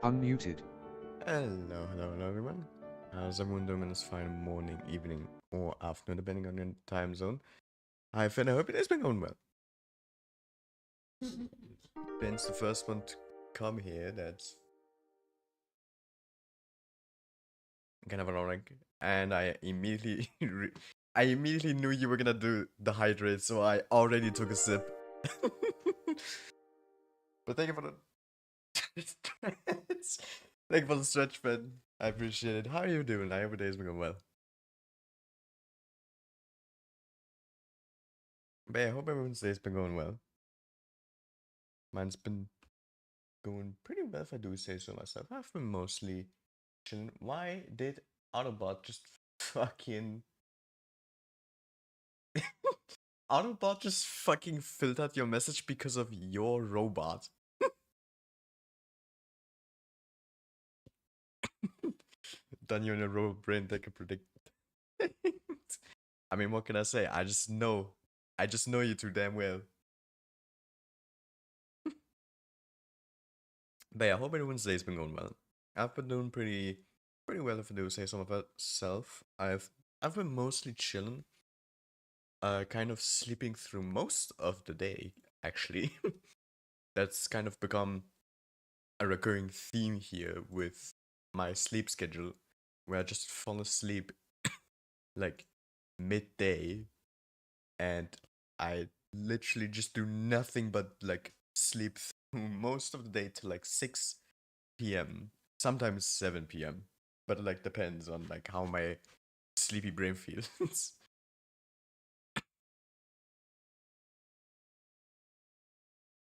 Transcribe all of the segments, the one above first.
Unmuted. Hello everyone. How's everyone doing on this fine morning, evening, or afternoon, depending on your time zone? Hi Finn, I hope it has been going well. Finn's the first one to come here, that's kind of ironic. And I immediately I immediately knew you were gonna do the hydrate, so I already took a sip. But thank you for the thank you for the stretch, Finn. I appreciate it. How are you doing? I hope your day's been going well. But yeah, I hope everyone's day's been going well. Mine's been going pretty well, if I do say so myself. I've been mostly chilling. Why did Autobot just fucking Autobot just fucking filtered your message because of your robot? Done you in a robot brain that can predict. I mean, what can I say? I just know. I just know you too damn well. But yeah, I hope everyone's day's been going well. I've been doing pretty well, if I do say so myself. I've been mostly chilling. Kind of sleeping through most of the day, actually. That's kind of become a recurring theme here with my sleep schedule, where I just fall asleep like midday and I literally just do nothing but like sleep through most of the day till like 6 p.m., sometimes 7 p.m., but it like depends on like how my sleepy brain feels.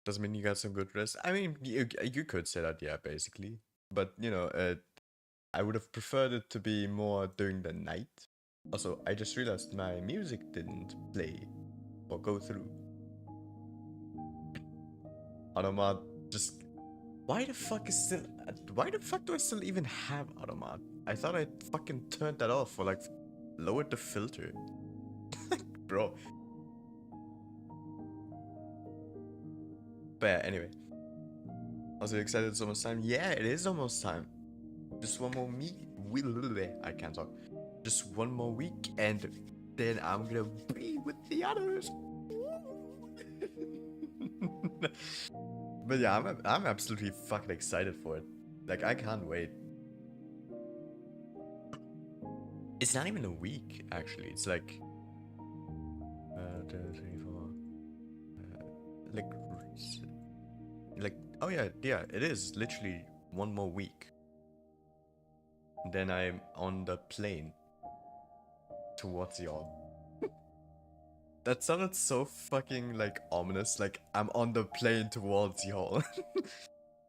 Doesn't mean you got some good rest. I mean, you could say that, yeah, basically. But, I would have preferred it to be more during the night. Also, I just realized my music didn't play or go through. Automat just... Why the fuck do I still even have Automat? I thought I fucking turned that off or like lowered the filter. Bro. But yeah, anyway. Also excited it's almost time? Yeah, it is almost time. Just one more week. I can't talk. Just one more week, and then I'm gonna be with the others. But yeah, I'm absolutely fucking excited for it. Like I can't wait. It's not even a week, actually. It's like 2, 3, 4. Like, oh yeah, it is literally one more week. Then I'm on the plane towards y'all. That sounded so fucking like ominous. Like I'm on the plane towards y'all.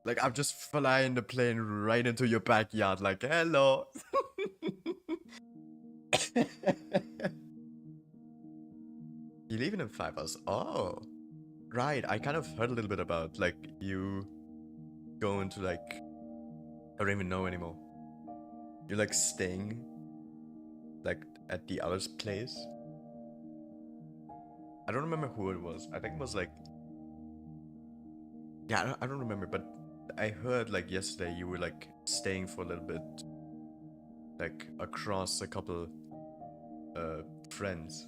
Like I'm just flying the plane right into your backyard. Like hello. You leaving in 5 hours? Oh, right. I kind of heard a little bit about like you going to like I don't even know anymore. You're like staying like at the other's place. I don't remember who it was. I think it was like yeah. I don't remember, but I heard like yesterday you were like staying for a little bit, like across a couple friends,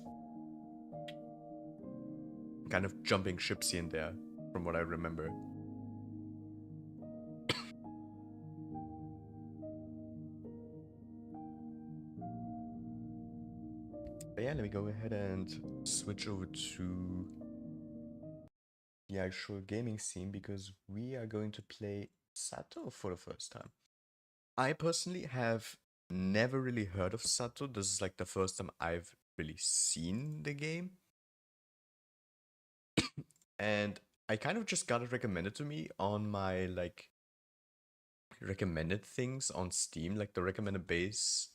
kind of jumping ships here and there, from what I remember. But yeah, let me go ahead and switch over to the actual gaming scene because we are going to play Z.A.T.O for the first time. I personally have never really heard of Z.A.T.O. This is like the first time I've really seen the game. And I kind of just got it recommended to me on my like recommended things on Steam, like the recommended base.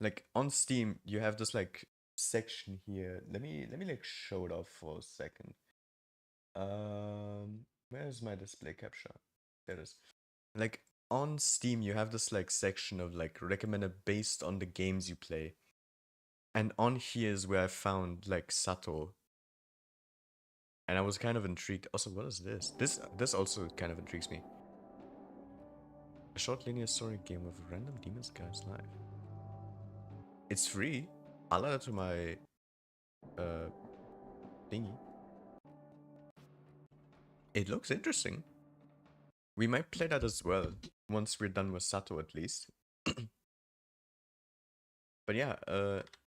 Like on Steam, you have this like section here. Let me like show it off for a second. Where's my display capture? There it is. Like on Steam, you have this like section of like recommended based on the games you play. And on here is where I found like Z.A.T.O. And I was kind of intrigued. Also, what is this? This also kind of intrigues me. A short linear story game with random demons guys live. It's free. I'll add it to my thingy. It looks interesting. We might play that as well once we're done with Z.A.T.O at least. But yeah,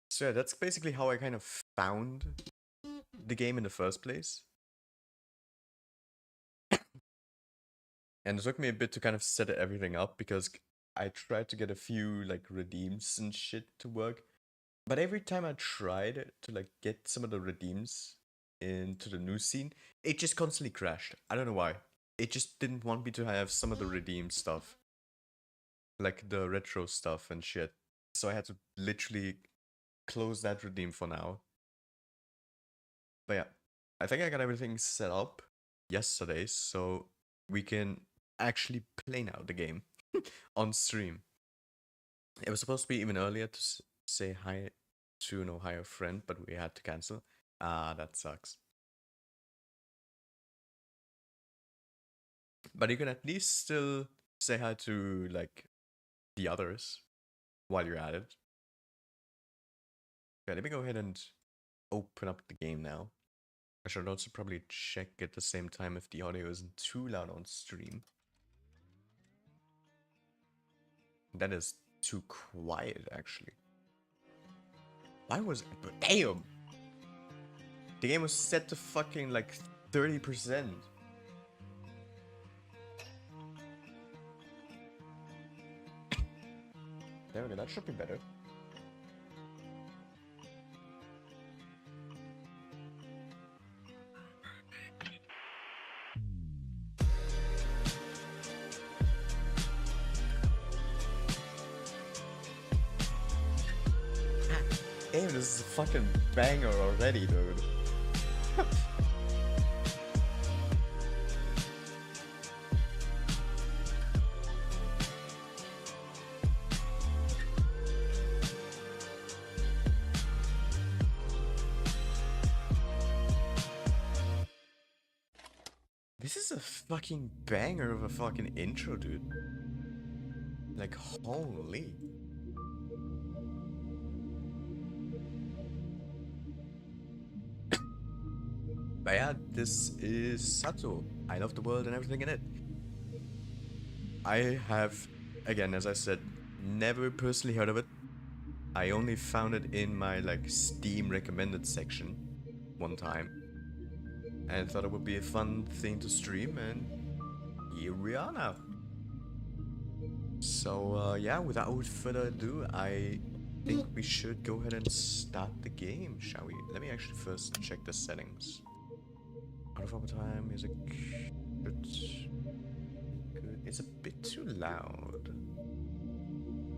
so yeah, that's basically how I kind of found the game in the first place. And it took me a bit to kind of set everything up because I tried to get a few like redeems and shit to work. But every time I tried to like get some of the redeems into the new scene, it just constantly crashed. I don't know why. It just didn't want me to have some of the redeem stuff. Like the retro stuff and shit. So I had to literally close that redeem for now. But yeah, I think I got everything set up yesterday, so we can actually play now the game on stream. It was supposed to be even earlier to say hi to an Ohio friend, but we had to cancel. Ah, that sucks. But you can at least still say hi to like the others while you're at it. Yeah, let me go ahead and open up the game now. I should also probably check at the same time if the audio isn't too loud on stream. That is too quiet, actually. Why was it? Damn! The game was set to fucking like 30%. There we go, that should be better. Damn, this is a fucking banger already, dude. This is a fucking banger of a fucking intro, dude. Like, holy. But yeah, this is Z.A.T.O. I love the world and everything in it. I have, again, as I said, never personally heard of it. I only found it in my like Steam recommended section one time and thought it would be a fun thing to stream, and here we are now. So yeah, without further ado, I think we should go ahead and start the game, shall we? Let me actually first check the settings. Out of overtime, music. Good. It's a bit too loud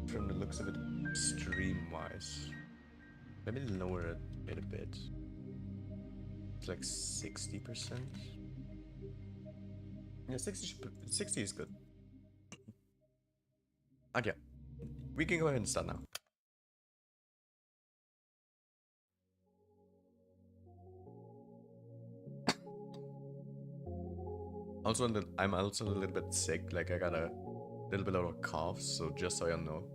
from the looks of it stream-wise. Let me lower it a bit. It's like 60%. Yeah, 60 is good. Okay, we can go ahead and start now. Also, I'm also a little bit sick. Like, I got a little bit of a cough, so just so you know.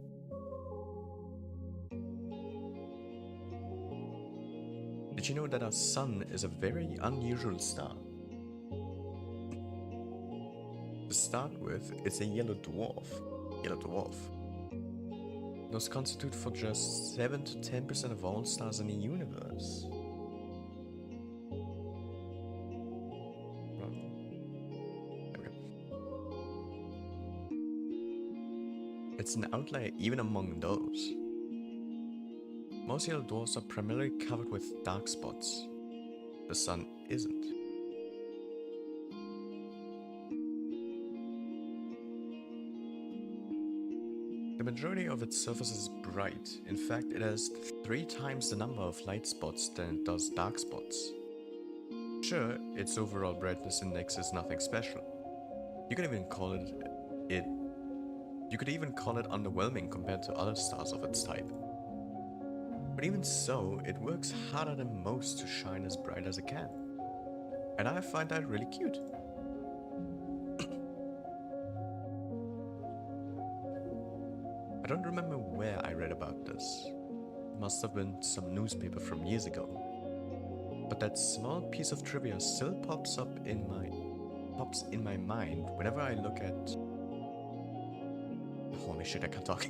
Did you know that our sun is a very unusual star? To start with, it's a yellow dwarf. Yellow dwarf. Those constitute for just 7 to 10% of all stars in the universe. It's an outlier even among those. Most yellow dwarfs are primarily covered with dark spots. The sun isn't. The majority of its surface is bright. In fact, it has 3 times the number of light spots than it does dark spots. Sure, its overall brightness index is nothing special. You could even call it underwhelming compared to other stars of its type. But even so, it works harder than most to shine as bright as it can. And I find that really cute. I don't remember where I read about this. It must have been some newspaper from years ago. But that small piece of trivia still pops in my mind whenever I look at. Holy shit, I can't talk.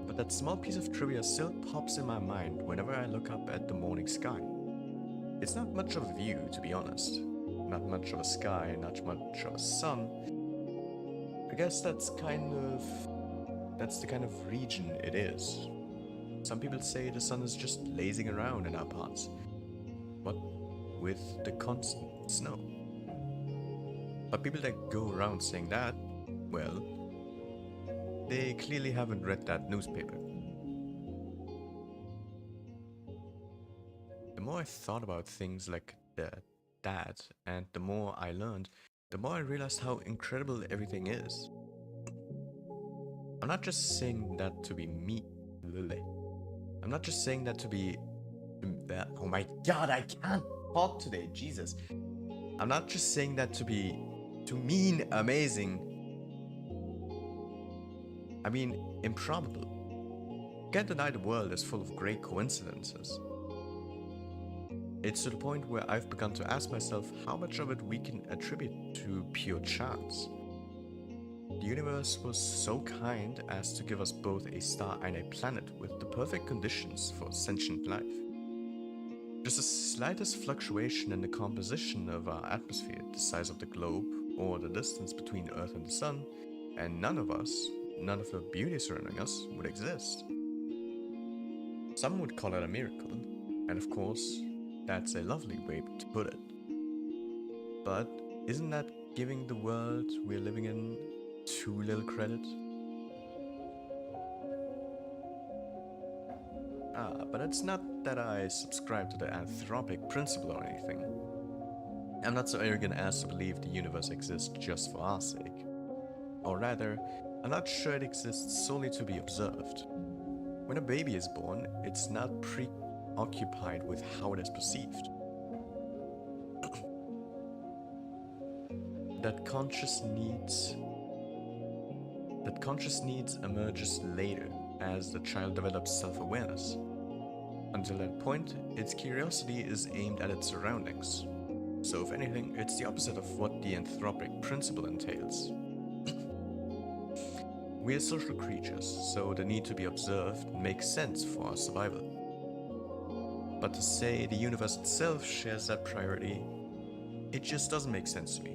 But that small piece of trivia still pops in my mind whenever I look up at the morning sky. It's not much of a view, to be honest. Not much of a sky, not much of a sun. I guess that's the kind of region it is. Some people say the sun is just lazing around in our parts. What with the constant snow? But people that go around saying that, well, they clearly haven't read that newspaper. The more I thought about things like that, and the more I learned, the more I realized how incredible everything is. I'm not just saying that to be me. I'm not just saying that to be. Oh my god, I can't talk today, Jesus. I'm not just saying that to mean amazing. I mean improbable. Can't deny the world is full of great coincidences. It's to the point where I've begun to ask myself how much of it we can attribute to pure chance. The universe was so kind as to give us both a star and a planet with the perfect conditions for sentient life. Just the slightest fluctuation in the composition of our atmosphere, the size of the globe, or the distance between Earth and the Sun, and none of the beauty surrounding us, would exist. Some would call it a miracle, and of course, that's a lovely way to put it. But isn't that giving the world we're living in too little credit? But it's not that I subscribe to the anthropic principle or anything. I'm not so arrogant as to believe the universe exists just for our sake. Or rather, I'm not sure it exists solely to be observed. When a baby is born, it's not preoccupied with how it is perceived. That conscious needs emerges later as the child develops self-awareness. Until that point, its curiosity is aimed at its surroundings. So if anything, it's the opposite of what the anthropic principle entails. We are social creatures, so the need to be observed makes sense for our survival. But to say the universe itself shares that priority, it just doesn't make sense to me.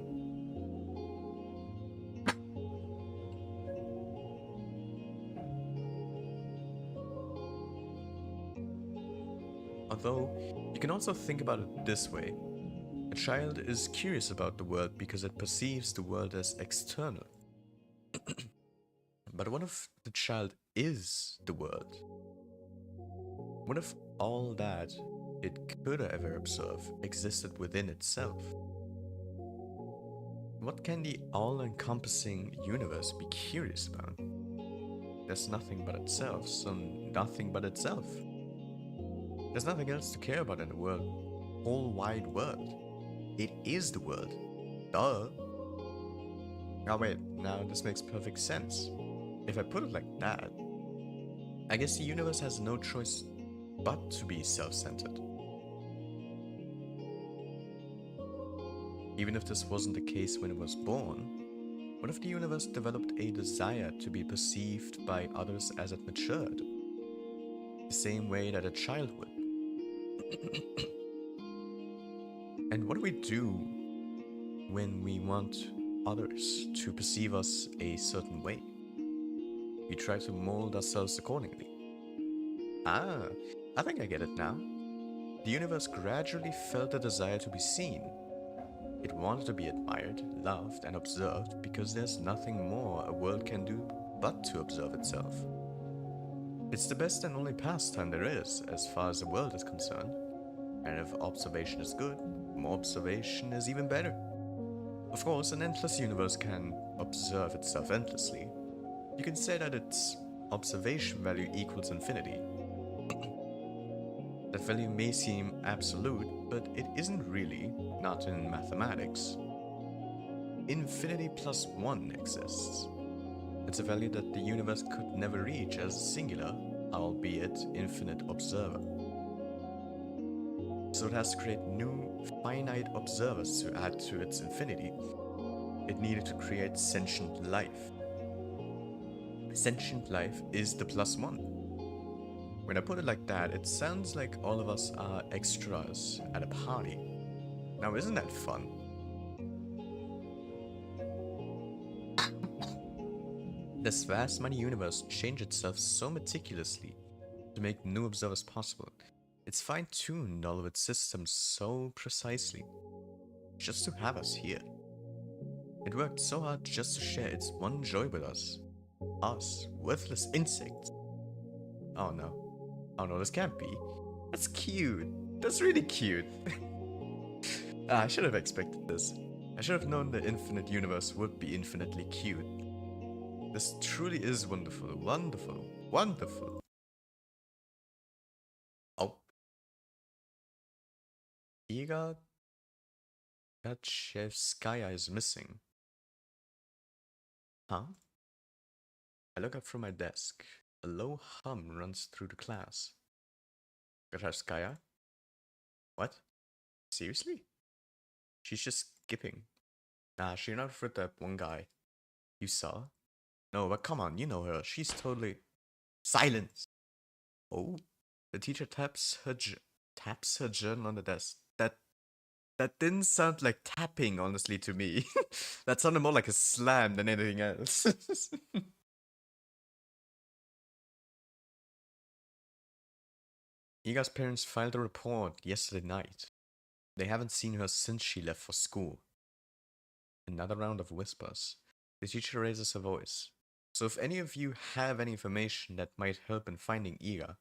Although, you can also think about it this way. A child is curious about the world because it perceives the world as external. But what if the child is the world? What if all that it could ever observe existed within itself? What can the all-encompassing universe be curious about? There's nothing but itself, so nothing but itself. There's nothing else to care about in the world. Whole wide world. It is the world. Duh. Oh wait, now this makes perfect sense. If I put it like that, I guess the universe has no choice but to be self-centered. Even if this wasn't the case when it was born, what if the universe developed a desire to be perceived by others as it matured? The same way that a child would. And what do we do when we want others to perceive us a certain way? We try to mold ourselves accordingly. I think I get it now. The universe gradually felt a desire to be seen. It wanted to be admired, loved, and observed because there's nothing more a world can do but to observe itself. It's the best and only pastime there is as far as the world is concerned. And if observation is good, more observation is even better. Of course, an endless universe can observe itself endlessly. You can say that its observation value equals infinity. That value may seem absolute, but it isn't really, not in mathematics. Infinity plus 1 exists. It's a value that the universe could never reach as a singular, albeit infinite observer. So it has to create new finite observers to add to its infinity. It needed to create sentient life. Sentient life is the plus one. When I put it like that, it sounds like all of us are extras at a party. Now, isn't that fun? This vast mighty universe changed itself so meticulously to make new observers possible. It's fine-tuned all of its systems so precisely, just to have us here. It worked so hard just to share its one joy with us. Us, worthless insects. Oh no, this can't be. That's cute. That's really cute. I should have expected this. I should have known the infinite universe would be infinitely cute. This truly is wonderful, wonderful, wonderful. Oh. Iga Gatchevskaya is missing. Huh? I look up from my desk. A low hum runs through the class. Gatchevskaya? What? Seriously? She's just skipping. Nah, she's not with that one guy. You saw? No, but come on, you know her. She's totally... Silence! Oh? The teacher taps her journal on the desk. That didn't sound like tapping, honestly, to me. That sounded more like a slam than anything else. Iga's parents filed a report yesterday night. They haven't seen her since she left for school. Another round of whispers. The teacher raises her voice. So if any of you have any information that might help in finding Iga,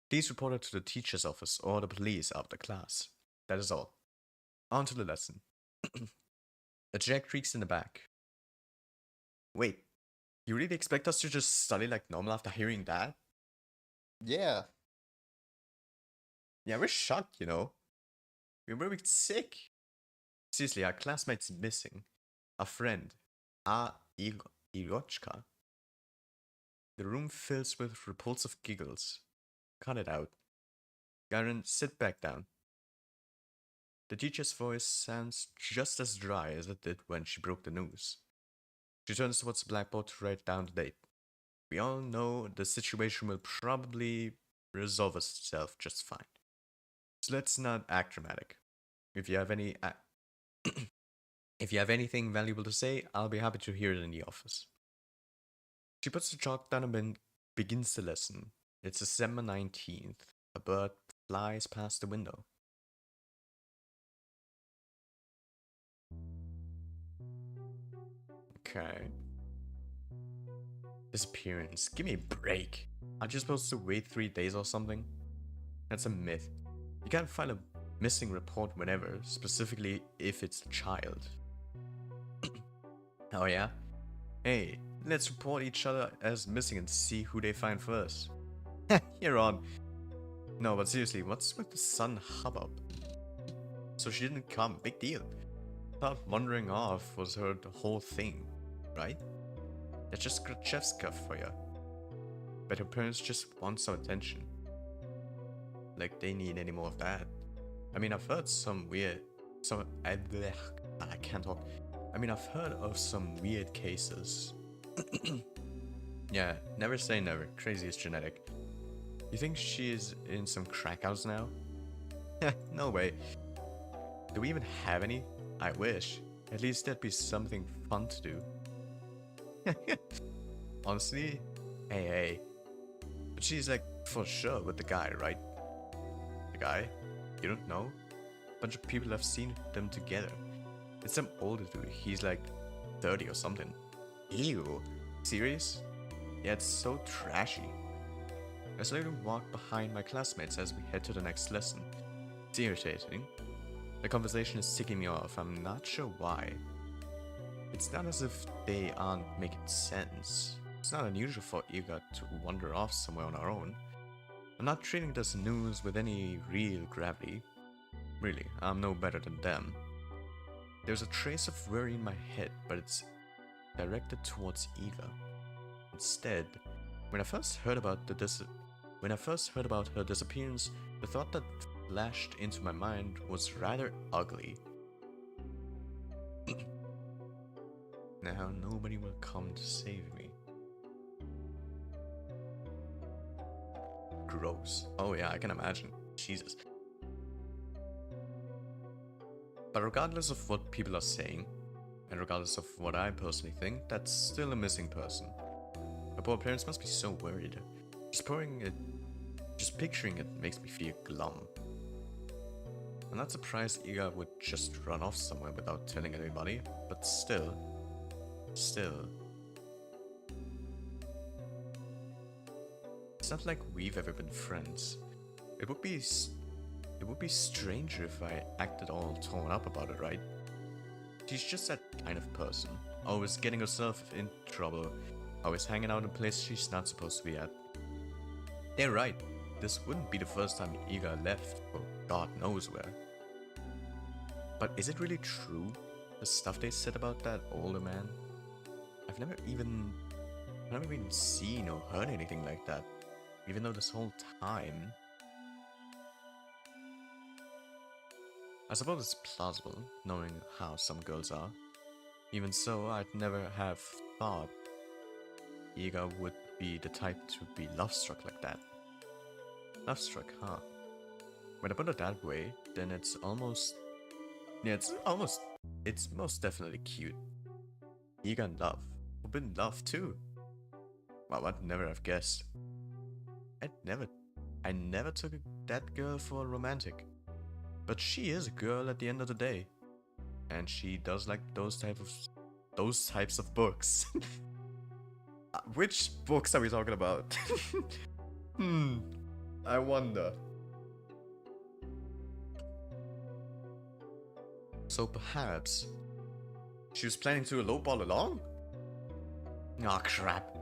please report it to the teacher's office or the police after class. That is all. On to the lesson. A chair creaks in the back. Wait, you really expect us to just study like normal after hearing that? Yeah. Yeah, we're shocked, you know. We're very sick. Seriously, our classmate's missing. A friend. Igochka. The room fills with repulsive giggles. Cut it out. Garen, sit back down. The teacher's voice sounds just as dry as it did when she broke the news. She turns towards the blackboard to write down the date. We all know the situation will probably resolve itself just fine. So let's not act dramatic. If you have anything valuable to say, I'll be happy to hear it in the office. She puts the chalk down and begins the lesson. It's December 19th. A bird flies past the window. Okay. Disappearance. Give me a break. Aren't you supposed to wait 3 days or something? That's a myth. You can't file a missing report whenever, specifically if it's a child. Oh yeah? Hey, let's report each other as missing and see who they find first. You're on. No, but seriously, what's with the sun hubbub? So she didn't come, big deal. Thought wandering off was her the whole thing, right? That's just Grachevska for you. But her parents just want some attention. Like they need any more of that. I mean, I've heard I can't talk. I mean, I've heard of some weird cases. Yeah, never say never. Crazy is genetic. You think she's in some crack house now? No way. Do we even have any? I wish. At least that'd be something fun to do. Honestly, hey. But she's like for sure with the guy, right? The guy? You don't know? Bunch of people have seen them together. It's some older dude. He's like 30 or something. Ew. Serious? Yeah, it's so trashy. I slowly walk behind my classmates as we head to the next lesson. It's irritating. The conversation is ticking me off. I'm not sure why. It's not as if they aren't making sense. It's not unusual for Iga to wander off somewhere on her own. I'm not treating this news with any real gravity. Really, I'm no better than them. There's a trace of worry in my head, but it's directed towards Iga. Instead, when I first heard about her disappearance, the thought that flashed into my mind was rather ugly. Now nobody will come to save me. Gross. Oh yeah, I can imagine. Jesus. But regardless of what people are saying, and regardless of what I personally think, that's still a missing person. My poor parents must be so worried. Just picturing it makes me feel glum. I'm not surprised Iga would just run off somewhere without telling anybody, but still. It's not like we've ever been friends. It would be stranger if I acted all torn up about it, right? She's just that kind of person. Always getting herself in trouble. Always hanging out in places she's not supposed to be at. They're right. This wouldn't be the first time Iga left for God knows where. But is it really true? The stuff they said about that older man? I've never even seen or heard anything like that. Even though this whole time... I suppose it's plausible, knowing how some girls are. Even so, I'd never have thought Iga would be the type to be love-struck like that. Love-struck, huh? When I put it that way, then it's almost... Yeah, it's most definitely cute. Iga in love. Forbidden love too. Wow, I'd never have guessed. I never took that girl for a romantic. But she is a girl at the end of the day. And she does like those types of books. Which books are we talking about? I wonder. So perhaps she was planning to elope all along? Aw, crap.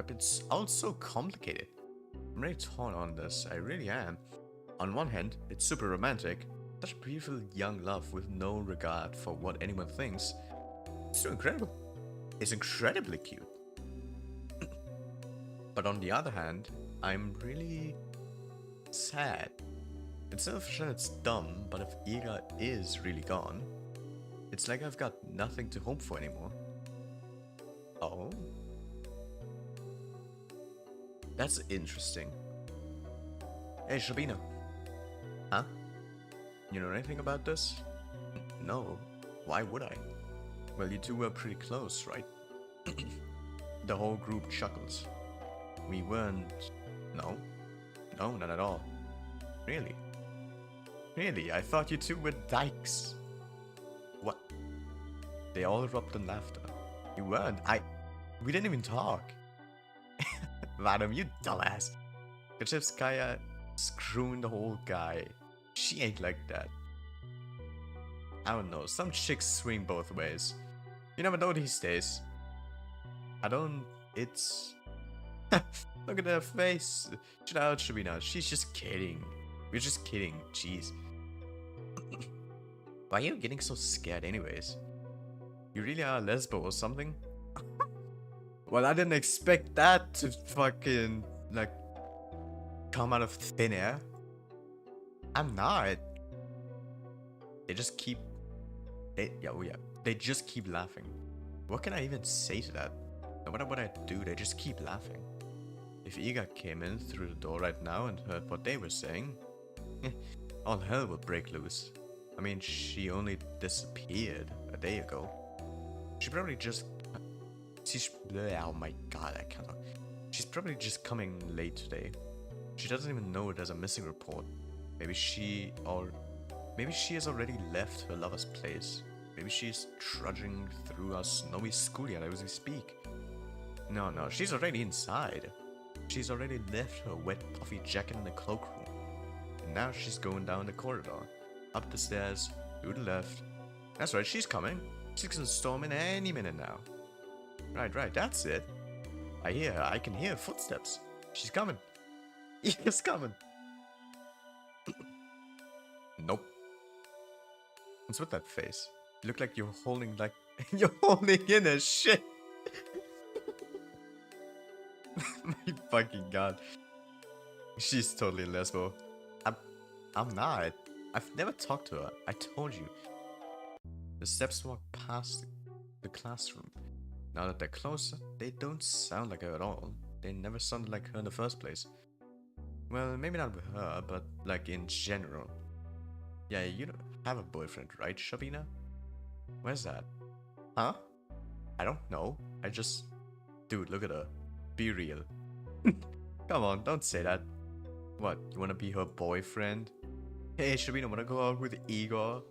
It's all so complicated. I'm really torn on this, I really am. On one hand, it's super romantic. Such a beautiful young love with no regard for what anyone thinks. It's so incredible. It's incredibly cute. But on the other hand, I'm really sad. It's selfish and it's dumb, but if Iga is really gone, it's like I've got nothing to hope for anymore. Oh? That's interesting. Hey, Shabina. Huh? You know anything about this? No. Why would I? Well, you two were pretty close, right? The whole group chuckles. We weren't... No? No, not at all. Really? Really? I thought you two were dykes. What? They all erupt in laughter. You weren't. We didn't even talk. Madam, you dumbass. Kachevskaya screwing the whole guy. She ain't like that. I don't know, some chicks swing both ways. You never know these days. It's... Look at her face. Chill out, Shabina. She's just kidding. We're just kidding. Jeez. Why are you getting so scared anyways? You really are a lesbo or something? Well, I didn't expect that to fucking, like, come out of thin air. I'm not. They just keep... They just keep laughing. What can I even say to that? No matter what I do, they just keep laughing. If Iga came in through the door right now and heard what they were saying, all hell would break loose. I mean, she only disappeared a day ago. She probably just... Oh my god, I cannot. She's probably just coming late today. She doesn't even know there's a missing report. Maybe she has already left her lover's place. Maybe she's trudging through our snowy schoolyard as we speak. No, she's already inside. She's already left her wet puffy jacket in the cloakroom. And now she's going down the corridor, up the stairs, to the left. That's right, she's coming. She's gonna storm in any minute now. Right, that's it. I can hear footsteps. She's coming. She's coming. Nope. What's with that face? You look like you're holding you're holding in a shit. My fucking god. She's totally lesbo. I'm, I'm not. I've never talked to her. I told you. The steps walk past the classroom. Now that they're closer, they don't sound like her at all. They never sounded like her in the first place. Well, maybe not with her, but like in general. Yeah, you don't have a boyfriend, right, Shabina? Where's that? Huh? I don't know. I just... Dude, look at her. Be real. Come on, don't say that. What, you wanna be her boyfriend? Hey, Shabina, wanna go out with Igor?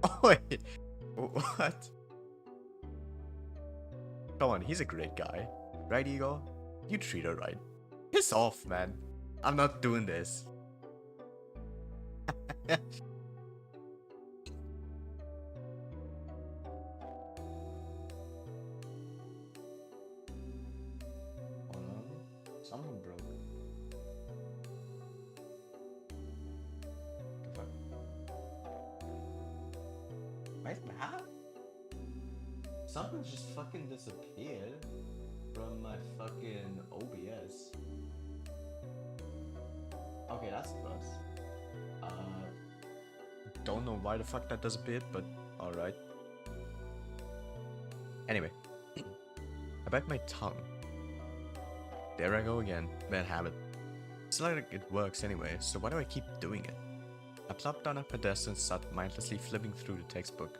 Oh, wait. What? Come on, he's a great guy. Right, Igor? You treat her right. Piss off, man. I'm not doing this. Oh no, something broke. The fuck? Wait, what? Something just fucking disappeared from my fucking OBS. Okay, that's gross. Don't know why the fuck that disappeared, but alright. Anyway, I bite my tongue. There I go again, bad habit. It's not like it works anyway, so why do I keep doing it? I plop down at my desk and start mindlessly flipping through the textbook.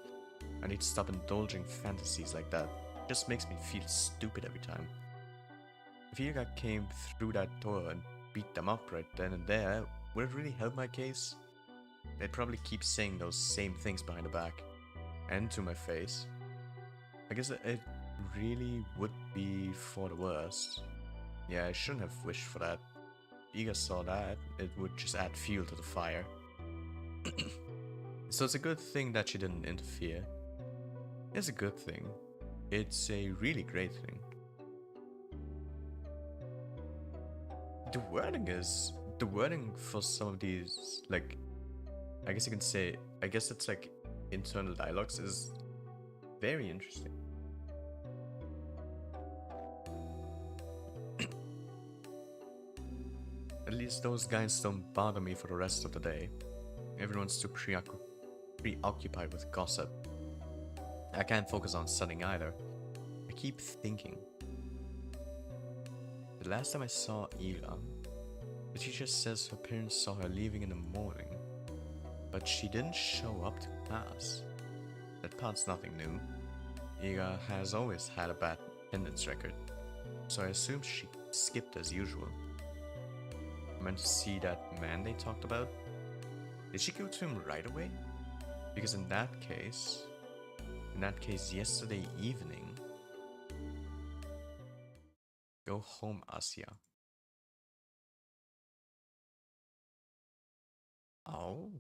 I need to stop indulging fantasies like that. It just makes me feel stupid every time. If Ilga came through that door and beat them up right then and there, would it really help my case? They'd probably keep saying those same things behind the back. And to my face. I guess it really would be for the worst. Yeah, I shouldn't have wished for that. If Iga saw that, it would just add fuel to the fire. So it's a good thing that she didn't interfere. It's a good thing. It's a really great thing. The wording for some of these, like, I guess you can say, I guess it's like internal dialogues is very interesting. At least those guys don't bother me for the rest of the day. Everyone's too preoccupied with gossip. I can't focus on studying either. I keep thinking. The last time I saw Ila, the teacher says her parents saw her leaving in the morning, but she didn't show up to class. That part's nothing new. Iga has always had a bad attendance record, so I assume she skipped as usual. I meant to see that man they talked about. Did she go to him right away? Because in that case yesterday evening... Go home, Asya. Oh.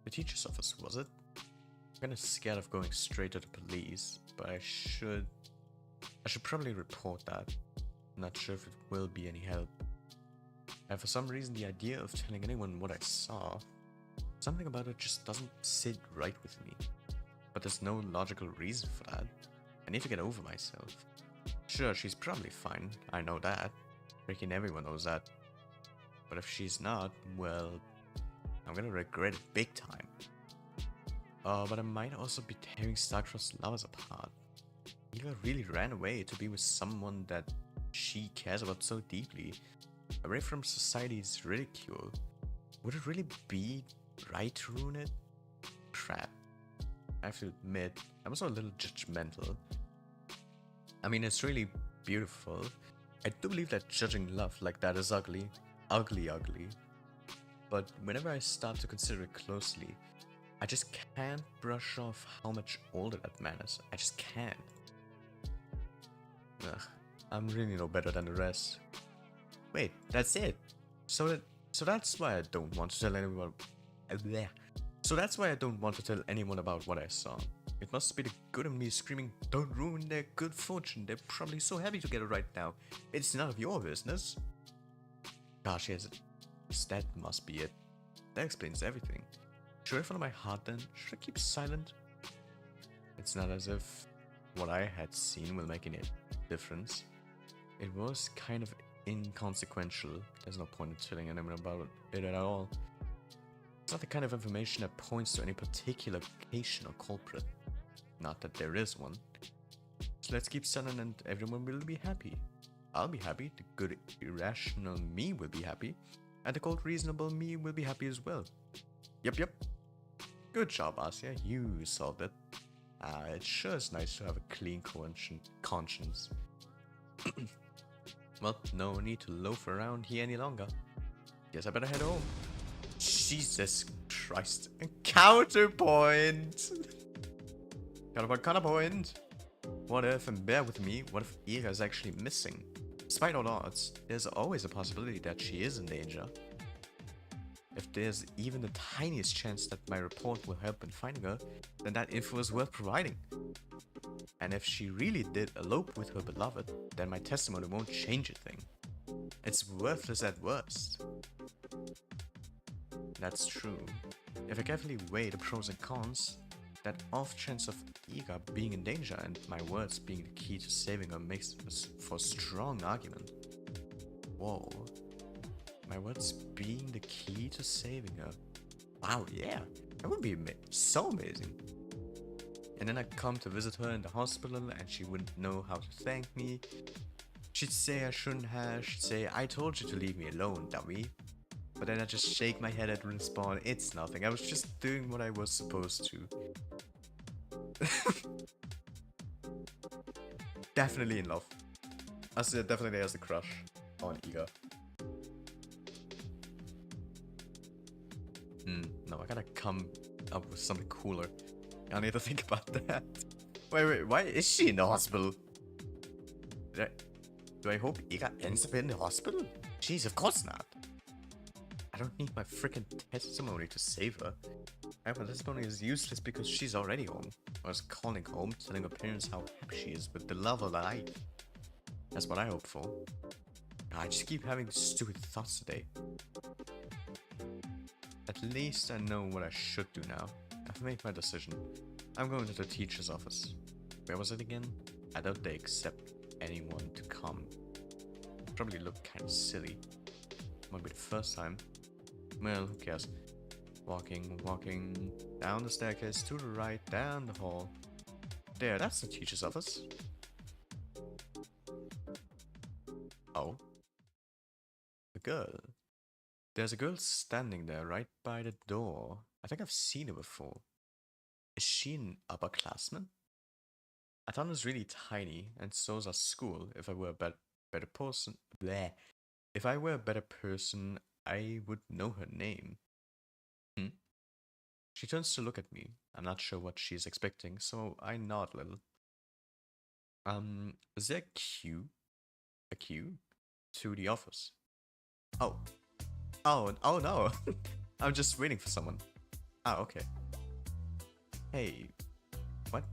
The teacher's office, was it? I'm kinda scared of going straight to the police, but I should probably report that. I'm not sure if it will be any help. And for some reason, the idea of telling anyone what I saw, something about it just doesn't sit right with me. But there's no logical reason for that. I need to get over myself. Sure, she's probably fine, I know that. Freaking everyone knows that. But if she's not, well, I'm gonna regret it big time. But I might also be tearing star-crossed lovers apart. Eva really ran away to be with someone that she cares about so deeply, away from society's ridicule. Would it really be right to ruin it? Crap. I have to admit, I'm also a little judgmental. I mean, it's really beautiful. I do believe that judging love like that is ugly. Ugly. But whenever I start to consider it closely, I just can't brush off how much older that man is. I just can't. Ugh, I'm really no better than the rest. Wait, that's it. So that's why I don't want to tell anyone. So that's why I don't want to tell anyone about what I saw. It must be the good in me screaming, "Don't ruin their good fortune. They're probably so happy together right now. It's none of your business." Gosh, yes, that must be it. That explains everything. Should I follow my heart then? Should I keep silent? It's not as if what I had seen will make any difference. It was kind of inconsequential. There's no point in telling anyone about it at all. It's not the kind of information that points to any particular location or culprit. Not that there is one. So let's keep selling and everyone will be happy. I'll be happy, the good irrational me will be happy, and the cold reasonable me will be happy as well. Yep. Good job, Asya, you solved it. It sure is nice to have a clean conscience. Well, no need to loaf around here any longer. Guess I better head home. Jesus Christ. Counterpoint! Counterpoint! What if, and bear with me, what if Ira is actually missing? Despite all odds, there's always a possibility that she is in danger. If there's even the tiniest chance that my report will help in finding her, then that info is worth providing. And if she really did elope with her beloved, then my testimony won't change a thing. It's worthless at worst. That's true. If I carefully weigh the pros and cons, that off chance of Iga being in danger and my words being the key to saving her makes for a strong argument. Whoa. My words being the key to saving her. Wow, yeah. That would be so amazing. And then I'd come to visit her in the hospital and she wouldn't know how to thank me. She'd say I shouldn't have. She'd say, I told you to leave me alone, dummy. But then I'd just shake my head at respawn. It's nothing. I was just doing what I was supposed to. Definitely in love. Asya definitely has a crush on Iga. No, I gotta come up with something cooler. I need to think about that. Wait, why is she in the hospital? Do I hope Iga ends up in the hospital? Jeez, of course not. I don't need my freaking testimony to save her. My testimony is useless because she's already home. I was calling home, telling her parents how happy she is with the love of life. That's what I hope for. I just keep having stupid thoughts today. At least I know what I should do now. I've made my decision. I'm going to the teacher's office. Where was it again? I doubt they accept anyone to come. Probably look kind of silly. Might be the first time. Well, who cares? Walking down the staircase to the right, down the hall. There, that's the teacher's office. Oh. A girl. There's a girl standing there right by the door. I think I've seen her before. Is she an upperclassman? I thought it was really tiny, and so is our school. If I were a better person... Bleh. If I were a better person, I would know her name. She turns to look at me. I'm not sure what she's expecting, so I nod a little. Is there a queue to the office? Oh no. I'm just waiting for someone. Okay. Hey, what?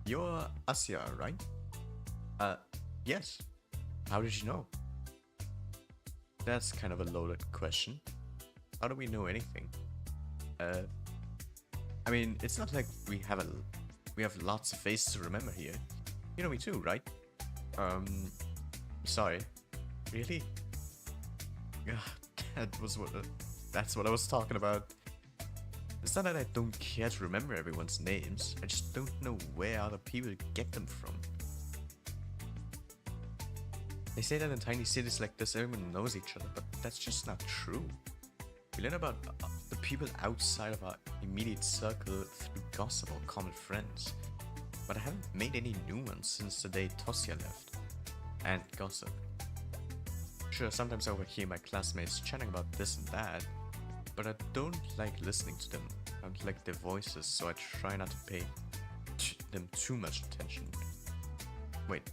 You're Asya, right? Yes. How did you know? That's kind of a loaded question. How do we know anything? I mean, it's not like we have lots of faces to remember here. You know me too, right? Sorry. Really? That's what I was talking about. It's not that I don't care to remember everyone's names. I just don't know where other people get them from. They say that in tiny cities like this, everyone knows each other, but that's just not true. We learn about the people outside of our immediate circle through gossip or common friends. But I haven't made any new ones since the day Tosia left. And gossip. Sure, sometimes I overhear my classmates chatting about this and that, but I don't like listening to them. I don't like their voices, so I try not to pay them too much attention. Wait,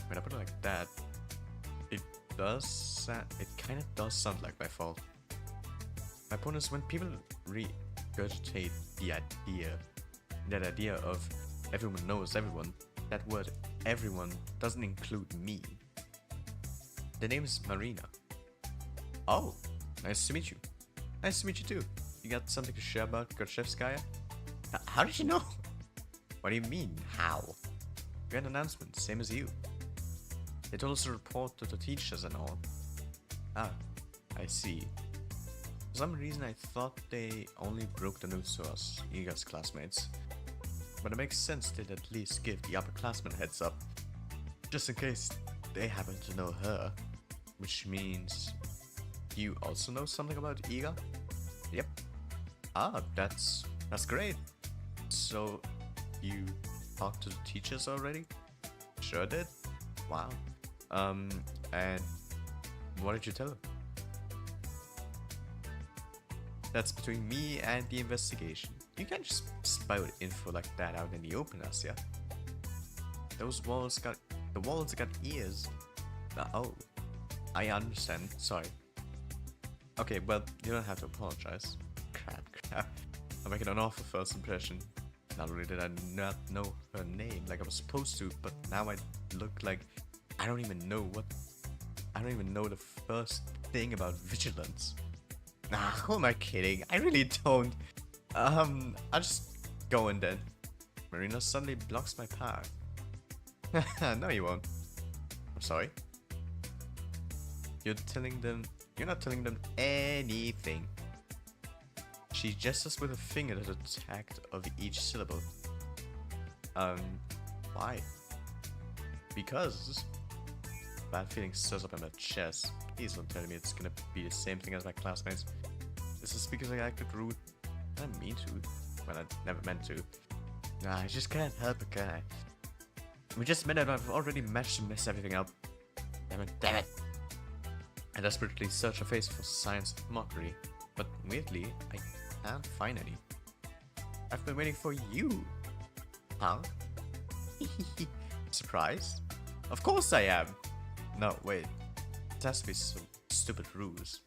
when I put it like that, it kind of does sound like my fault. My point is when people regurgitate that idea of everyone knows everyone, that word everyone doesn't include me. The name is Marina. Oh, nice to meet you. Nice to meet you too. You got something to share about Gorchevskaya? How did you know? What do you mean, how? We had an announcement, same as you. They told us to report to the teachers and all. Ah, I see. For some reason I thought they only broke the news to us, Iga's classmates. But it makes sense they'd at least give the upperclassmen a heads up. Just in case they happen to know her. Which means you also know something about Iga? Yep. Ah, that's great. So you talked to the teachers already? Sure did. Wow. And what did you tell them? That's between me and the investigation. You can't just spout info like that out in the open, Asya. The walls got ears. Oh, I understand. Sorry. Okay, well, you don't have to apologize. Crap. I'm making an awful first impression. Not only did I not know her name like I was supposed to, but now I look like I don't even know the first thing about vigilance. Nah, who am I kidding? I really don't. I'll just go in then. Marina suddenly blocks my path. No, you won't. I'm sorry. You're not telling them anything. She gestures with a finger to the tact of each syllable. Why? Because bad feeling stirs up in my chest. Please don't tell me it's gonna be the same thing as my classmates. This is because I acted rude. I didn't mean to. Well, I never meant to. Nah, I just can't help it, can I? We just met and I've already managed to mess everything up. Damn it. I desperately search her face for signs of mockery, but weirdly, I can't find any. I've been waiting for you. Huh? Surprised? Of course I am. No, wait. It has to be some stupid ruse.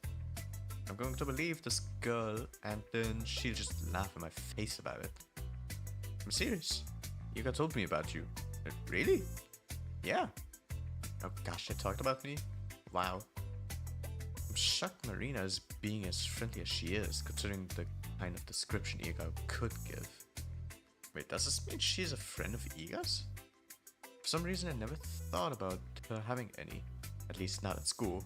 I'm going to believe this girl and then she'll just laugh in my face about it. I'm serious. Yuka told me about you. Really? Yeah. Oh gosh, they talked about me? Wow. I'm shocked Marina is being as friendly as she is, considering the kind of description Iga could give. Wait, does this mean she's a friend of Iga's? For some reason I never thought about her having any. At least not at school.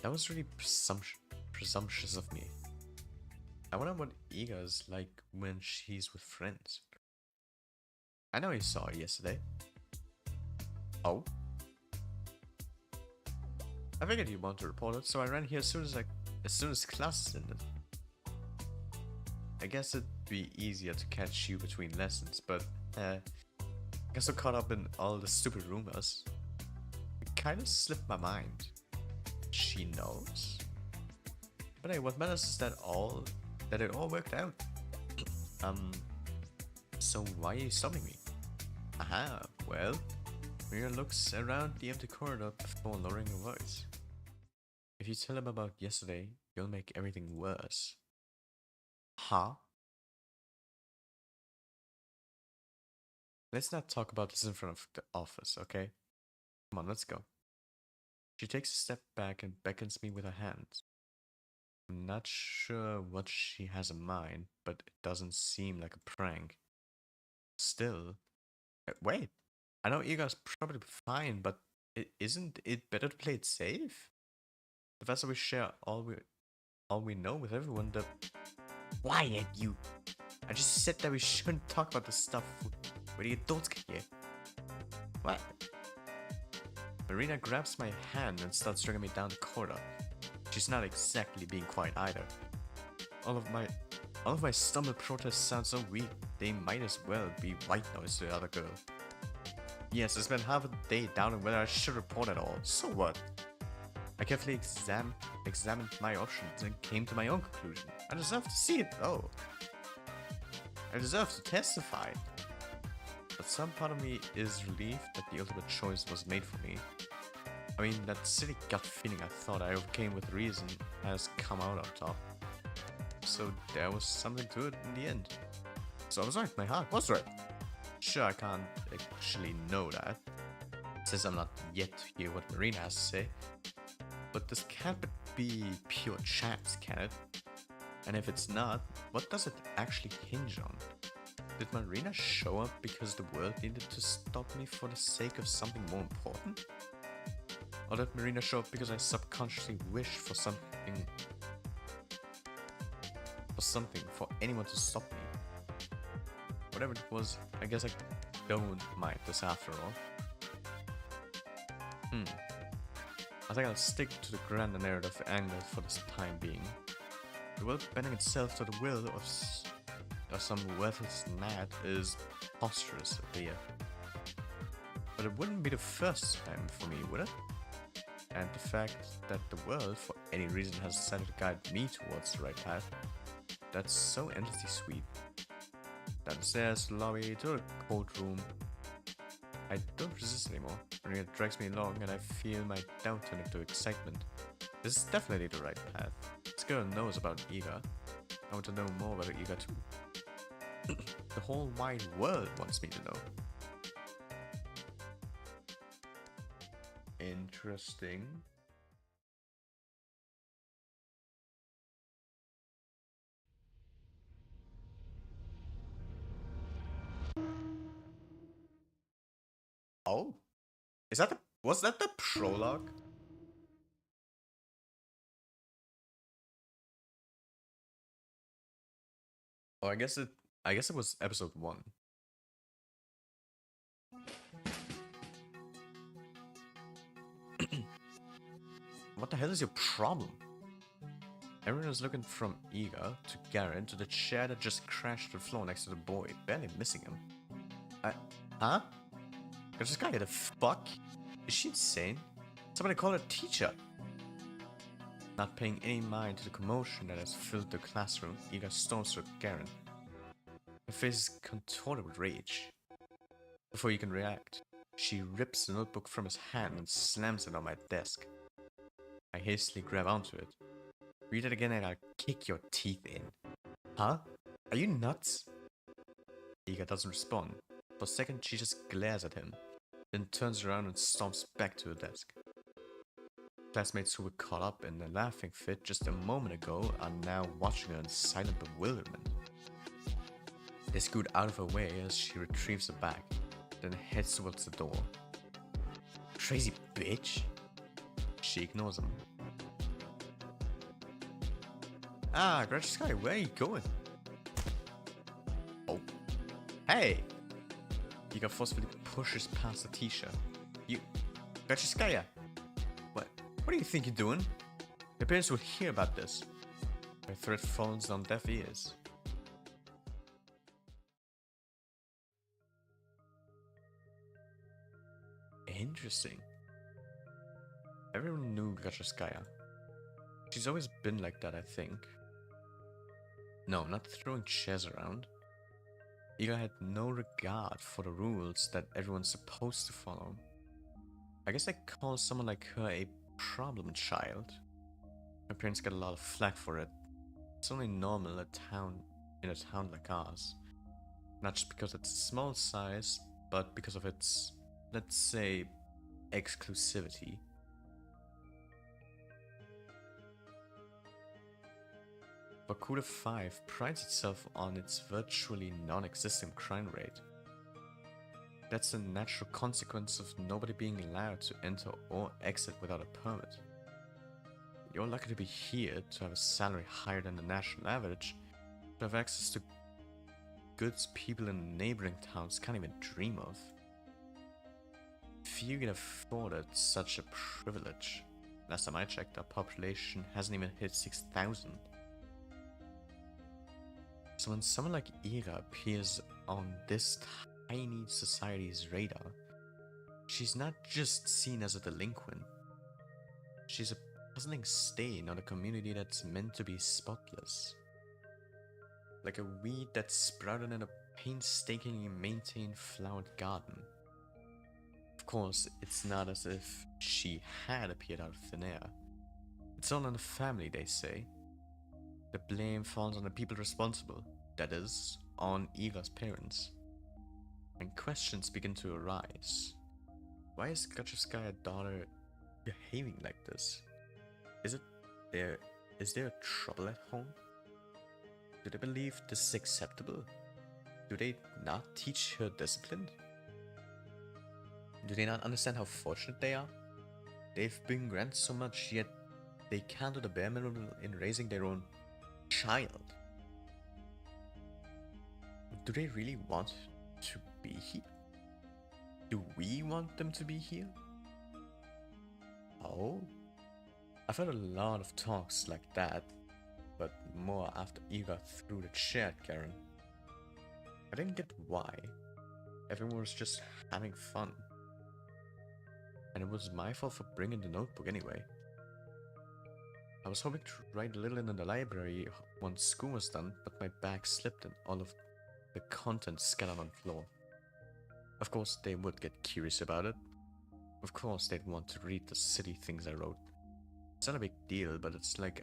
That was really presumptuous of me. I wonder what Iga is like when she's with friends. I know you saw her yesterday. Oh? I figured you'd want to report it, so I ran here as soon as class ended. I guess it'd be easier to catch you between lessons, but I got so caught up in all the stupid rumors. It kind of slipped my mind. She knows? But hey, what matters is that it all worked out. So why are you stopping me? Aha, well, Maria looks around the empty corridor before lowering her voice. If you tell him about yesterday, you'll make everything worse. Huh? Let's not talk about this in front of the office, okay? Come on, let's go. She takes a step back and beckons me with her hand. I'm not sure what she has in mind, but it doesn't seem like a prank. Still, wait. I know Iga's probably fine, but isn't it better to play it safe? The faster we share all we know with everyone, the quiet you. I just said that we shouldn't talk about this stuff where the adults get here. What? Marina grabs my hand and starts dragging me down the corridor. She's not exactly being quiet either. All of my stumbled protests sound so weak, they might as well be white noise to the other girl. Yes, I spent half a day doubting whether I should report at all. So what? I carefully examined my options and came to my own conclusion. I deserve to see it though. I deserve to testify. But some part of me is relieved that the ultimate choice was made for me. I mean, that silly gut feeling I thought I overcame with reason has come out on top. So there was something to it in the end. So I was right, my heart was right. Sure, I can't actually know that, since I'm not yet to hear what Marina has to say. But this can't be pure chance, can it? And if it's not, what does it actually hinge on? Did Marina show up because the world needed to stop me for the sake of something more important? Or did Marina show up because I subconsciously wished for for anyone to stop me? Whatever it was, I guess I don't mind this after all. I think I'll stick to the grander narrative angle for this time being. The world bending itself to the will of some worthless gnat is preposterous idea. But it wouldn't be the first time for me, would it? And the fact that the world, for any reason, has decided to guide me towards the right path, that's so endlessly sweet. Downstairs, lobby, to the courtroom. I don't resist anymore. Marina drags me along and I feel my doubt turn into excitement. This is definitely the right path. This girl knows about Iga. I want to know more about Iga too. The whole wide world wants me to know. Interesting. Oh? Was that the prologue? Oh, I guess it was episode 1. What the hell is your problem? Everyone is looking from Iga to Garen to the chair that just crashed to the floor next to the boy, barely missing him. Huh? Is this guy the fuck? Is she insane? Somebody call her teacher! Not paying any mind to the commotion that has filled the classroom, Iga storms through Garen. Her face is contorted with rage. Before he can react, she rips the notebook from his hand and slams it on my desk. I hastily grab onto it. Read it again and I'll kick your teeth in. Huh? Are you nuts? Iga doesn't respond. For a second, she just glares at him, then turns around and stomps back to her desk. Classmates who were caught up in the laughing fit just a moment ago are now watching her in silent bewilderment. They scoot out of her way as she retrieves her bag, then heads towards the door. Crazy bitch! She ignores him. Ah, Gretchen Sky, where are you going? Oh. Hey! Iga forcefully pushes past the teacher. You... Gretchen Skya! What do you think you're doing? Your parents will hear about this. Her threat falls on deaf ears. Interesting. Everyone knew Gacheskaya. She's always been like that, I think. No, not throwing chairs around. Iga had no regard for the rules that everyone's supposed to follow. I guess I call someone like her a problem child. My parents get a lot of flack for it. It's only normal in a town like ours. Not just because it's a small size, but because of its, let's say, exclusivity. Bakuda 5 prides itself on its virtually non-existent crime rate. That's a natural consequence of nobody being allowed to enter or exit without a permit. You're lucky to be here, to have a salary higher than the national average, to have access to goods people in neighboring towns can't even dream of. Few can afford such a privilege. Last time I checked, our population hasn't even hit 6,000. So when someone like Ira appears on this tiny society's radar, she's not just seen as a delinquent. She's a puzzling stain on a community that's meant to be spotless. Like a weed that's sprouted in a painstakingly maintained flowered garden. Of course, it's not as if she had appeared out of thin air. It's all in the family, they say. The blame falls on the people responsible, that is, on Iga's parents. And questions begin to arise. Why is Gachevskaya's daughter behaving like this? Is there trouble at home? Do they believe this is acceptable? Do they not teach her discipline? Do they not understand how fortunate they are? They've been granted so much, yet they can't do the bare minimum in raising their own child. Do they really want to be here? Do we want them to be here? Oh? I've had a lot of talks like that, but more after Eva threw the chair at Karen. I didn't get why. Everyone was just having fun. And it was my fault for bringing the notebook anyway. I was hoping to write a little in the library once school was done, but my bag slipped and all of the contents scattered on the floor. Of course, they would get curious about it. Of course, they'd want to read the silly things I wrote. It's not a big deal, but it's like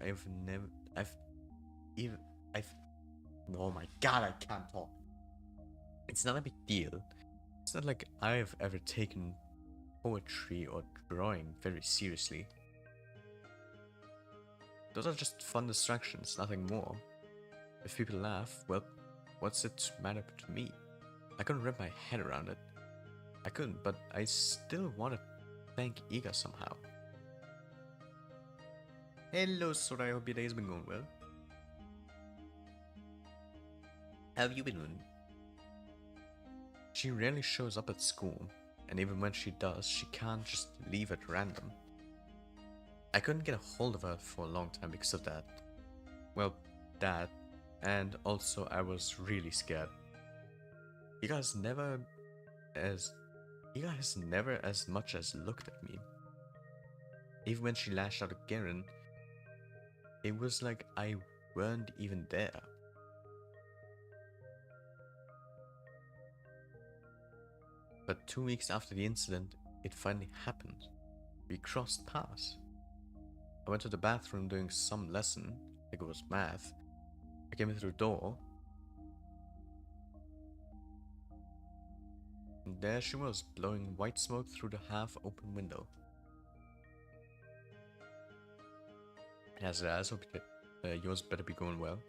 oh my god, I can't talk. It's not a big deal. It's not like I've ever taken poetry or drawing very seriously. Those are just fun distractions, nothing more. If people laugh, well, what's it matter to me? I couldn't wrap my head around it. I couldn't, but I still want to thank Iga somehow. Hello, Sora, I hope your day's been going well. How have you been doing? She rarely shows up at school, and even when she does, she can't just leave at random. I couldn't get a hold of her for a long time because of that. Well, that, and also I was really scared. Iga has never as much as looked at me. Even when she lashed out at Garen, it was like I weren't even there. But 2 weeks after the incident, it finally happened. We crossed paths. I went to the bathroom doing some lesson, I think it was math. I came in through the door, and there she was, blowing white smoke through the half-open window. As I hope yours better be going well.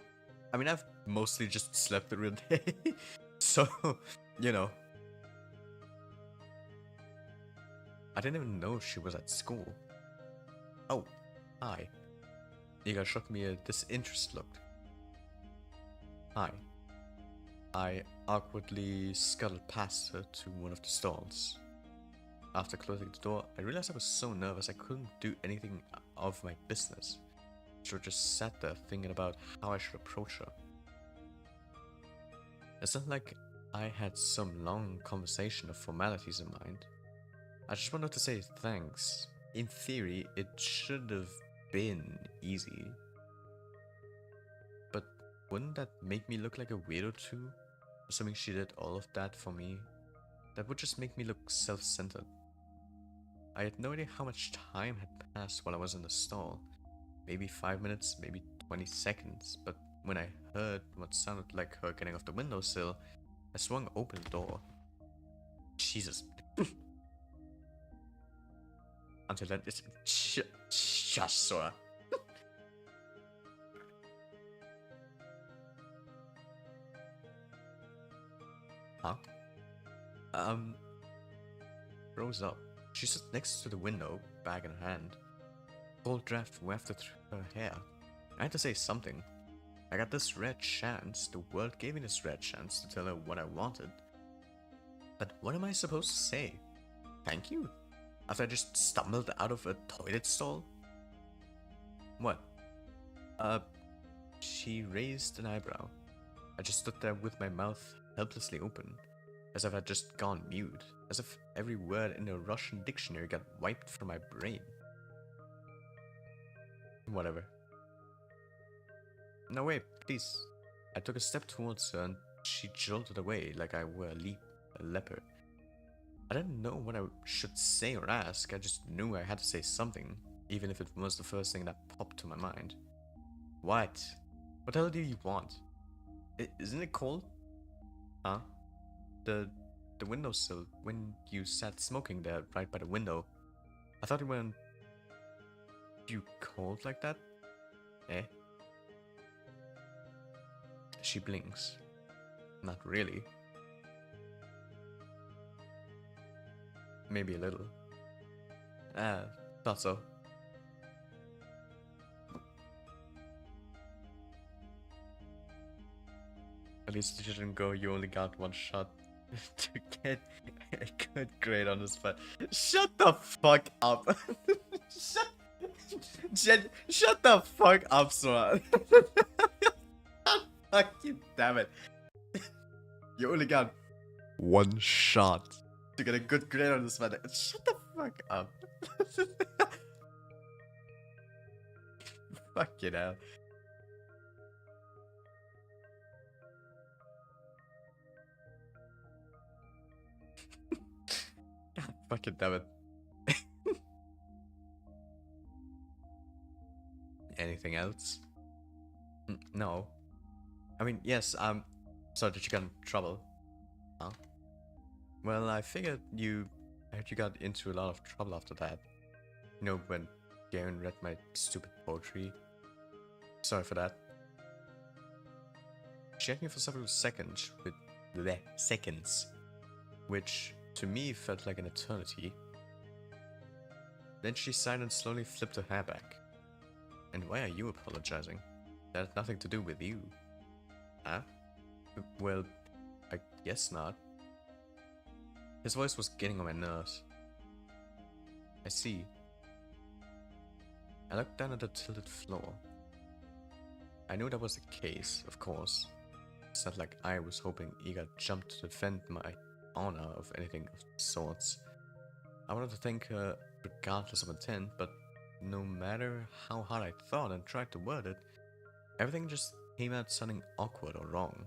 I mean, I've mostly just slept through the day, so, you know. I didn't even know she was at school. Oh, hi. Iga shot me a disinterested look. Hi. I awkwardly scuttled past her to one of the stalls. After closing the door, I realized I was so nervous I couldn't do anything of my business. So I just sat there thinking about how I should approach her. It's not like I had some long conversation of formalities in mind. I just wanted to say thanks. In theory, it should have been easy. But wouldn't that make me look like a weirdo too? Assuming she did all of that for me. That would just make me look self-centered. I had no idea how much time had passed while I was in the stall. Maybe 5 minutes, maybe 20 seconds, but when I heard what sounded like her getting off the windowsill, I swung open the door. Jesus. Until then, it's just Sora. Huh? Rose up. She stood next to the window, bag in hand. Cold draft wafted through her hair. I had to say something. I got this rare chance. The world gave me this rare chance to tell her what I wanted. But what am I supposed to say? Thank you? After I just stumbled out of a toilet stall? What? She raised an eyebrow. I just stood there with my mouth helplessly open, as if I'd just gone mute, as if every word in a Russian dictionary got wiped from my brain. Whatever. No, wait, please. I took a step towards her and she jolted away like I were a leper. I didn't know what I should say or ask, I just knew I had to say something, even if it was the first thing that popped to my mind. What? What the hell do you want? Isn't it cold? Huh? The windowsill, when you sat smoking there right by the window. I thought it weren't you cold like that? Eh? She blinks. Not really. Maybe a little. Thought so. At least you didn't go, you only got one shot to get a good grade on this fight. Shut the fuck up. Shut the fuck up, Sora. Fucking damn it. You only got one shot to get a good grade on this fight. Shut the fuck up. Fucking hell. God fucking damn it. Anything else? No. I mean, yes, sorry that you got in trouble. Huh? Well, I figured I heard you got into a lot of trouble after that. You know, when Garen read my stupid poetry. Sorry for that. She had me for several seconds, which to me felt like an eternity. Then she sighed and slowly flipped her hair back. And why are you apologizing? That had nothing to do with you. Huh? Well, I guess not. His voice was getting on my nerves. I see. I looked down at the tilted floor. I knew that was the case, of course. It's not like I was hoping Iga jumped to defend my honor of anything of the sorts. I wanted to thank her regardless of intent, but no matter how hard I thought and tried to word it, everything just came out sounding awkward or wrong.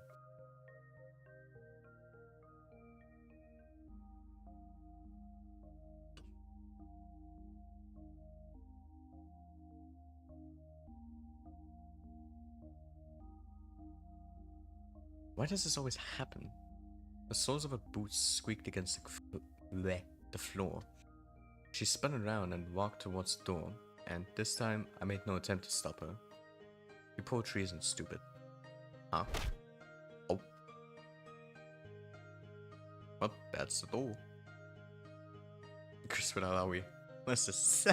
Why does this always happen? The soles of her boots squeaked against the floor. She spun around and walked towards the door, and this time I made no attempt to stop her. Your poetry isn't stupid. Huh? Oh. Well, that's the door. Chris, what are we? What's this?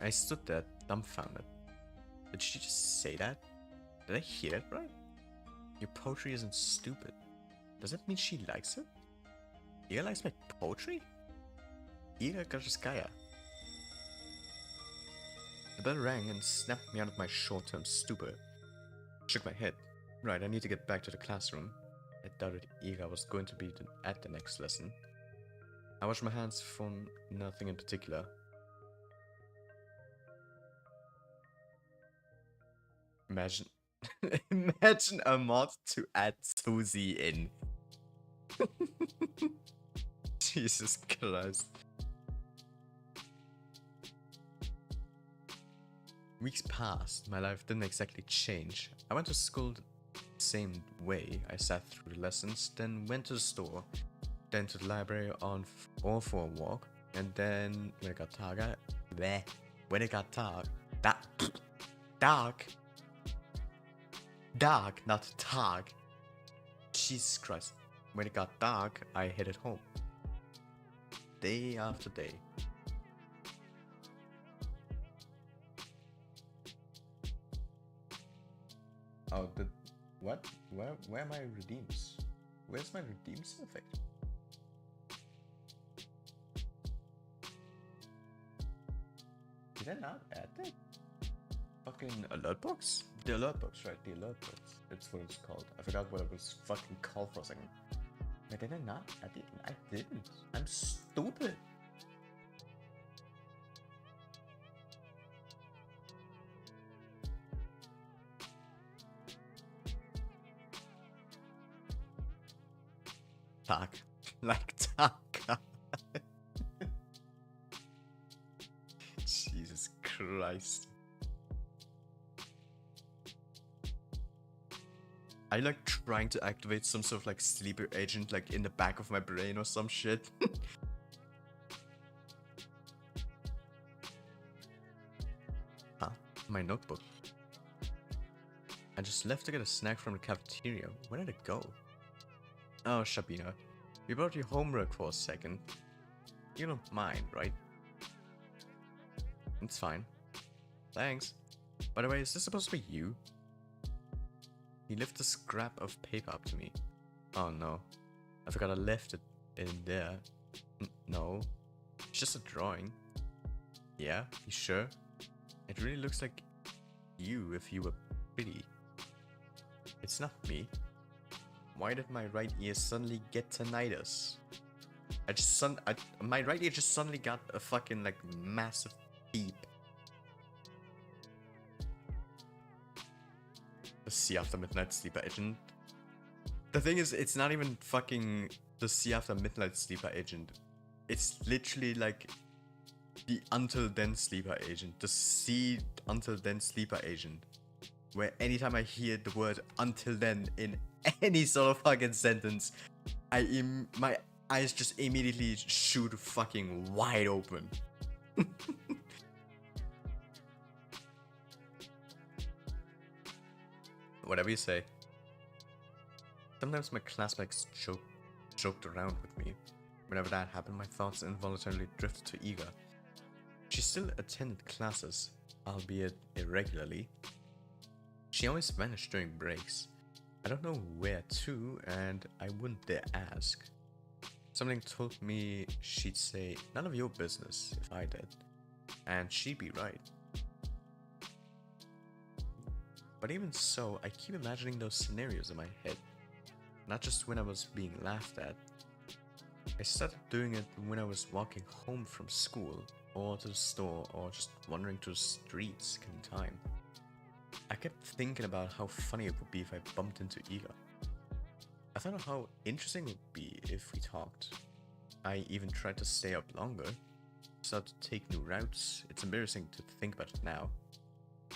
I stood there, dumbfounded. Did she just say that? Did I hear it right? Your poetry isn't stupid. Does that mean she likes it? Iga likes my poetry? Iga Gajskaya. The bell rang and snapped me out of my short-term stupor. Shook my head. Right, I need to get back to the classroom. I doubted Iga was going to be at the next lesson. I washed my hands for nothing in particular. Imagine a mod to add Suzy in. Jesus Christ. Weeks passed, my life didn't exactly change. I went to school the same way. I sat through the lessons, then went to the store, then to the library or for a walk, and then when it got dark, not dark. Jesus Christ. When it got dark, I headed home. Day after day. Oh, what? Where are my redeems? Where's my redeems effect? Did I not add that? Fucking alert box? The alert box, right? The alert box. That's what it's called. I forgot what it was fucking called for a second. Wait, did I not? I didn't. I'm stupid. Talk. Like talk. Jesus Christ. I like trying to activate some sort of like sleeper agent like in the back of my brain or some shit. My notebook. I just left to get a snack from the cafeteria. Where did it go? Oh, Shabina. You brought your homework for a second. You don't mind, right? It's fine. Thanks. By the way, is this supposed to be you? He lifted a scrap of paper up to me. Oh no. I forgot I left it in there. No. It's just a drawing. Yeah, you sure? It really looks like you if you were pretty. It's not me. Why did my right ear suddenly get tinnitus? My right ear just suddenly got a fucking like massive beep. The See After Midnight Sleeper Agent. The thing is, it's not even fucking the See After Midnight Sleeper Agent. It's literally like the Until Then Sleeper Agent. The See Until Then Sleeper Agent. Where anytime I hear the word until then in any sort of fucking sentence, my eyes just immediately shoot fucking wide open. Whatever you say. Sometimes my classmates joked around with me. Whenever that happened, my thoughts involuntarily drifted to Iga. She still attended classes, albeit irregularly. She always vanished during breaks. I don't know where to, and I wouldn't dare ask. Something told me she'd say, none of your business, if I did. And she'd be right. But even so, I keep imagining those scenarios in my head. Not just when I was being laughed at. I started doing it when I was walking home from school, or to the store, or just wandering through the streets killing time. I kept thinking about how funny it would be if I bumped into Iga. I thought of how interesting it would be if we talked. I even tried to stay up longer, started to take new routes. It's embarrassing to think about it now,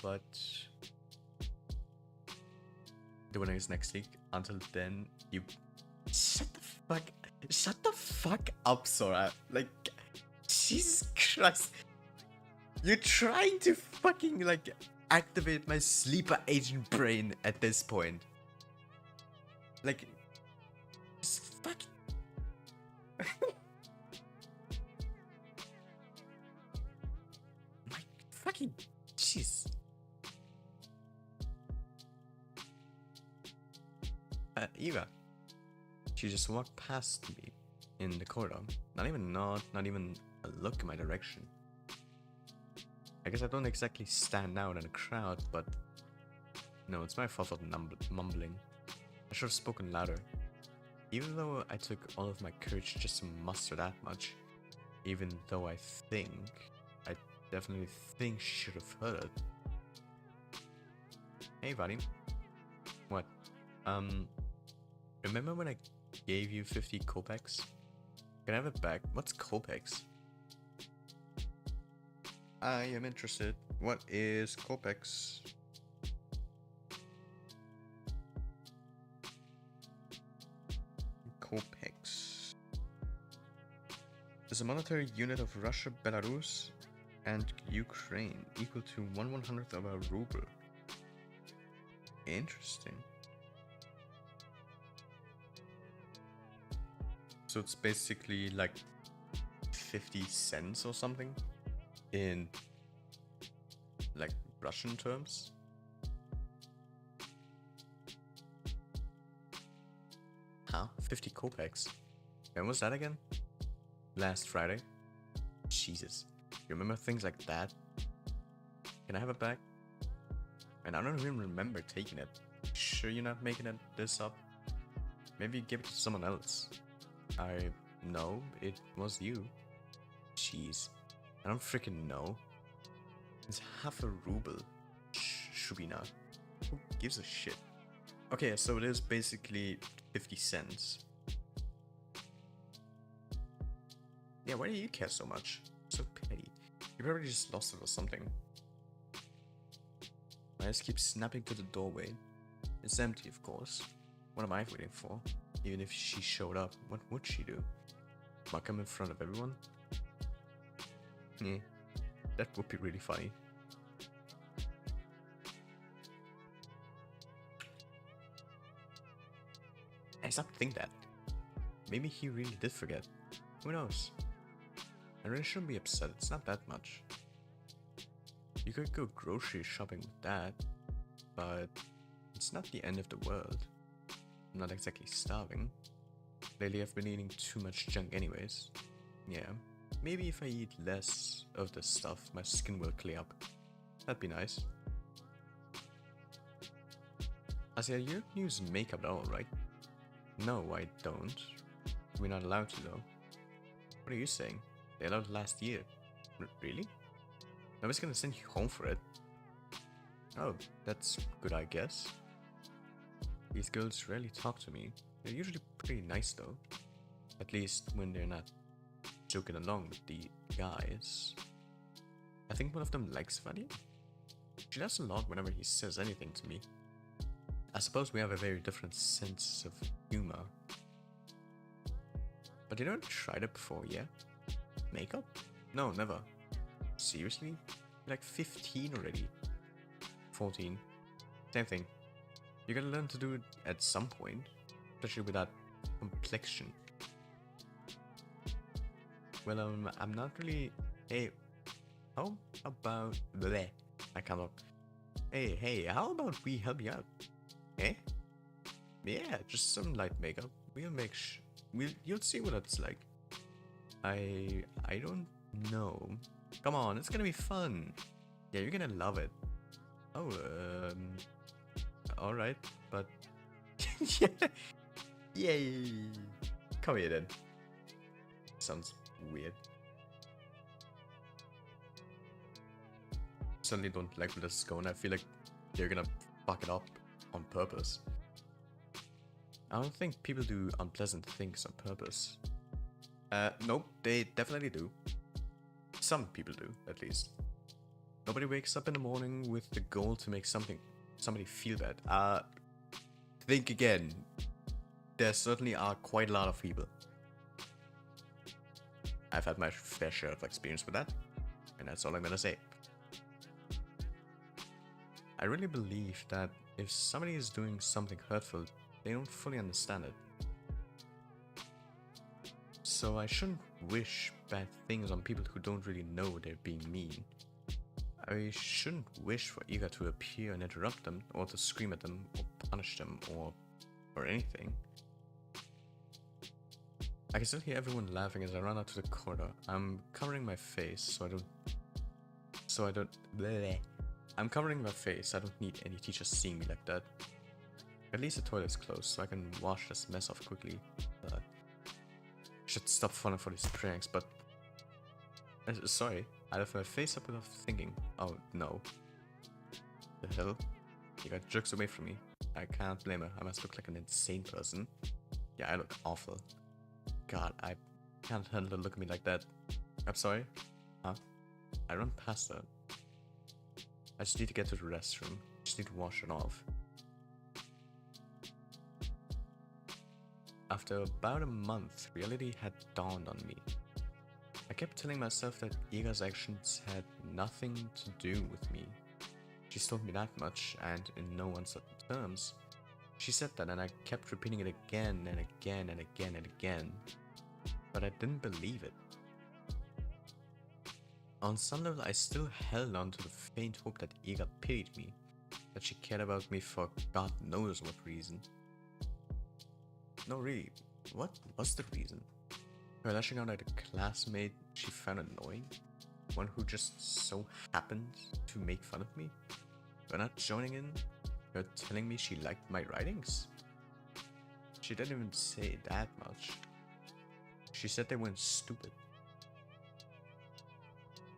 but the winner is next week. Until then, you shut the fuck up, Sora. Like, Jesus Christ, you're trying to fucking like activate my sleeper agent brain at this point. Like, just fuck. My fucking jeez. Eva. She just walked past me in the corridor. Not even a nod, not even a look in my direction. I guess I don't exactly stand out in a crowd, but no, it's my fault for mumbling. I should have spoken louder. Even though I took all of my courage just to muster that much, even though I definitely think she should have heard it. Hey, buddy. What? Remember when I gave you 50 kopecks? Can I have it back? What's kopecks? I am interested. What is kopecks? Kopecks is a monetary unit of Russia, Belarus, and Ukraine, equal to 1/100th of a ruble. Interesting. So it's basically like 50 cents or something in like Russian terms. Huh? 50 kopecks. When was that again? Last Friday? Jesus. You remember things like that? Can I have it back? And I don't even remember taking it. Sure you're not making this up? Maybe you give it to someone else. I know it was you. Jeez. I don't freaking know. It's half a ruble. Should be not. Who gives a shit? Okay, so it is basically 50 cents. Yeah, why do you care so much? So petty. You probably just lost it or something. I just keep snapping to the doorway. It's empty, of course. What am I waiting for? Even if she showed up, what would she do? Mock him in front of everyone? Yeah, that would be really funny. I stopped to think that. Maybe he really did forget. Who knows? I really shouldn't be upset, it's not that much. You could go grocery shopping with that, but it's not the end of the world. I'm not exactly starving. Lately I've been eating too much junk anyways. Yeah, maybe if I eat less of this stuff, my skin will clear up. That'd be nice. Asia, you don't use makeup at all, right? No, I don't. We're not allowed to though. What are you saying? They allowed last year. Really? Nobody's gonna send you home for it. Oh, that's good, I guess. These girls rarely talk to me. They're usually pretty nice though. At least when they're not joking along with the guys. I think one of them likes Vadim. She laughs a lot whenever he says anything to me. I suppose we have a very different sense of humor. But you never tried it before, yeah? Makeup? No, never. Seriously? You're like 15 already. 14. Same thing. You gotta learn to do it at some point. Especially with that complexion. Well, I'm not really... Hey, how about... Bleh. I can't talk. Hey, how about we help you out? Eh? Yeah, just some light makeup. We'll make you'll see what it's like. I don't know. Come on, it's gonna be fun. Yeah, you're gonna love it. Oh, alright, but yeah. Yay. Come here then. Sounds weird. Suddenly don't like where this is going. I feel like you're gonna fuck it up on purpose. I don't think people do unpleasant things on purpose. Nope, they definitely do. Some people do, at least. Nobody wakes up in the morning with the goal to make somebody feel bad. Think again. There certainly are quite a lot of people. I've had my fair share of experience with that, and that's all I'm gonna say. I really believe that if somebody is doing something hurtful, they don't fully understand it. So I shouldn't wish bad things on people who don't really know they're being mean. I shouldn't wish for Iga to appear and interrupt them, or to scream at them, or punish them, or anything. I can still hear everyone laughing as I run out to the corridor. I'm covering my face so I don't bleh. I'm covering my face, I don't need any teachers seeing me like that. At least the toilet's closed, so I can wash this mess off quickly. I should stop falling for these pranks, but... sorry, I left my face up without thinking. Oh, no. The hell? You got jerks away from me. I can't blame her, I must look like an insane person. Yeah, I look awful. God, I can't handle her look at me like that. I'm sorry? Huh? I run past her. I just need to get to the restroom. Just need to wash it off. After about a month, reality had dawned on me. I kept telling myself that Iga's actions had nothing to do with me. She's told me that much, and in no uncertain terms. She said that, and I kept repeating it again and again and again and again. But I didn't believe it. On some level, I still held on to the faint hope that Iga pitied me, that she cared about me for God knows what reason. No, really, what was the reason? Her lashing out at a classmate she found annoying? One who just so happened to make fun of me? Her not joining in? Her telling me she liked my writings? She didn't even say that much. She said they weren't stupid.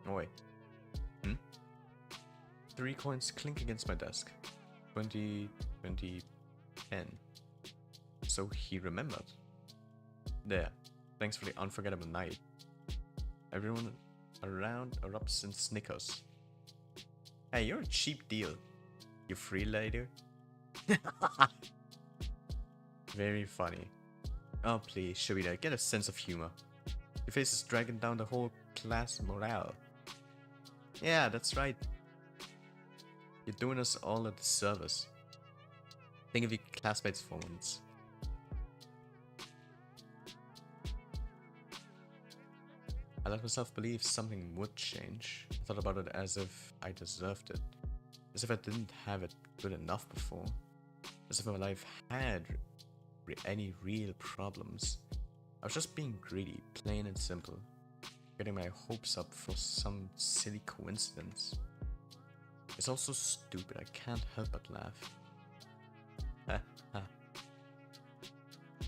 Oh wait. 3 coins clink against my desk. 20, 20, 10. So he remembered. There. Thanks for the unforgettable night. Everyone around erupts in snickers. Hey, you're a cheap deal. You free later? Very funny. Oh please, Shabita, get a sense of humor. Your face is dragging down the whole class morale. Yeah, that's right. You're doing us all a disservice. Think of your classmates for once. I let myself believe something would change. I thought about it as if I deserved it. As if I didn't have it good enough before. As if my life had any real problems. I was just being greedy, plain and simple. Getting my hopes up for some silly coincidence. It's all so stupid, I can't help but laugh.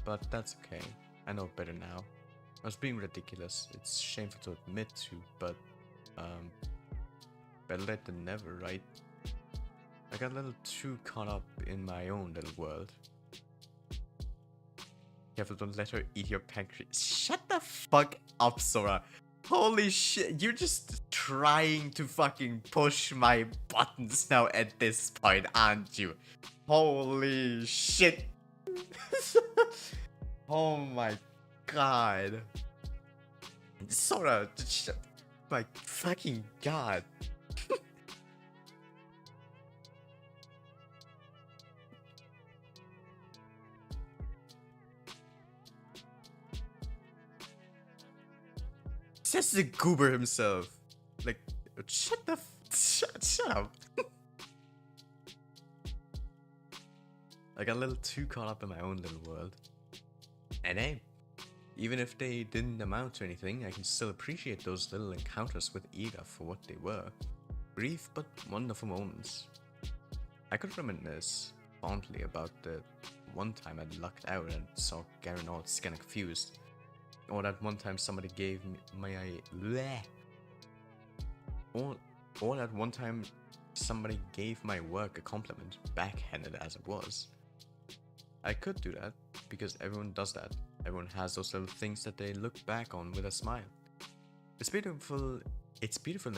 But that's okay, I know better now. I was being ridiculous, it's shameful to admit to, but better late than never, right? I got a little too caught up in my own little world. Careful, don't let her eat your pancreas. Shut the fuck up, Sora. Holy shit, you're just trying to fucking push my buttons now at this point, aren't you? Holy shit. Oh my god. Sora, my fucking god. Says the goober himself. Like, shut up. I got a little too caught up in my own little world. And hey, even if they didn't amount to anything, I can still appreciate those little encounters with Ida for what they were. Brief but wonderful moments. I could reminisce fondly about the one time I lucked out and saw Garen all skin confused. Or that one time somebody gave me or that one time somebody gave my work a compliment, backhanded as it was. I could do that, because everyone does that. Everyone has those little things that they look back on with a smile. It's beautiful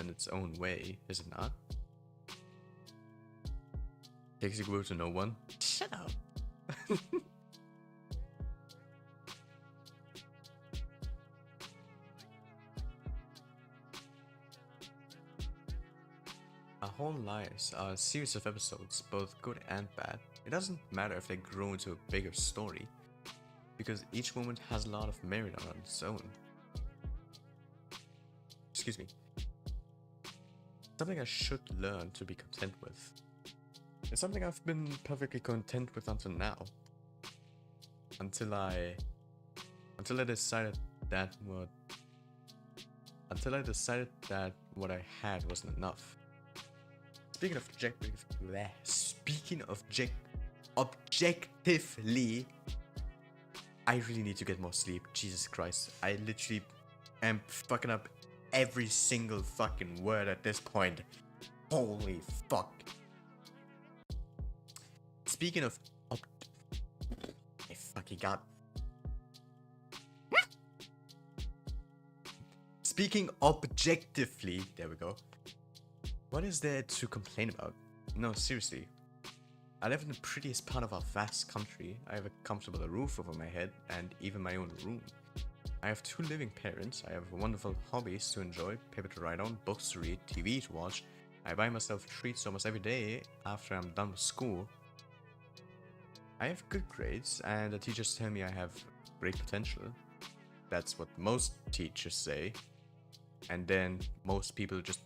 in its own way, is it not? Takes a group to no one. Shut up. Our whole lives are a series of episodes, both good and bad. It doesn't matter if they grow into a bigger story, because each moment has a lot of merit on its own. Excuse me. Something I should learn to be content with. It's something I've been perfectly content with until now. Until I decided that what I had wasn't enough. Speaking of objectively, I really need to get more sleep. Jesus Christ. I literally am fucking up every single fucking word at this point. Holy fuck. Speaking of I fucking got. Speaking objectively, there we go. What is there to complain about? No, seriously. I live in the prettiest part of our vast country. I have a comfortable roof over my head and even my own room. I have 2 living parents. I have wonderful hobbies to enjoy, paper to write on, books to read, TV to watch. I buy myself treats almost every day after I'm done with school. I have good grades and the teachers tell me I have great potential. That's what most teachers say. And then most people just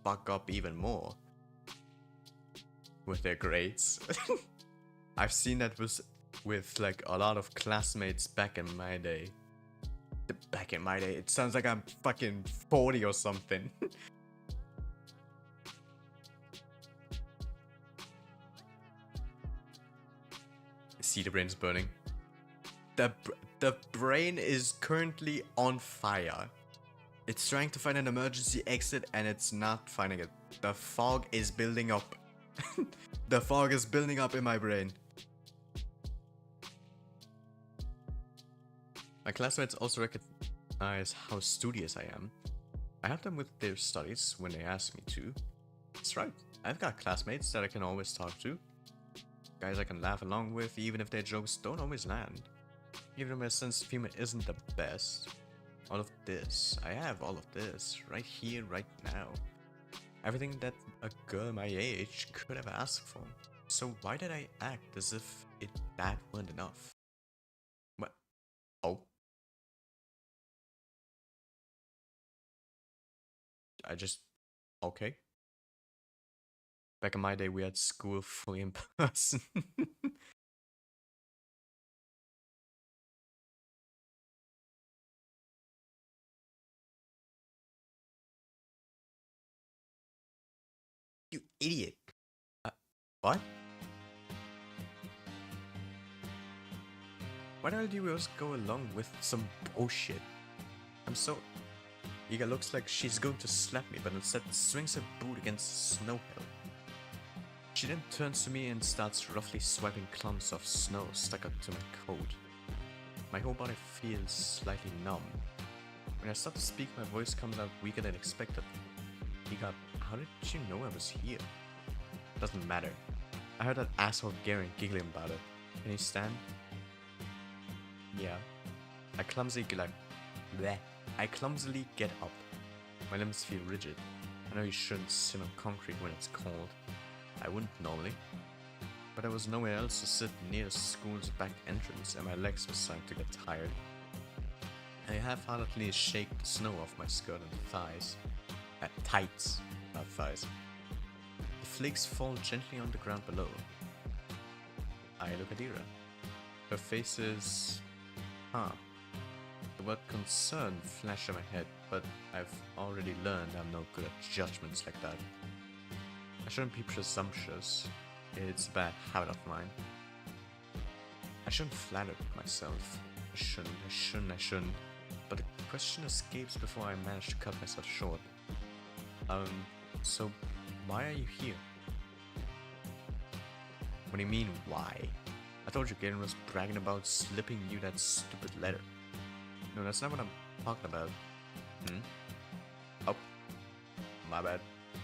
fuck up even more with their grades. I've seen that with like a lot of classmates back in my day. Back in my day, it sounds like I'm fucking 40 or something. See, the brain's burning. The brain is currently on fire. It's trying to find an emergency exit and it's not finding it. The fog is building up. The fog is building up in my brain. My classmates also recognize how studious I am. I help them with their studies when they ask me to. That's right, I've got classmates that I can always talk to. Guys I can laugh along with even if their jokes don't always land. Even if my sense of humor isn't the best. All of this, I have all of this, right here, right now. Everything that a girl my age could have asked for. So why did I act as if that weren't enough? What? Oh. I just, okay. Back in my day, we had school fully in person. You idiot. Uh, what? Why the hell do you always go along with some bullshit? I'm so... Iga looks like she's going to slap me, but instead swings her boot against the snow hill. She then turns to me and starts roughly swiping clumps of snow stuck onto my coat. My whole body feels slightly numb. When I start to speak, my voice comes out weaker than expected. Iga, how did you know I was here? Doesn't matter. I heard that asshole Garen giggling about it. Can you stand? Yeah. I clumsily get up. My limbs feel rigid. I know you shouldn't sit on concrete when it's cold. I wouldn't normally. But there was nowhere else to sit near the school's back entrance and my legs were starting to get tired. I half-heartedly shake the snow off my skirt and thighs. Tights, not thighs. The flakes fall gently on the ground below. I look at Ira. Her face is... The word concern flashed in my head, but I've already learned I'm no good at judgments like that. I shouldn't be presumptuous. It's a bad habit of mine. I shouldn't flatter myself. I shouldn't. But the question escapes before I manage to cut myself short. So why are you here? What do you mean, why? I told you Garen was bragging about slipping you that stupid letter. No, that's not what I'm talking about. Oh, my bad.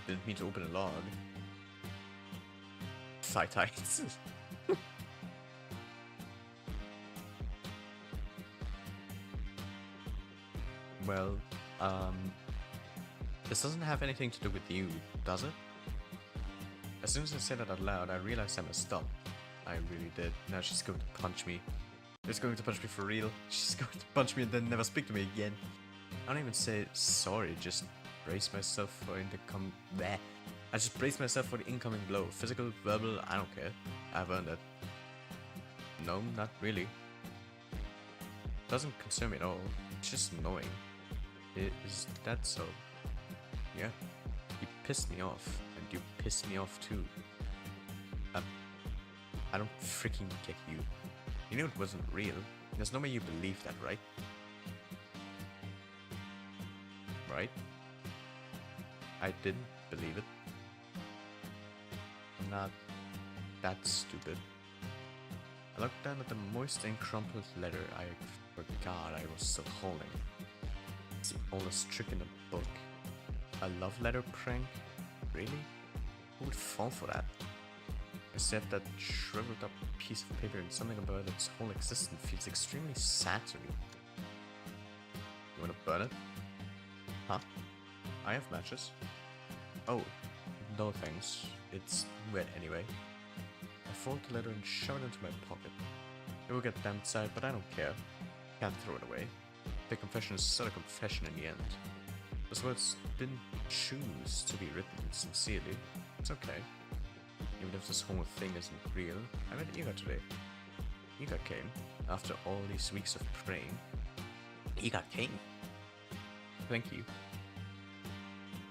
Didn't mean to open a log. Thigh tights. Well, this doesn't have anything to do with you, does it? As soon as I said it out loud, I realized I messed up. I really did. Now she's going to punch me. She's going to punch me for real. She's going to punch me and then never speak to me again. I don't even say sorry, just brace myself for I just brace myself for the incoming blow. Physical, verbal, I don't care. I've earned it. No, not really. Doesn't concern me at all. It's just annoying. Is that so? Yeah. You pissed me off, and you pissed me off too. I don't freaking get you. You know it wasn't real. There's no way you believe that, right? Right? I didn't believe it. I'm not that stupid. I looked down at the moist and crumpled letter I forgot I was still holding. It's the oldest trick in the book. A love letter prank? Really? Who would fall for that? I said that shriveled up piece of paper and something about its whole existence feels extremely sad to me. You wanna burn it? Huh? I have matches. Oh, no thanks. It's wet anyway. I fold the letter and shove it into my pocket. It will get damp inside, but I don't care. Can't throw it away. The confession is still a confession in the end. Those words didn't choose to be written sincerely. It's okay. Even if this whole thing isn't real, I met Iga today. Iga came, after all these weeks of praying. Iga came. Thank you.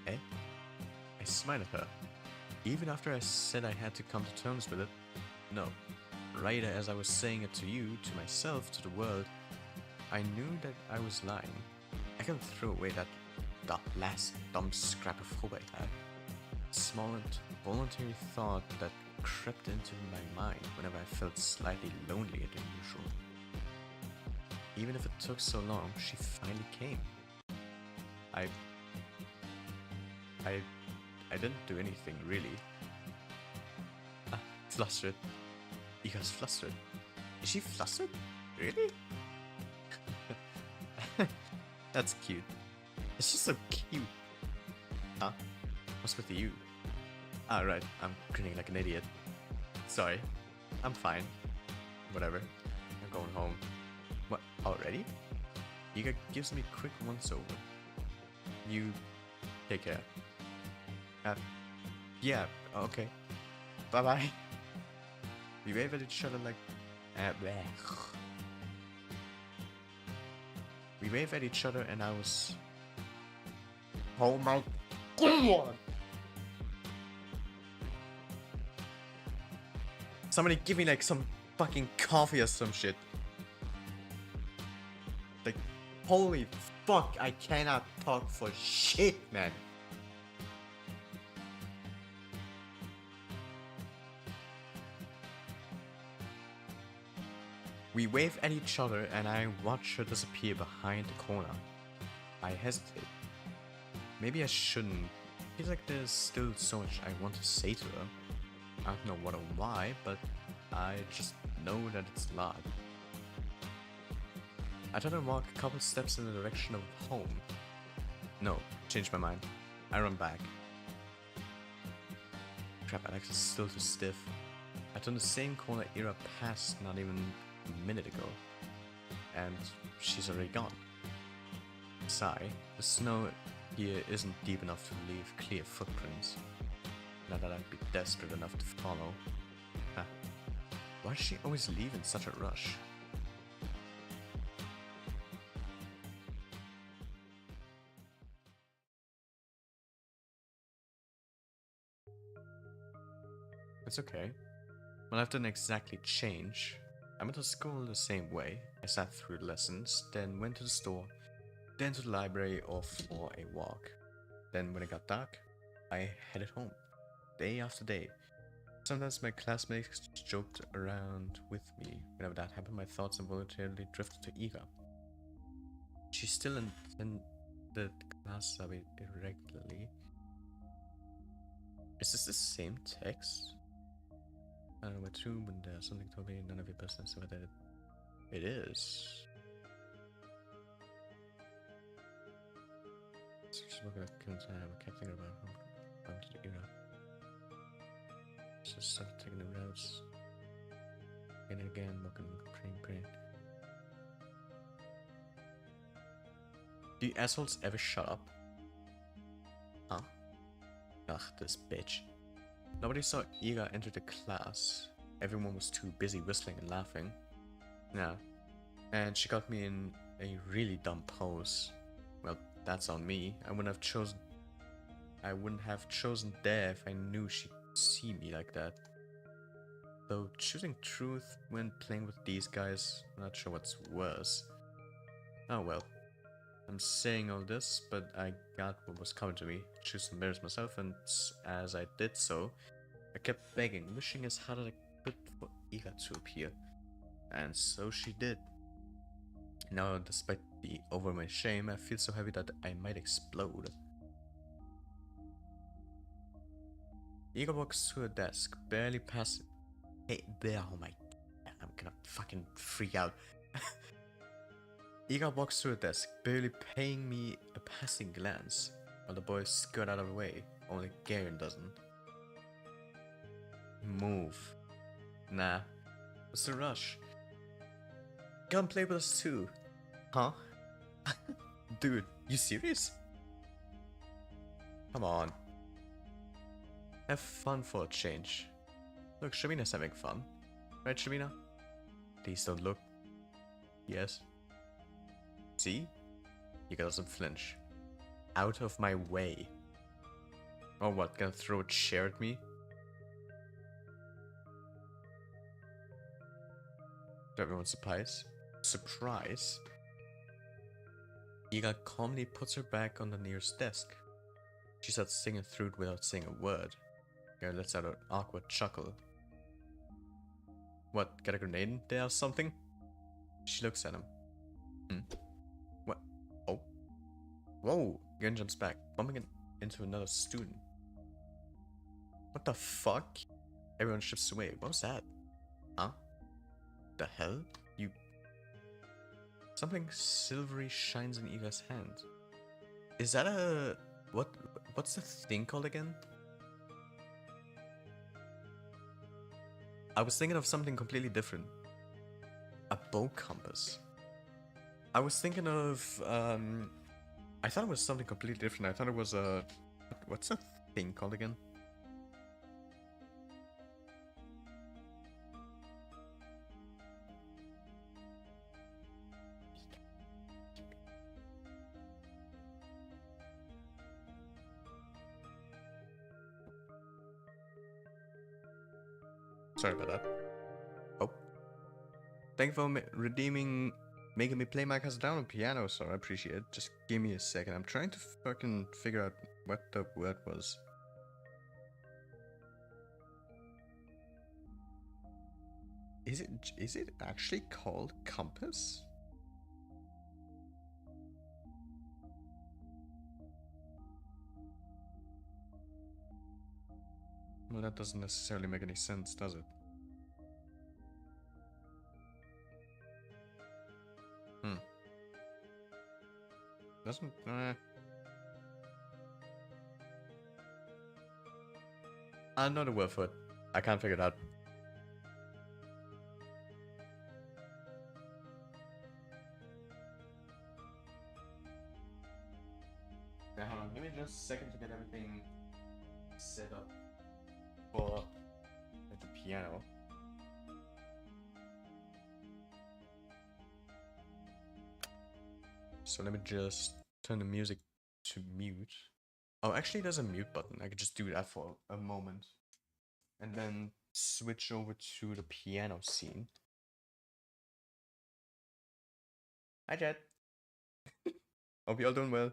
Eh? I smiled at her. Even after I said I had to come to terms with it, no. Right as I was saying it to you, to myself, to the world, I knew that I was lying. I couldn't throw away that last dumb scrap of hope I had. Small and voluntary thought that crept into my mind whenever I felt slightly lonelier than usual. Even if it took so long, she finally came. I didn't do anything, really. Flustered. Iga's flustered. Is she flustered? Really? That's cute. It's just so cute. Huh? What's with you? Ah, right. I'm grinning like an idiot. Sorry. I'm fine. Whatever. I'm going home. What? Already? Iga gives me a quick once-over. You Take care. Uh, yeah, okay. Bye-bye. We wave at each other like... bleh. We wave at each other and I was... Oh my god! Somebody give me like some fucking coffee or some shit. Like, holy fuck, I cannot talk for shit, man. We wave at each other and I watch her disappear behind the corner. I hesitate. Maybe I shouldn't. Feels like there's still so much I want to say to her. I don't know what or why, but I just know that it's loud. I try to walk a couple steps in the direction of home. No, change my mind. I run back. Crap, Alex is still too stiff. I turned the same corner Ira passed not even a minute ago. And she's already gone. Sigh, the snow here isn't deep enough to leave clear footprints. Not that I'd be desperate enough to follow. Huh. Why does she always leave in such a rush? It's okay. My life didn't exactly change. I went to school the same way. I sat through lessons, then went to the store, then to the library or for a walk. Then when it got dark, I headed home. Day after day. Sometimes my classmates joked around with me. Whenever that happened, my thoughts involuntarily drifted to Iga. She still attended class irregularly. Is this the same text? I don't know what to, when there's something told me, none of your business about it. It is. Just looking at kids, I can't think about how to do that. Just start taking the routes. And again, looking, praying. Do you assholes ever shut up? Huh? Ugh, this bitch. Nobody saw Iga enter the class. Everyone was too busy whistling and laughing. Yeah. And she got me in a really dumb pose. Well, that's on me. I wouldn't have chosen there if I knew she'd see me like that. Though choosing truth when playing with these guys, I'm not sure what's worse. Oh well. I'm saying all this, but I got what was coming to me. Choose to embarrass myself, and as I did so, I kept begging, wishing as hard as I could for Iga to appear. And so she did. Now, despite the over my shame, I feel so heavy that I might explode. Iga walks to her desk, barely passing. Hey, there, oh my god, I'm gonna fucking freak out. Iga walks to her desk, barely paying me a passing glance, while the boys skirt out of the way. Only Garen doesn't. Move. Nah. What's the rush? Come play with us too. Huh? Dude, you serious? Come on. Have fun for a change. Look, Shamina's having fun. Right, Shamina? Please don't look. Yes. See? You doesn't flinch. Out of my way. Oh, what? Gonna throw a chair at me? To everyone's surprise, Iga calmly puts her back on the nearest desk. She starts singing through it without saying a word. Garen lets out an awkward chuckle. What, got a grenade in there or something? She looks at him. What? Oh. Whoa! Garen jumps back, bumping into another student. What the fuck? Everyone shifts away. What was that? Huh? The hell? You... Something silvery shines in Iga's hand. Is that a... What's the thing called again? I was thinking of something completely different. A bow compass. I was thinking of, I thought it was something completely different. I thought it was a... What's that thing called again? Sorry about that. Oh. Thank you for making me play my cousin down on piano, so I appreciate it. Just give me a second. I'm trying to fucking figure out what the word was. Is it actually called compass? Well, that doesn't necessarily make any sense, does it? Hmm. Doesn't... Another word for it. I can't figure it out. Yeah, hold on. Give me just a second to get everything set up for the piano. So let me just turn the music to mute. Oh, actually there's a mute button. I could just do that for a moment. And then switch over to the piano scene. Hi, Jet. Hope you all doing well.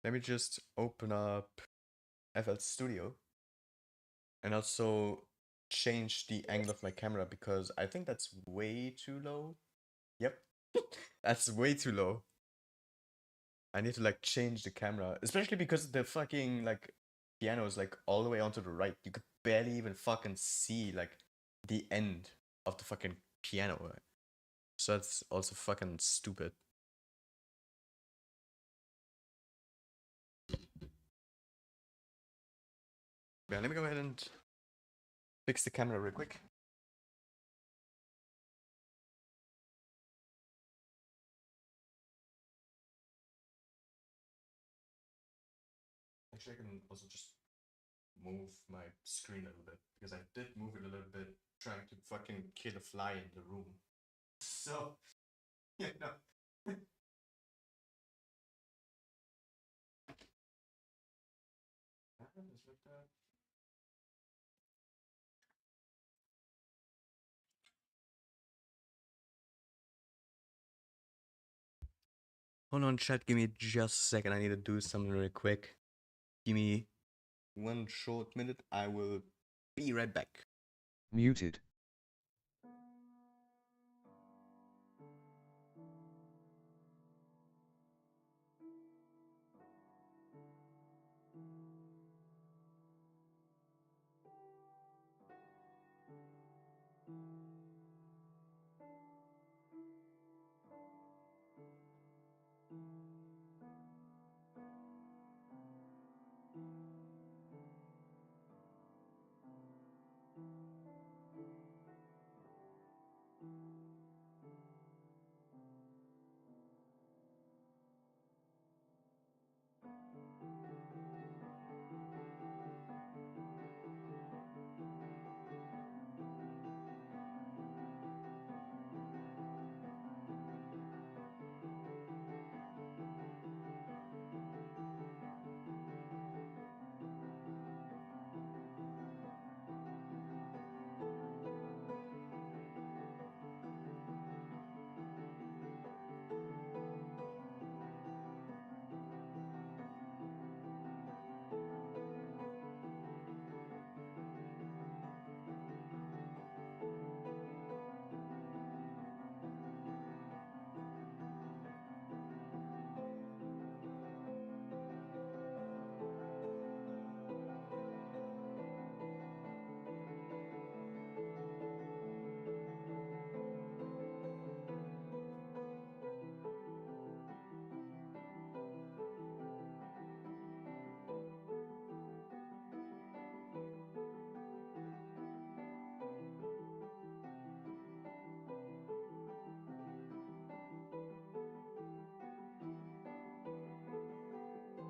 Let me just open up FL Studio. And also change the angle of my camera because I think that's way too low. Yep. That's way too low. I need to like change the camera, especially because the fucking like piano is like all the way onto the right. You could barely even fucking see like the end of the fucking piano. So that's also fucking stupid. Yeah, let me go ahead and fix the camera real quick. Actually, I can also just move my screen a little bit because I did move it a little bit trying to fucking kill a fly in the room. So, you know. Just like that. Hold on, chat. Give me just a second. I need to do something really quick. Give me one short minute. I will be right back. Muted.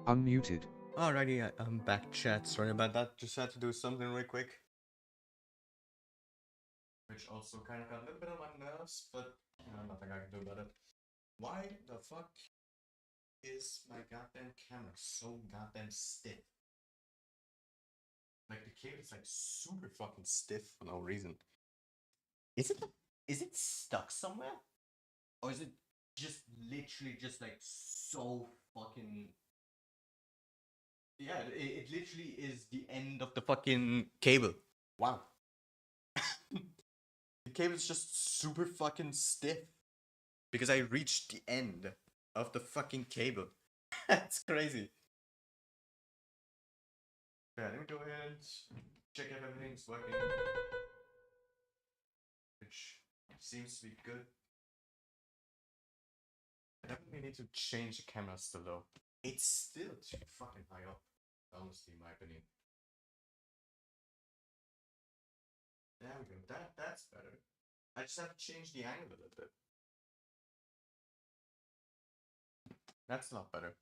Unmuted. Alrighty, I'm back, chat. Sorry about that. Just had to do something real quick. Which also kind of got a little bit on my nerves, but nothing I can do about it. Why the fuck is my goddamn camera so goddamn stiff? Like the cable is like super fucking stiff for no reason. Is it is it stuck somewhere? Or is it just literally just like so fucking yeah, it literally is the end of the fucking cable. Wow. The cable is just super fucking stiff. Because I reached the end of the fucking cable. That's crazy. Yeah, let me go ahead and check if everything's working. Which seems to be good. I definitely need to change the camera still though. It's still too fucking high up. Honestly, in my opinion. There we go. That's better. I just have to change the angle a little bit. That's a lot better.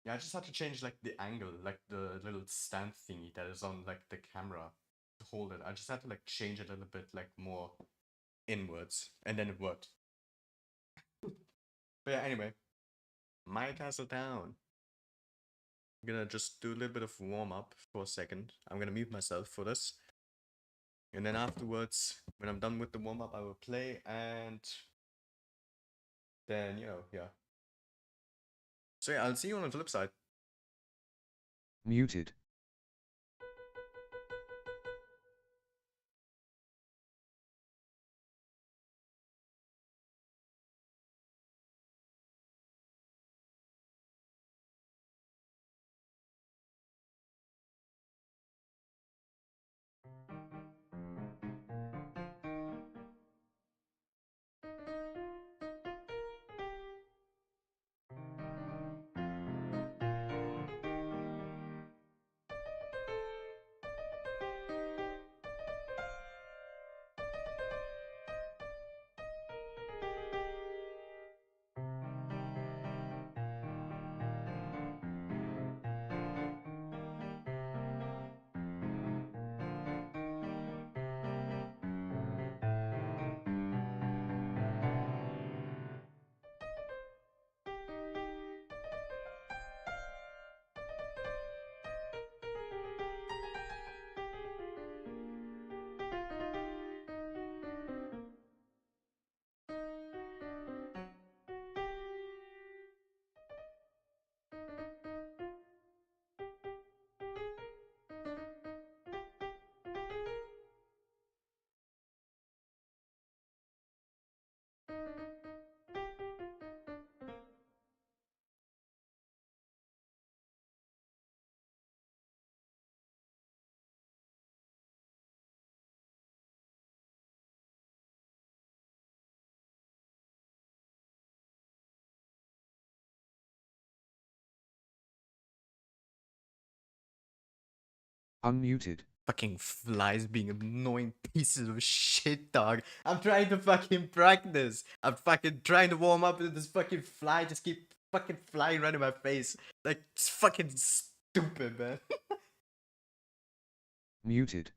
Yeah, I just had to change like the angle, like the little stand thingy that is on like the camera to hold it. I just had to like change it a little bit like more inwards, and then it worked. But yeah, anyway, my castle down. I'm gonna just do a little bit of warm up for a second. I'm gonna mute myself for this, and then afterwards, when I'm done with the warm up, I will play, and then yeah. So yeah, I'll see you on the flip side. Muted. Unmuted. Fucking flies being annoying pieces of shit, dog. I'm trying to fucking practice. I'm fucking trying to warm up, and this fucking fly just keep fucking flying right in my face. Like, it's fucking stupid, man. Muted.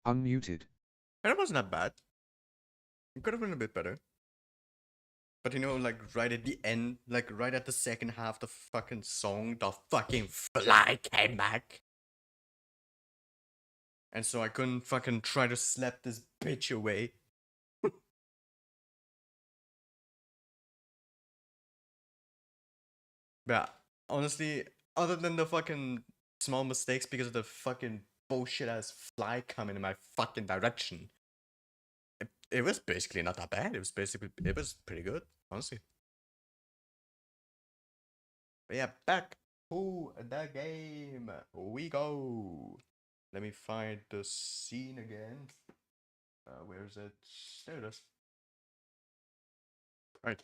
Unmuted. And it wasn't that bad. It could have been a bit better. But you know, like right at the end, like right at the second half of the fucking song, the fucking fly came back. And so I couldn't fucking try to slap this bitch away. Yeah, honestly, other than the fucking small mistakes because of the fucking bullshit ass fly coming in my fucking direction, it was basically not that bad. It was pretty good, honestly. But yeah, back to the game we go. Let me find the scene again. Where is it? There it is. Right.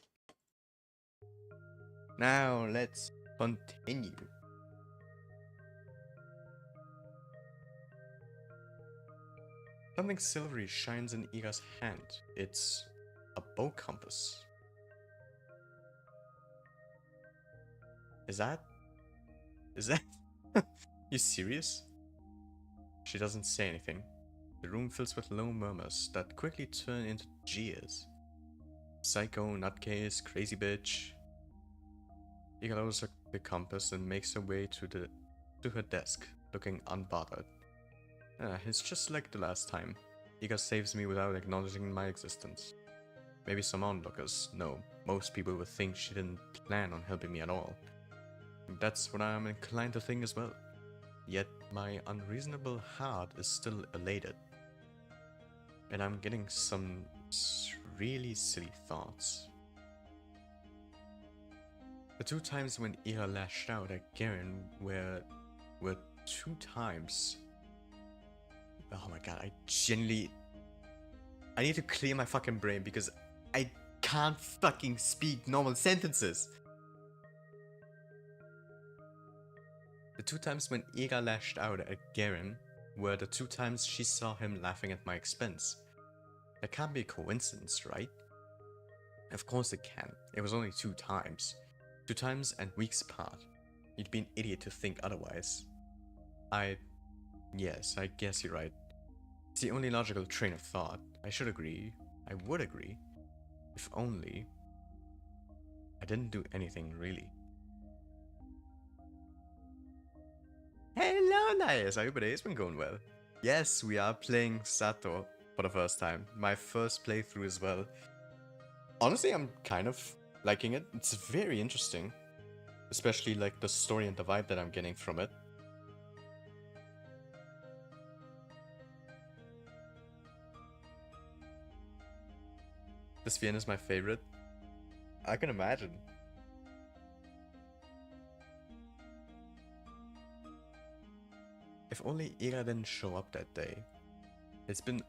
Now let's continue. Something silvery shines in Iga's hand. It's a bow compass. Is that? Is that? You serious? She doesn't say anything. The room fills with low murmurs that quickly turn into jeers. Psycho, nutcase, crazy bitch. Iga lowers the compass and makes her way to her desk, looking unbothered. It's just like the last time. Iga saves me without acknowledging my existence. Maybe some onlookers know. Most people would think she didn't plan on helping me at all. That's what I'm inclined to think as well. Yet my unreasonable heart is still elated. And I'm getting some really silly thoughts. The two times when Ira lashed out at Garen were two times. Oh my god, I need to clear my fucking brain because I can't fucking speak normal sentences. The two times when Ira lashed out at Garen were the two times she saw him laughing at my expense. That can't be a coincidence, right? Of course it can. It was only two times. Two times and weeks apart. You'd be an idiot to think otherwise. Yes, I guess you're right. It's the only logical train of thought. I should agree. I would agree. If only I didn't do anything really. Hello, Nias. I hope it's been going well. Yes, we are playing Z.A.T.O for the first time. My first playthrough as well. Honestly, I'm kind of liking it. It's very interesting. Especially like the story and the vibe that I'm getting from it. This VN is my favorite. I can imagine. If only Ira didn't show up that day. It's been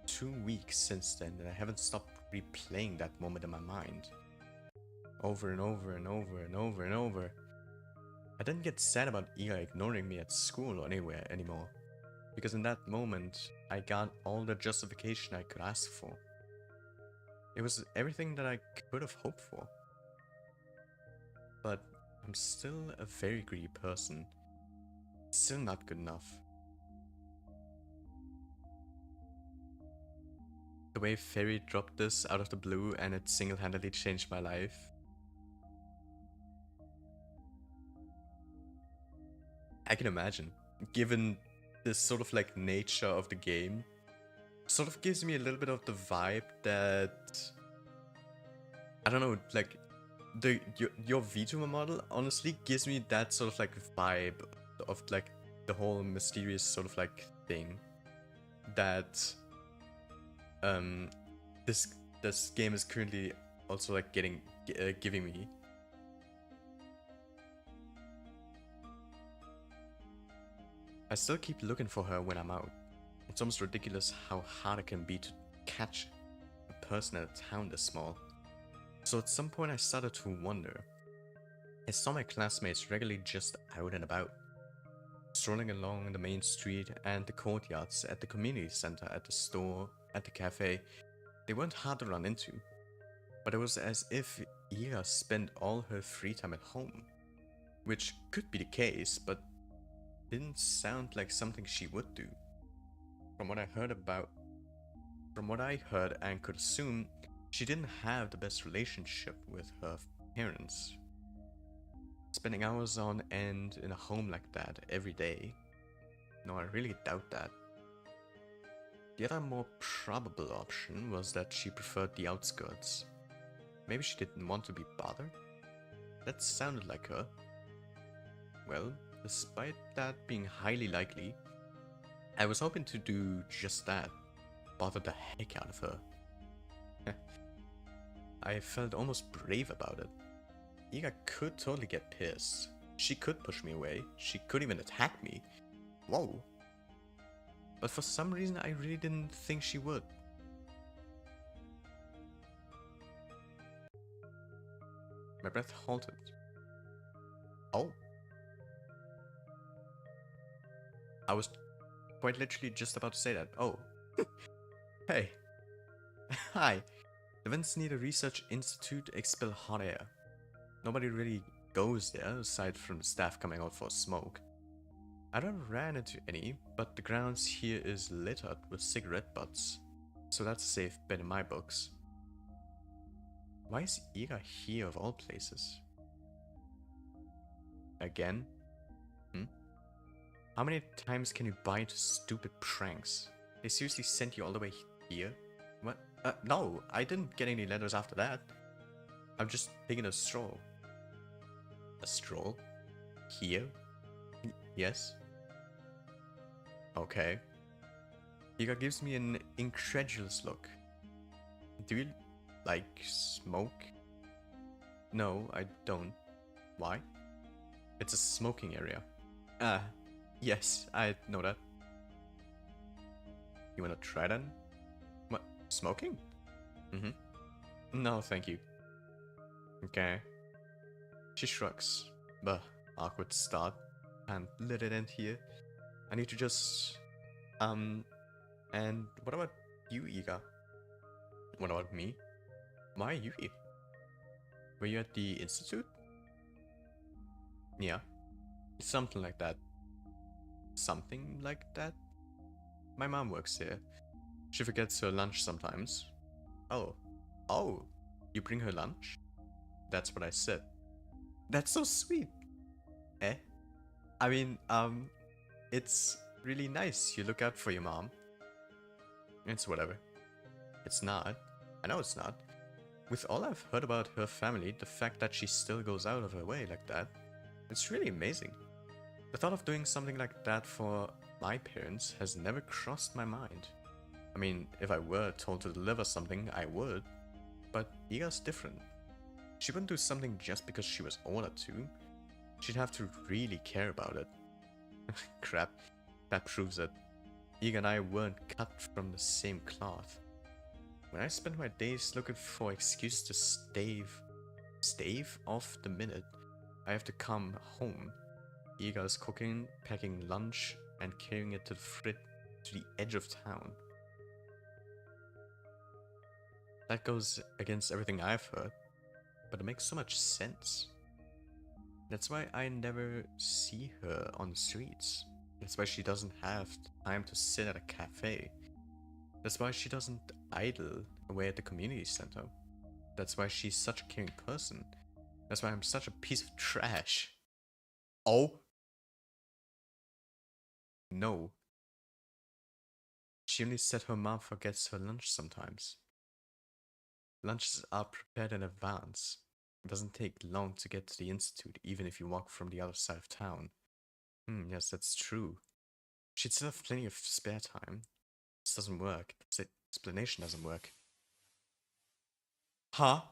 2 weeks since then and I haven't stopped replaying that moment in my mind. Over and over and over and over and over. I didn't get sad about Ira ignoring me at school or anywhere anymore. Because in that moment, I got all the justification I could ask for. It was everything that I could have hoped for. But I'm still a very greedy person. Still not good enough. The way Fairy dropped this out of the blue and it single-handedly changed my life. I can imagine. Given this sort of like nature of the game, sort of gives me a little bit of the vibe that I don't know, like your VTuber model honestly gives me that sort of like vibe of like the whole mysterious sort of like thing that this game is currently also like giving me. I still keep looking for her when I'm out. It's almost ridiculous how hard it can be to catch a person in a town this small. So at some point I started to wonder. I saw my classmates regularly just out and about, strolling along the main street and the courtyards at the community center, at the store, at the cafe. They weren't hard to run into, but it was as if Ira spent all her free time at home, which could be the case, but didn't sound like something she would do. From what I heard about, from what I heard and could assume, she didn't have the best relationship with her parents. Spending hours on end in a home like that every day. No, I really doubt that. The other more probable option was that she preferred the outskirts. Maybe she didn't want to be bothered? That sounded like her. Well, despite that being highly likely, I was hoping to do just that. Bother the heck out of her. I felt almost brave about it. Iga could totally get pissed. She could push me away. She could even attack me. Whoa. But for some reason I really didn't think she would. My breath halted. Oh. I was quite literally just about to say that. Oh. Hey. Hi. The Vincent Research Institute expel hot air. Nobody really goes there aside from staff coming out for a smoke. I don't ran into any, but the grounds here is littered with cigarette butts, so that's a safe bet in my books. Why is Ira here of all places? Again? How many times can you buy into stupid pranks? They seriously sent you all the way here? What? No, I didn't get any letters after that. I'm just taking a stroll. A stroll? Here? Yes? Okay. Iga gives me an incredulous look. Do you like smoke? No, I don't. Why? It's a smoking area. Yes, I know that. You wanna try that? What? Smoking? No, thank you. Okay. She shrugs. Bah, awkward start. And let it end here. I need to just... And what about you, Iga? What about me? Why are you here? Were you at the institute? Yeah. Something like that. Something like that? My mom works here. She forgets her lunch sometimes. Oh. Oh, you bring her lunch? That's what I said. That's so sweet. Eh? I mean, it's really nice you look out for your mom. It's whatever. It's not. I know it's not. With all I've heard about her family, the fact that she still goes out of her way like that, it's really amazing. The thought of doing something like that for my parents has never crossed my mind. I mean, if I were told to deliver something, I would. But Iga's different. She wouldn't do something just because she was ordered to. She'd have to really care about it. Crap, that proves it. Iga and I weren't cut from the same cloth. When I spend my days looking for excuses to stave off the minute I have to come home, Iga is cooking, packing lunch, and carrying it to the edge of town. That goes against everything I've heard, but it makes so much sense. That's why I never see her on the streets. That's why she doesn't have time to sit at a cafe. That's why she doesn't idle away at the community center. That's why she's such a caring person. That's why I'm such a piece of trash. Oh? No. She only said her mom forgets her lunch sometimes. Lunches are prepared in advance. It doesn't take long to get to the institute, even if you walk from the other side of town. Yes, that's true. She'd still have plenty of spare time. This doesn't work. This explanation doesn't work. Huh?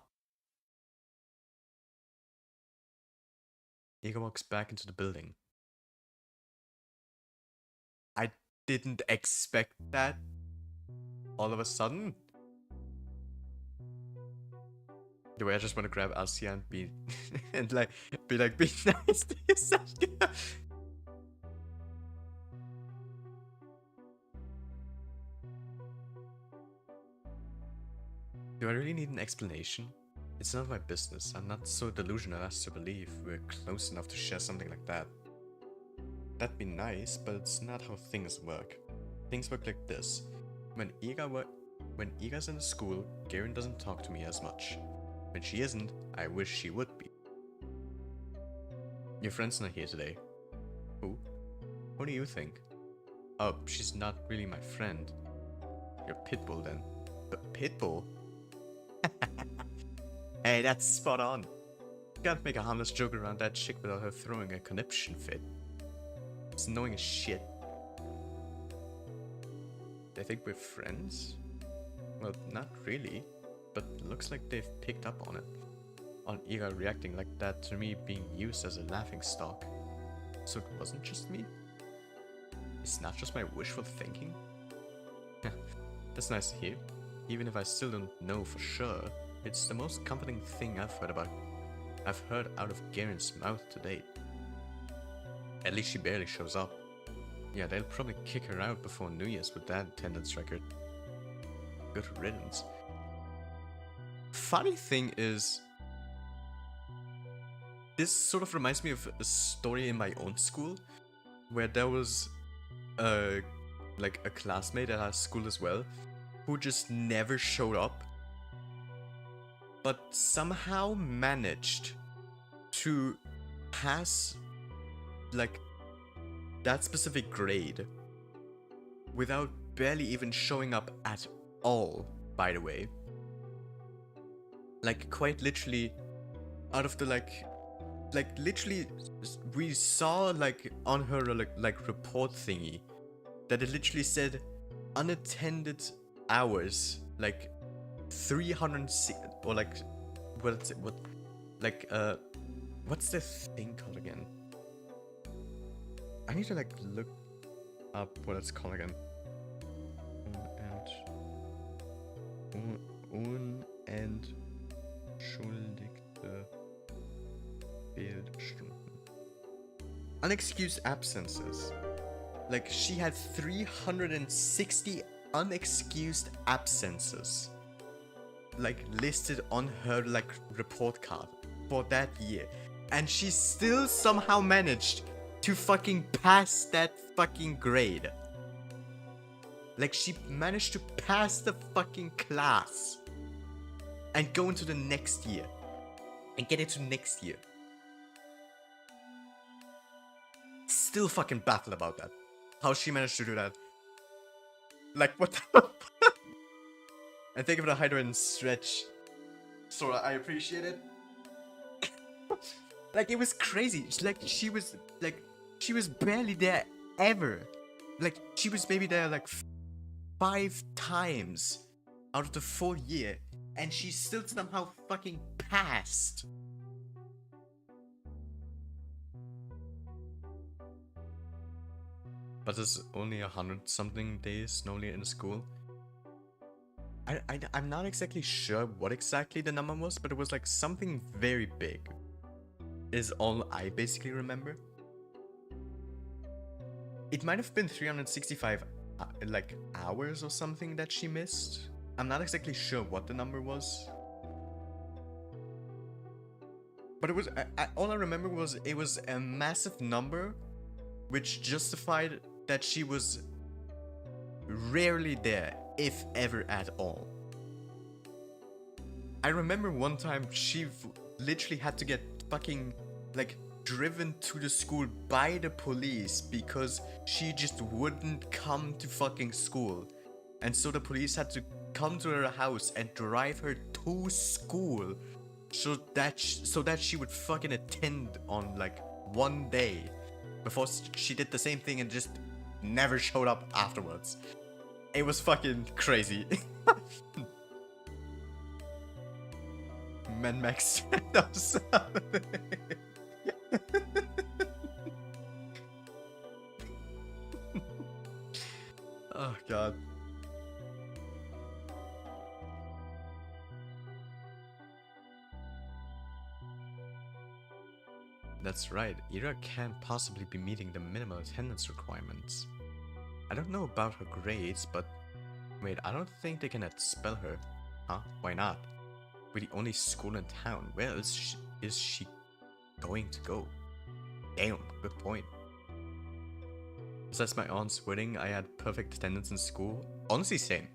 Igor walks back into the building. I didn't expect that. All of a sudden. The way I just want to grab Alcia and be and be nice to yourself. Do I really need an explanation? It's none of my business. I'm not so delusional as to believe we're close enough to share something like that. That'd be nice, but it's not how things work. things work like this. When Iga's in school, Garen doesn't talk to me as much. When she isn't, I wish she would be. Your friend's not here today. Who? What do you think? Oh, she's not really my friend. You're Pitbull then. But Pitbull? Hey, that's spot on. Can't make a harmless joke around that chick without her throwing a conniption fit. It's annoying as shit. They think we're friends? Well, not really, but looks like they've picked up on it. On Iga reacting like that to me being used as a laughingstock. So it wasn't just me? It's not just my wishful thinking? That's nice to hear. Even if I still don't know for sure, it's the most comforting thing I've heard out of Garen's mouth to date. At least she barely shows up. Yeah, they'll probably kick her out before New Year's with that attendance record. Good riddance. Funny thing is, this sort of reminds me of a story in my own school, where there was a classmate at our school as well, who just never showed up, but somehow managed to pass that specific grade without barely even showing up at all, by the way. Quite literally, out of the literally, we saw on her report thingy that it literally said unattended hours 306 or what's the thing called again? I need to look up what it's called again. Unentschuldigte Fehlstunden. Unexcused absences. She had 360 unexcused absences listed on her report card for that year, and she still somehow managed to fucking pass that fucking grade. She managed to pass the fucking class and go into the next year and get into next year. Still fucking baffled about that. How she managed to do that. What the And thank you for the hydrate and stretch. Sora, I appreciate it. It was crazy. She was barely there ever. She was maybe there 5 times out of the full year, and she still somehow fucking passed. But there's only 100-something days normally in school. I'm not exactly sure what exactly the number was, but it was something very big. Is all I basically remember. It might have been 365 hours or something that she missed. I'm not exactly sure what the number was. But it was all I remember was it was a massive number, which justified that she was rarely there, if ever at all. I remember one time she literally had to get fucking driven to the school by the police because she just wouldn't come to fucking school, and so the police had to come to her house and drive her to school so that she would fucking attend on one day before she did the same thing and just never showed up afterwards. It was fucking crazy. Men Max. Oh god. That's right, Ira can't possibly be meeting the minimal attendance requirements. I don't know about her grades, but wait, I don't think they can expel her. Huh? Why not? We're the only school in town. Where else is she going to go? Damn, good point. besides my aunt's wedding, I had perfect attendance in school. Honestly, same.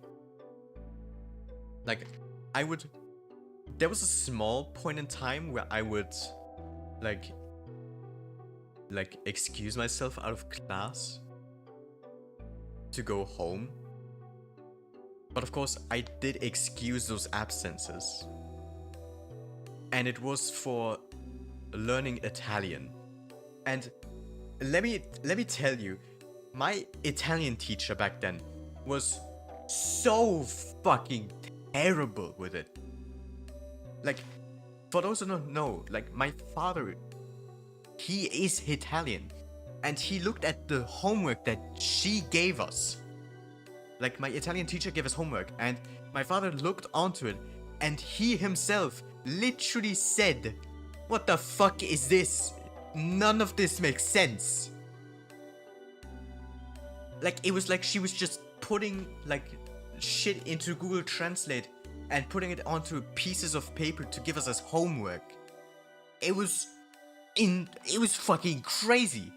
Like, I would. There was a small point in time where I would, like, excuse myself out of class to go home. But of course, I did excuse those absences. And it was for learning Italian. And let me tell you, my Italian teacher back then was so fucking terrible with it. Like, for those who don't know, like, my father, he is Italian. And he looked at the homework that she gave us. Like, my Italian teacher gave us homework, and my father looked onto it, and he himself literally said, "What the fuck is this? None of this makes sense." Like, it was like she was just putting, like, shit into Google Translate and putting it onto pieces of paper to give us as homework. It was fucking crazy.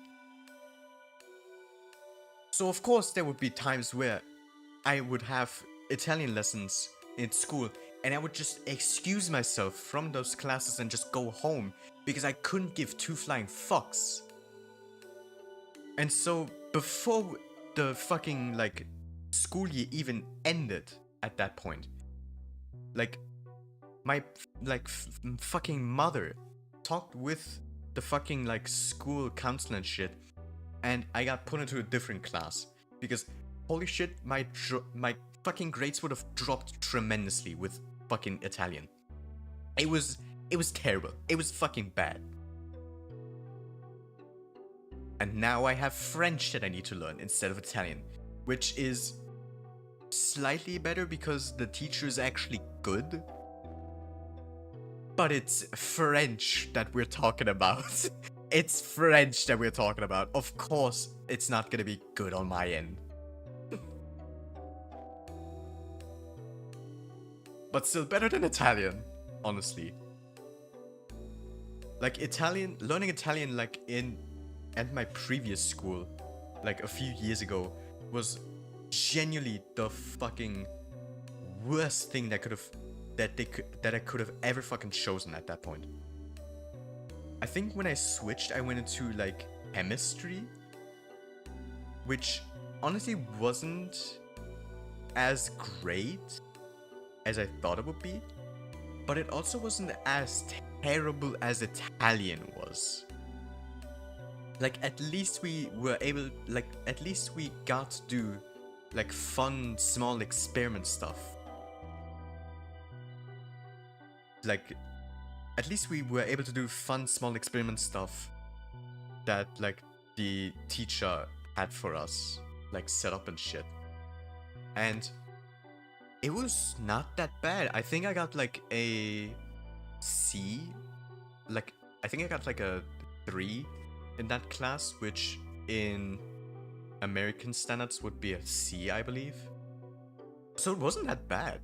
So of course there would be times where I would have Italian lessons in school and I would just excuse myself from those classes and just go home because I couldn't give two flying fucks. And so before the fucking, like, school year even ended at that point, like, my, like, fucking mother talked with the fucking, like, school counselor and shit, and I got put into a different class because holy shit, my fucking grades would have dropped tremendously with fucking Italian. It was terrible. It was fucking bad. And now I have French that I need to learn instead of Italian, which is slightly better because the teacher is actually good. But it's French that we're talking about. It's French that we're talking about. Of course, it's not gonna be good on my end. But still better than Italian, honestly. Like, learning Italian, like, at my previous school, like, a few years ago, was genuinely the fucking worst thing that I could have ever fucking chosen at that point. I think when I switched, I went into, like, chemistry, which honestly wasn't as great as I thought it would be, but it also wasn't as terrible as Italian was. Like, at least we got to do, like, fun, small experiment stuff. Like, at least we were able to do fun, small experiment stuff that, like, the teacher had for us, like, set up and shit. And it was not that bad. I think I got, like, a C. Like, I think I got, like, a 3 in that class, which in American standards would be a C, I believe. So it wasn't that bad.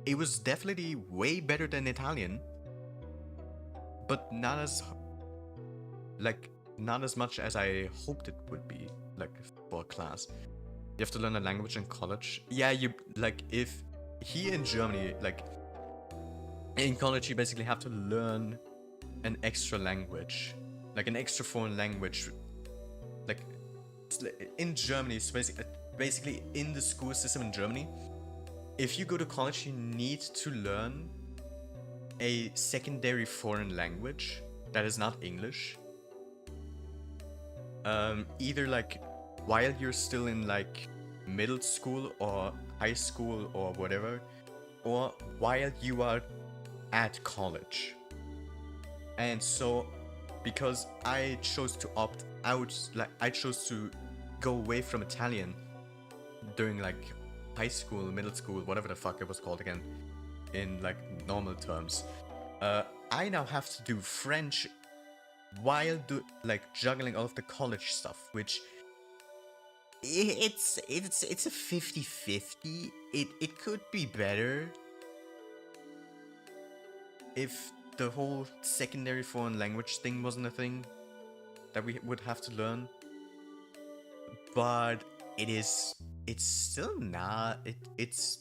It was definitely way better than Italian, but not as much as I hoped it would be, like, for a class. You have to learn a language in college. Yeah, you, like, if here in Germany, like, in college you basically have to learn an extra language, like an extra foreign language. Like, in Germany, it's basically in the school system in Germany, if you go to college, you need to learn a secondary foreign language that is not English. Either, like, while you're still in, like, middle school or high school or whatever, or while you are at college. And so, because I chose to opt out, like, I chose to go away from Italian during, like, high school, middle school, whatever the fuck it was called again, in, like, normal terms. I now have to do French while juggling all of the college stuff, which it's a 50-50. It could be better if the whole secondary foreign language thing wasn't a thing that we would have to learn. but it's still not, it's,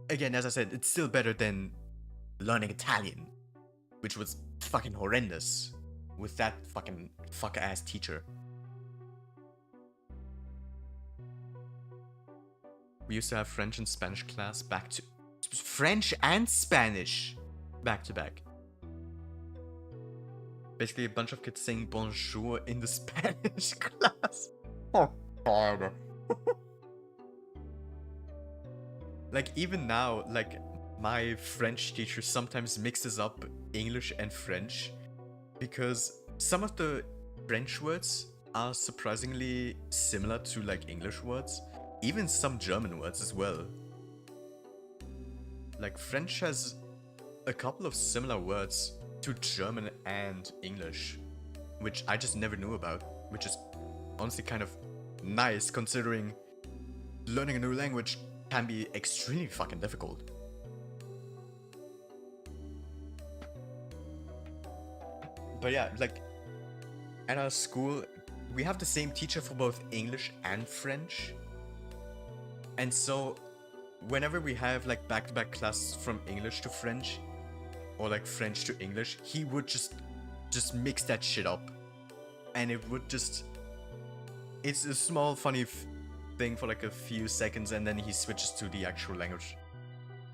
again, as I said, it's still better than learning Italian, which was fucking horrendous with that fucking fuck-ass teacher. We used to have French and Spanish class back to... French and Spanish back to back. Basically a bunch of kids saying bonjour in the Spanish class. Oh god. Like even now, like my French teacher sometimes mixes up English and French because some of the French words are surprisingly similar to like English words. Even some German words as well. Like French has a couple of similar words to German and English, which I just never knew about, which is honestly kind of nice considering learning a new language can be extremely fucking difficult. But yeah, like at our school, we have the same teacher for both English and French. And so, whenever we have like back-to-back classes from English to French, or like French to English, he would just mix that shit up, and it would just, it's a small funny thing for like a few seconds, and then he switches to the actual language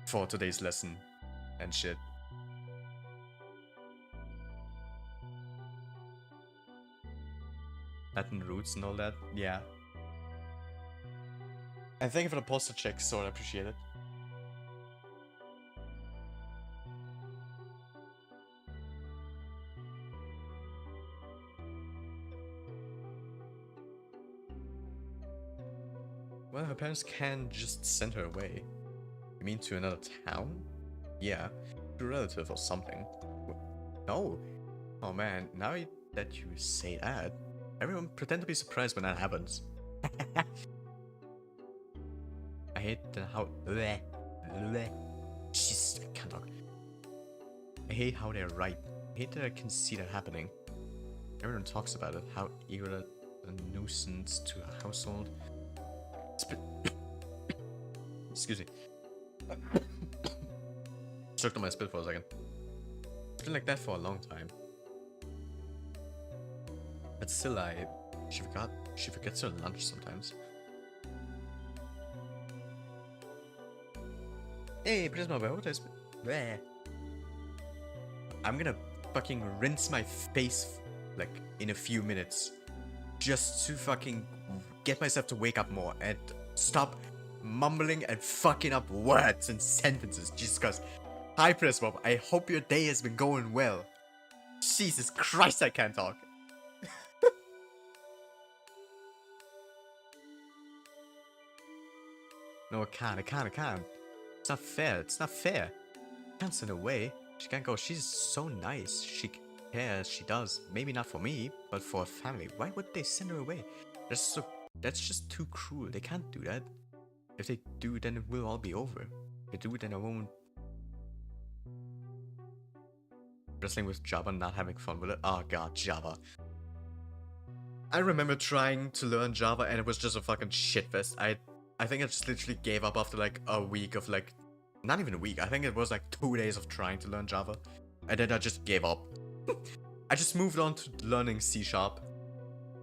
for today's lesson and shit. Latin roots and all that, yeah. And thank you for the postal check, so I appreciate it. Well, her parents can just send her away. You mean to another town? Yeah, to a relative or something. No. Oh man, now that you say that, everyone pretend to be surprised when that happens. I hate how... Jeez, I can't talk. I hate how they're right. I hate that I can see that happening. Everyone talks about it, how you're a nuisance to a household. Excuse me. Choked on my spit for a second. It's been like that for a long time. But still, she forgets her lunch sometimes. Hey, Prisma, what is... I'm gonna fucking rinse my face, like, in a few minutes. Just to fucking get myself to wake up more and stop mumbling and fucking up words and sentences just cause. Hi, Prisma, I hope your day has been going well. Jesus Christ, I can't talk. No, I can't. It's not fair. It's not fair. I can't send her away. She can't go. She's so nice. She cares. She does. Maybe not for me, but for a family. Why would they send her away? That's just too cruel. They can't do that. If they do, then it will all be over. If they do, then I won't. Wrestling with Java, not having fun with it. Oh god, Java. I remember trying to learn Java and it was just a fucking shitfest. I think I just literally gave up after like a week of like, not even a week, I think it was like 2 days of trying to learn Java. And then I just gave up. I just moved on to learning C#.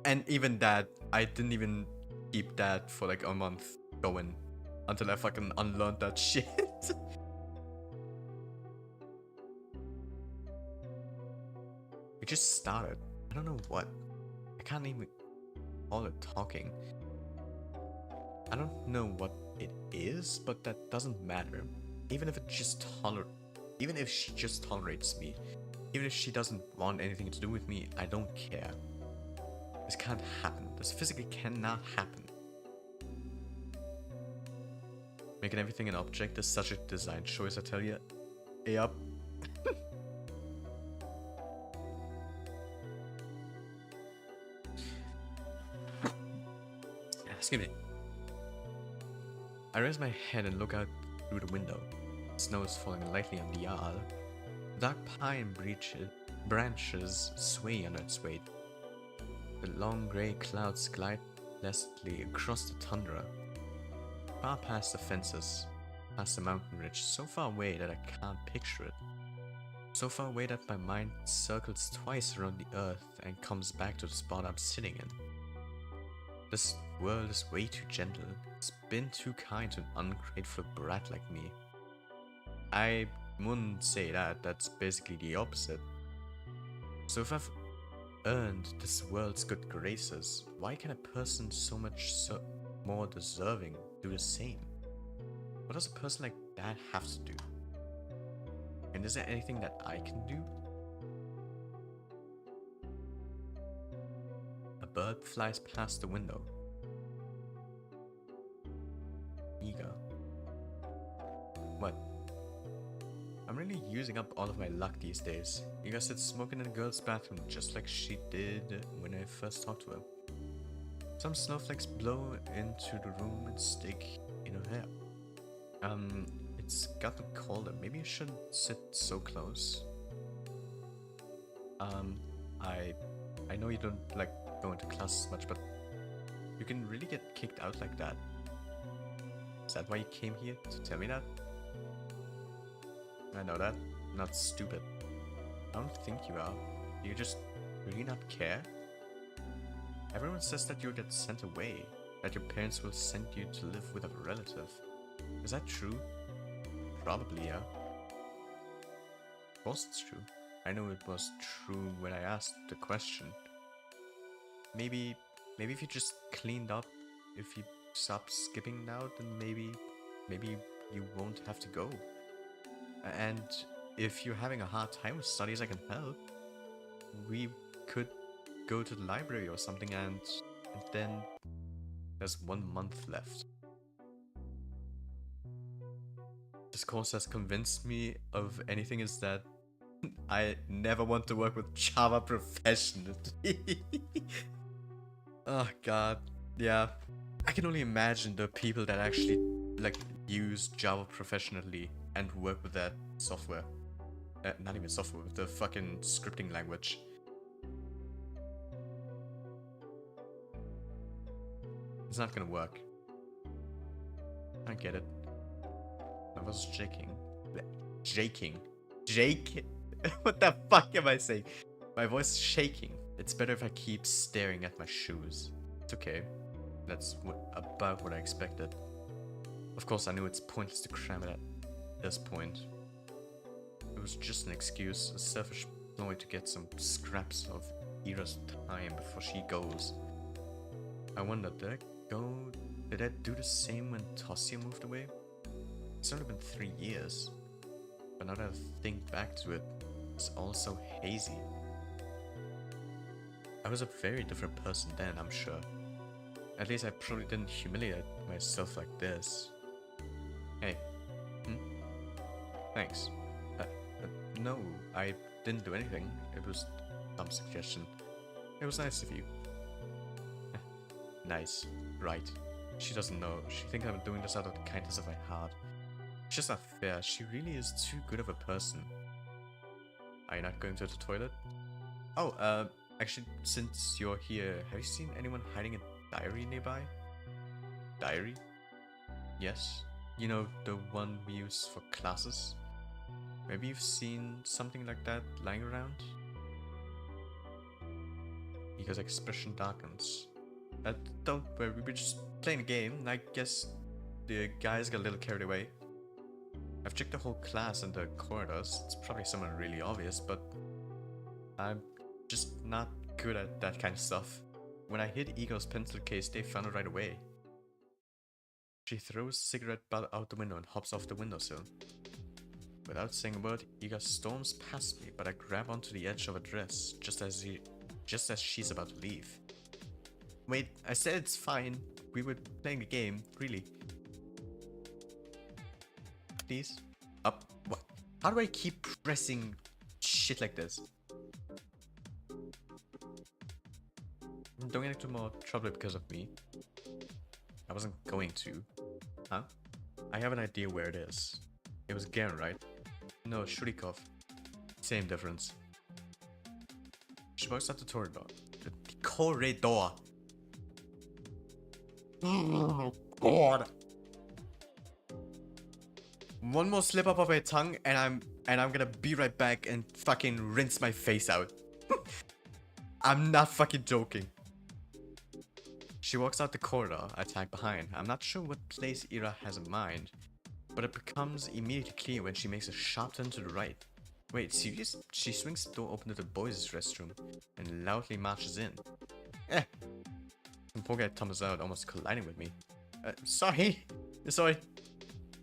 And even that, I didn't even keep that for like a month going until I fucking unlearned that shit. We just started. I don't know what. I can't even call it talking. I don't know what it is, but that doesn't matter. Even if even if she just tolerates me, even if she doesn't want anything to do with me, I don't care. This can't happen. This physically cannot happen. Making everything an object is such a design choice, I tell you. Yup. Excuse me. I raise my head and look out through the window. Snow is falling lightly on the yard. Dark pine branches sway under its weight. The long grey clouds glide placidly across the tundra, far past the fences, past the mountain ridge, so far away that I can't picture it. So far away that my mind circles twice around the earth and comes back to the spot I'm sitting in. This world is way too gentle. It's been too kind to an ungrateful brat like me. I wouldn't say that, that's basically the opposite. So if I've earned this world's good graces, why can a person so much more deserving do the same? What does a person like that have to do? And is there anything that I can do? A bird flies past the window. Eager. What? I'm really using up all of my luck these days. Eager sits smoking in the girl's bathroom just like she did when I first talked to her. Some snowflakes blow into the room and stick in her hair. It's gotten colder. Maybe I shouldn't sit so close. I know you don't like going to class much, but you can really get kicked out like that. Is that why you came here, to tell me that? I know that. I'm not stupid. I don't think you are. Do you just really not care? Everyone says that you'll get sent away, that your parents will send you to live with a relative. Is that true? Probably, yeah. Of course it's true. I know it was true when I asked the question. Maybe if you just cleaned up, if you stop skipping now, then maybe you won't have to go. And if you're having a hard time with studies, I can help. We could go to the library or something, and then there's 1 month left. This course has convinced me of anything is that I never want to work with Java professionally. Oh god, yeah. I can only imagine the people that actually like use Java professionally and work with that software. Not even software, with the fucking scripting language. It's not gonna work. I get it. I was jaking. Jake? What the fuck am I saying? My voice is shaking. It's better if I keep staring at my shoes. It's okay. That's about what I expected. Of course, I knew it's pointless to cram it at this point. It was just an excuse, a selfish ploy to get some scraps of Ira's time before she goes. I wonder, did I do the same when Tosia moved away? It's only been 3 years. But now that I think back to it, it's all so hazy. I was a very different person then, I'm sure. At least I probably didn't humiliate myself like this. Hey. Thanks. No, I didn't do anything. It was a dumb suggestion. It was nice of you. Nice. Right. She doesn't know. She thinks I'm doing this out of the kindness of my heart. It's just not fair. She really is too good of a person. Are you not going to the toilet? Oh, actually, since you're here, have you seen anyone hiding a diary nearby? Diary? Yes. You know, the one we use for classes? Maybe you've seen something like that lying around? Ego's expression darkens. Don't worry, we were just playing a game. I guess the guys got a little carried away. I've checked the whole class and the corridors. It's probably someone really obvious, but I'm just not good at that kind of stuff. When I hid Ego's pencil case, they found it right away. She throws the cigarette butt out the window and hops off the windowsill. Without saying a word, Ega storms past me, but I grab onto the edge of her dress just as she's about to leave. Wait, I said it's fine. We were playing a game, really. Please? Up? What? How do I keep pressing shit like this? Don't get into more trouble because of me. I wasn't going to. Huh? I have an idea where it is. It was Garen, right? No, Shurikov. Same difference. She walks out the corridor. The corridor. Oh, God. One more slip up of my tongue and I'm gonna be right back and fucking rinse my face out. I'm not fucking joking. She walks out the corridor, I tag behind. I'm not sure what place Ira has in mind, but it becomes immediately clear when she makes a sharp turn to the right. Wait, serious? She swings the door open to the boys' restroom and loudly marches in. Eh. The poor guy tumbles out, almost colliding with me. Sorry. Sorry.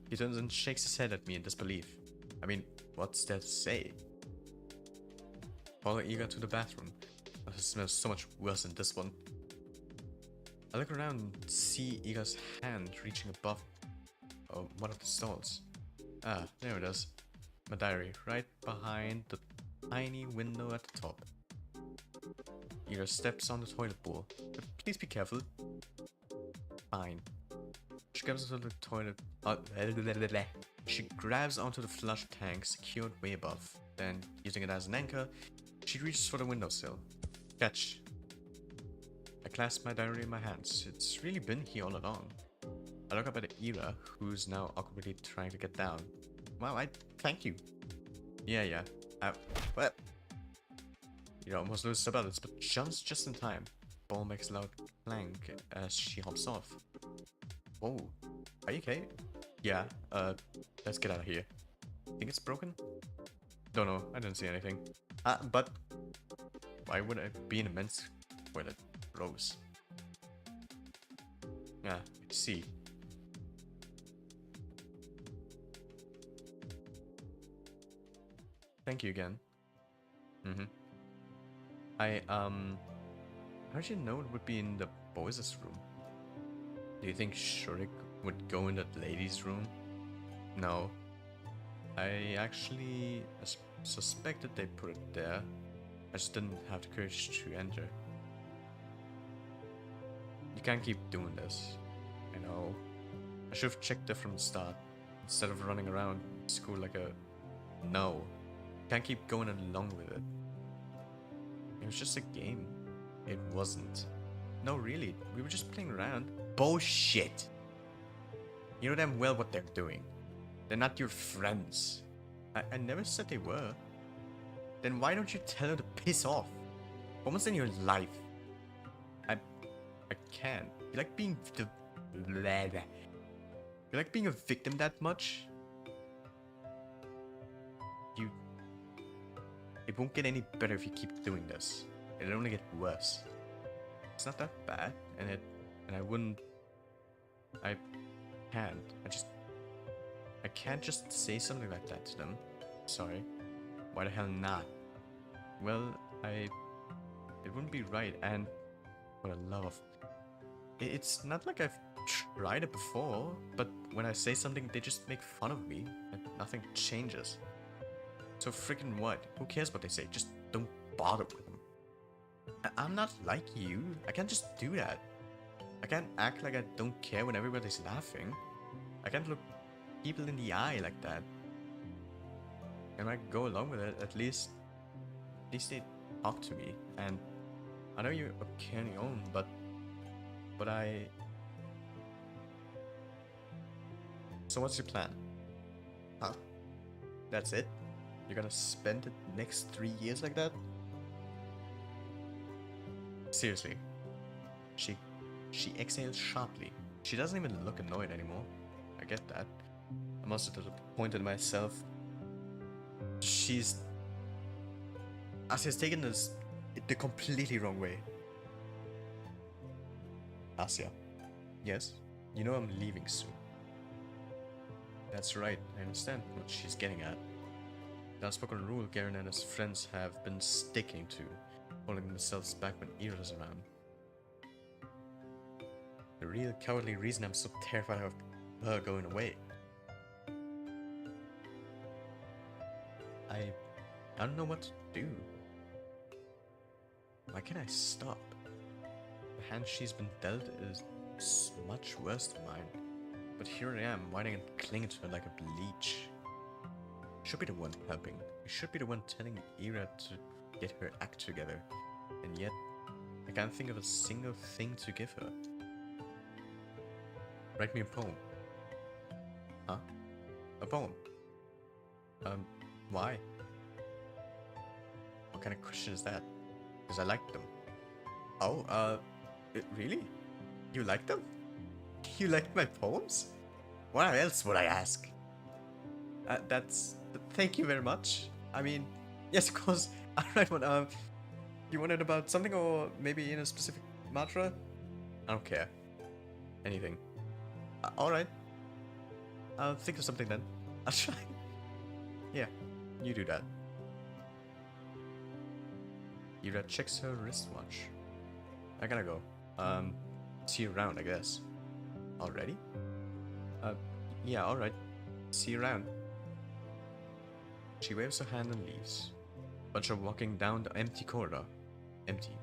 He turns and shakes his head at me in disbelief. I mean, what's there to say? Follow Ira to the bathroom. Oh, it smells so much worse than this one. I look around and see Iga's hand reaching above one of the stalls. Ah, there it is. My diary, right behind the tiny window at the top. Iga steps on the toilet bowl. Please be careful. Fine. She grabs onto the toilet. She grabs onto the flush tank secured way above. Then, using it as an anchor, she reaches for the windowsill. Catch. I clasp my diary in my hands. It's really been here all along. I look up at Ira, who's now awkwardly trying to get down. Wow, thank you. Yeah. What? Ira almost loses her balance, but jumps just in time. Ball makes a loud clank as she hops off. Whoa, are you okay? Yeah, let's get out of here. Think it's broken? Don't know, I didn't see anything. But why would I be in a men's toilet? Gross. Yeah, I see. Thank you again. How did you know it would be in the boys' room? Do you think Shurik would go in that ladies' room? No. I actually suspected they put it there. I just didn't have the courage to enter. You can't keep doing this. I know. I should have checked it from the start, instead of running around school like a... No. Can't keep going along with it. It was just a game. It wasn't. No, really. We were just playing around. Bullshit! You know damn well what they're doing. They're not your friends. I never said they were. Then why don't you tell her to piss off? For once in your life. I can't. You like being the... You like being a victim that much? It won't get any better if you keep doing this. It'll only get worse. It's not that bad, and I wouldn't... I can't. I can't just say something like that to them. Sorry. Why the hell not? Well, it wouldn't be right, and for the love of... It's not like I've tried it before, but when I say something, they just make fun of me, and nothing changes. So freaking what? Who cares what they say? Just don't bother with them. I'm not like you. I can't just do that. I can't act like I don't care when everybody's laughing. I can't look people in the eye like that. And I go along with it, at least they talk to me. And I know you're okay on your own, but So what's your plan? Huh? That's it? You're gonna spend the next 3 years like that? Seriously. She exhales sharply. She doesn't even look annoyed anymore. I get that. I'm also disappointed in myself. Asia's taken this the completely wrong way. Asia. Yes? You know I'm leaving soon. That's right, I understand what she's getting at. The unspoken rule Garen and his friends have been sticking to, holding themselves back when Ira's around. The real cowardly reason I'm so terrified of her going away. I don't know what to do. Why can't I stop? The hand she's been dealt is much worse than mine. But here I am, whining and clinging to her like a leech. I should be the one helping. I should be the one telling Ira to get her act together. And yet, I can't think of a single thing to give her. Write me a poem. Huh? A poem? Why? What kind of question is that? Because I like them. Oh, really? You like them? You like my poems? What else would I ask? Thank you very much. I mean, yes, of course. Alright, one, you wanted about something or maybe in a specific mantra? I don't care. Anything. Alright. I'll think of something then. I'll try. Yeah, you do that. Ira checks her wristwatch. I gotta go. See you around, I guess. Already? Yeah, alright. See you around. She waves her hand and leaves. But you're walking down the empty corridor. Empty.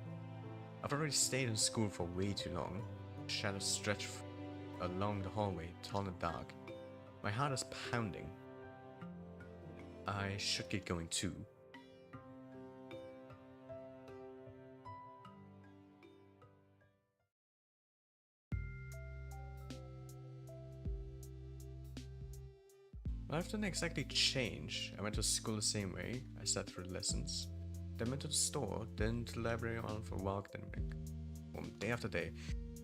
I've already stayed in school for way too long. Shadows stretch along the hallway, tall and dark. My heart is pounding. I should get going too. Life didn't exactly change. I went to school the same way. I sat through lessons. Then went to the store, then to the library, on for a walk, then back. Day after day.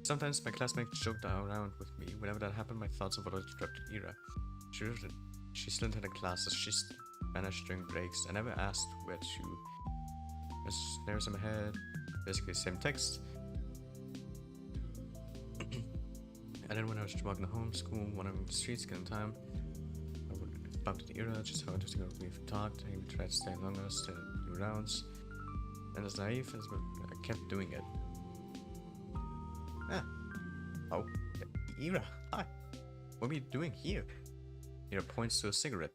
Sometimes my classmates joked around with me. Whenever that happened, my thoughts of what I interrupted Ira. She still attended classes. She vanished during breaks. I never asked where to. There's snares in my head. Basically the same text. And then when I was walking home, school, wandering the streets, getting time, I would bump into Ira, just how interesting we've talked. He would try to stay longer, stay a few rounds. And as naive as I kept doing it. Ah. Oh, Ira, hi. What are you doing here? Ira points to a cigarette.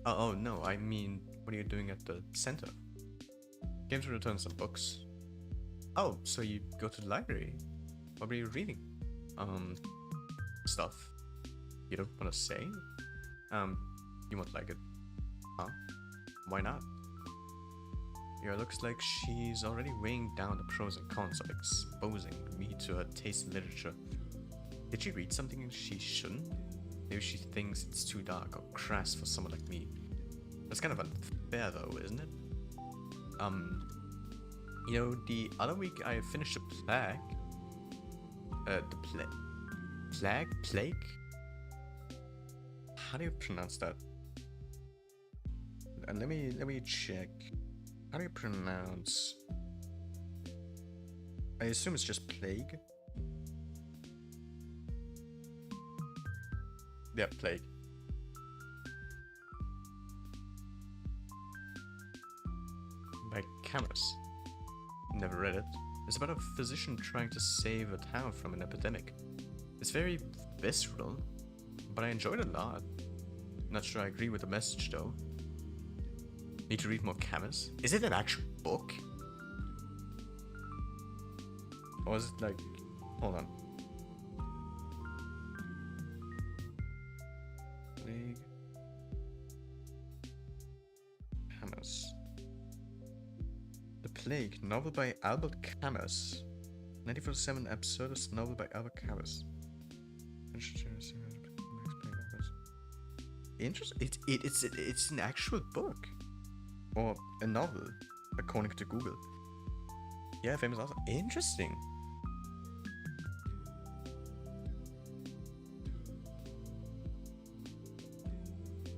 Oh no, I mean, what are you doing at the center? Came to return some books. Oh, so you go to the library? What were you reading? Stuff. You don't want to say? You won't like it. Huh? Why not? Ira looks like she's already weighing down the pros and cons of exposing me to her taste in literature. Did she read something she shouldn't? Maybe she thinks it's too dark or crass for someone like me. That's kind of unfair though, isn't it? You know, the other week I finished a plague? Plague? How do you pronounce that? And let me check. How do you pronounce? I assume it's just plague. Yeah, plague. By Camus. Never read it. It's about a physician trying to save a town from an epidemic. It's very visceral, but I enjoyed it a lot. Not sure I agree with the message though. Need to read more Camus? Is it an actual book? Or is it like... Hold on. Plague. Camus. The Plague, novel by Albert Camus. 1947 absurdist novel by Albert Camus. Interesting. It's an actual book. Or a novel, according to Google. Yeah, famous author. Interesting.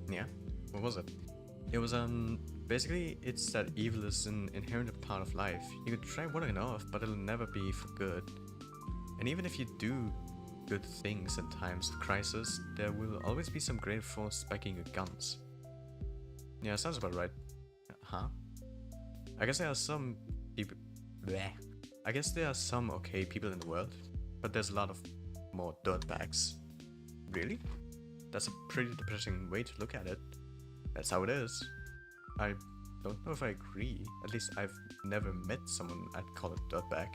Yeah, what was it? It was basically it's that evil is an inherent part of life. You could try warding it off, but it'll never be for good. And even if you do good things in times of crisis, there will always be some great force spiking your guns. Yeah, sounds about right. Huh? I guess there are some people. Bleh. I guess there are some okay people in the world, but there's a lot of more dirtbags. Really? That's a pretty depressing way to look at it. That's how it is. I don't know if I agree. At least I've never met someone I'd call a dirtbag.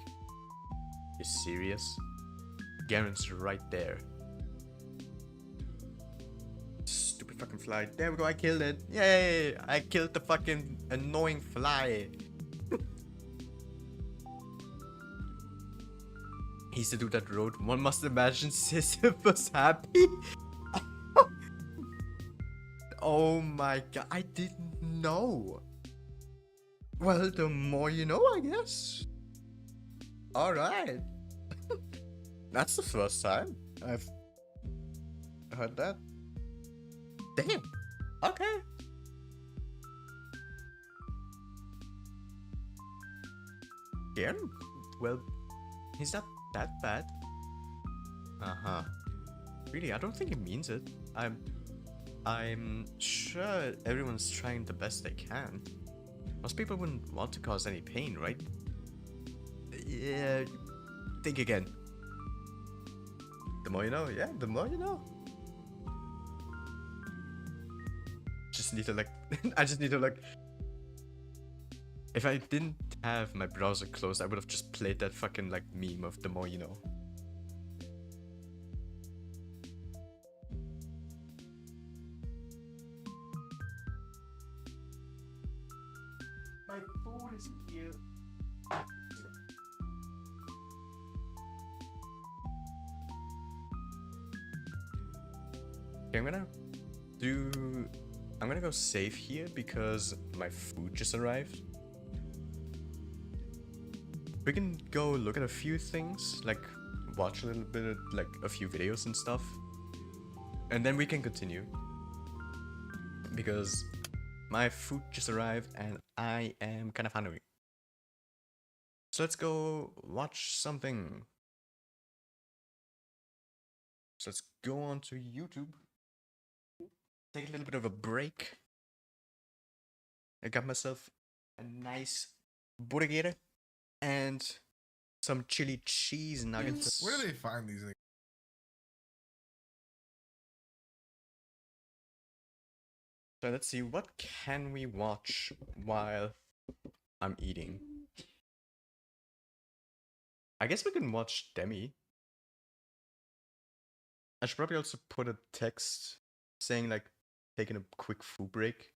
You serious? Garen's right there. Stupid fucking fly. There we go, I killed it. Yay! I killed the fucking annoying fly. He's the dude that wrote, "One must imagine Sisyphus was happy." Oh my god, I didn't know. Well, the more you know, I guess. Alright. That's the first time I've heard that. Damn. Okay. Again? Well, he's not that bad. Uh-huh. Really, I don't think he means it. I'm sure everyone's trying the best they can. Most people wouldn't want to cause any pain, right? Yeah, think again. The more you know, yeah, the more you know. Just need to like, I just need to like, if I didn't have my browser closed, I would have just played that fucking like meme of the more you know. My phone is here. Okay, I'm gonna go save here because my food just arrived. We can go look at a few things, like watch a little bit of like a few videos and stuff. And then we can continue. Because my food just arrived and I am kind of hungry. So let's go watch something. So let's go on to YouTube. Take a little bit of a break. I got myself a nice burger and some chili cheese nuggets. Where do they find these things? So let's see, what can we watch while I'm eating? I guess we can watch Demi. I should probably also put a text saying like taking a quick food break.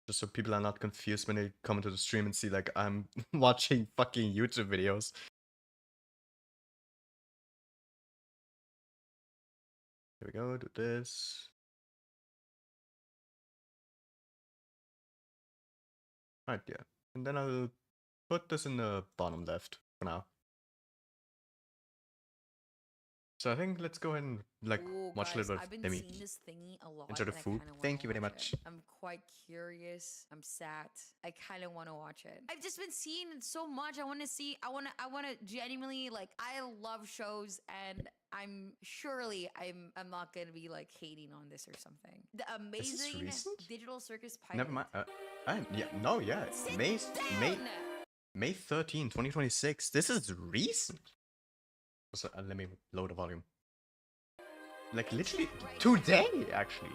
Just so people are not confused when they come into the stream and see like I'm watching fucking YouTube videos. Here we go, do this. Alright, yeah. And then I'll put this in the bottom left for now. So I think let's go ahead and like watch a little bit I've been Demi. seeing this thingy a lot. Enjoy the and I food. kinda wanna Thank you very watch much. it. I'm quite curious. I'm sad. I kind of want to watch it. I've just been seeing it so much. I want to see. I want to genuinely like. I love shows, and I'm not gonna be like hating on this or something. The amazing recent? digital circus pilot. Never mind. Yeah, no, yeah. Sit May down! May 13, 2026. This is recent. So, let me lower the volume. Like literally today, actually.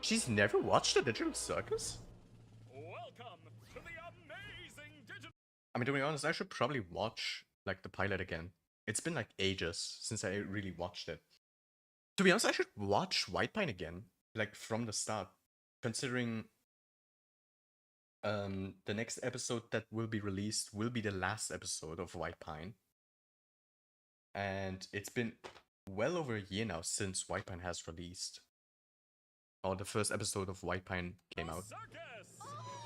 She's never watched a digital circus? Welcome to the amazing digital. I mean, to be honest, I should probably watch like the pilot again. It's been like ages since I really watched it. To be honest, I should watch White Pine again, like from the start, considering the next episode that will be released will be the last episode of White Pine. And it's been well over a year now since White Pine has released. Or the first episode of White Pine came out. Circus!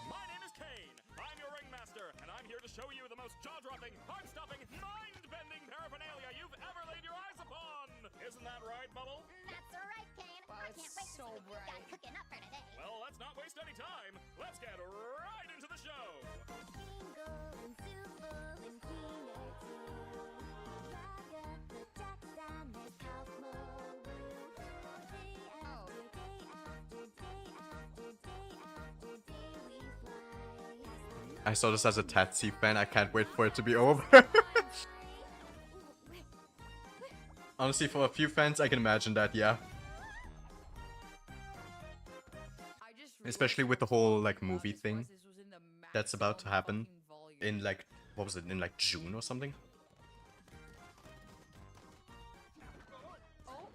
My name is Kane. I'm your ringmaster, and I'm here to show you the most jaw-dropping, heart-stopping, mind-bending paraphernalia you've ever laid your eyes upon. Isn't that right, Bubble? That's right, Kane. Wow, I it's can't wait so to see what bright. you got cooking up for today. Well, let's not waste any time. Let's get right into the show. Jingle and super and cleaner too. Raga protects and make health more woo. Day after day after day after day after day we fly. I saw this as a Tatsy fan. I can't wait for it to be over. Honestly, for a few fans, I can imagine that, yeah. I just Especially with the whole like movie thing that's about to happen in like, what was it, in like June or something? Oh.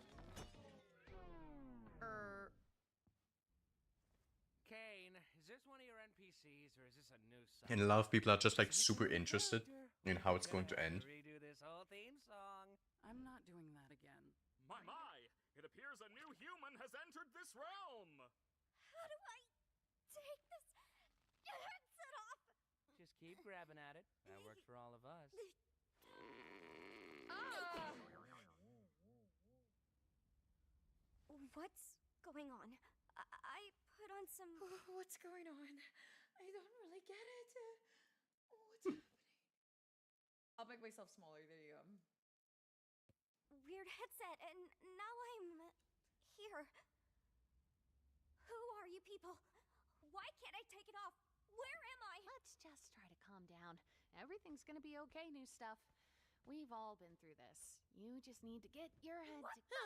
overseas, or is this a new song? And a lot of people are just like Is it super a new interested character? in how it's We're going to gonna have end. Redo this whole theme song. I'm not doing that again. My, my! It appears a new human has entered this realm! How do I take this headset off? Just keep grabbing at it. That works for all of us. Ah. What's going on? I put on some What's going on? I don't really get it. What's happening? I'll make myself smaller. There you go. weird headset, and now I'm here. Who are you people? Why can't I take it off? Where am I? Let's just try to calm down. Everything's gonna be okay, new stuff. We've all been through this. You just need to get your head What? to...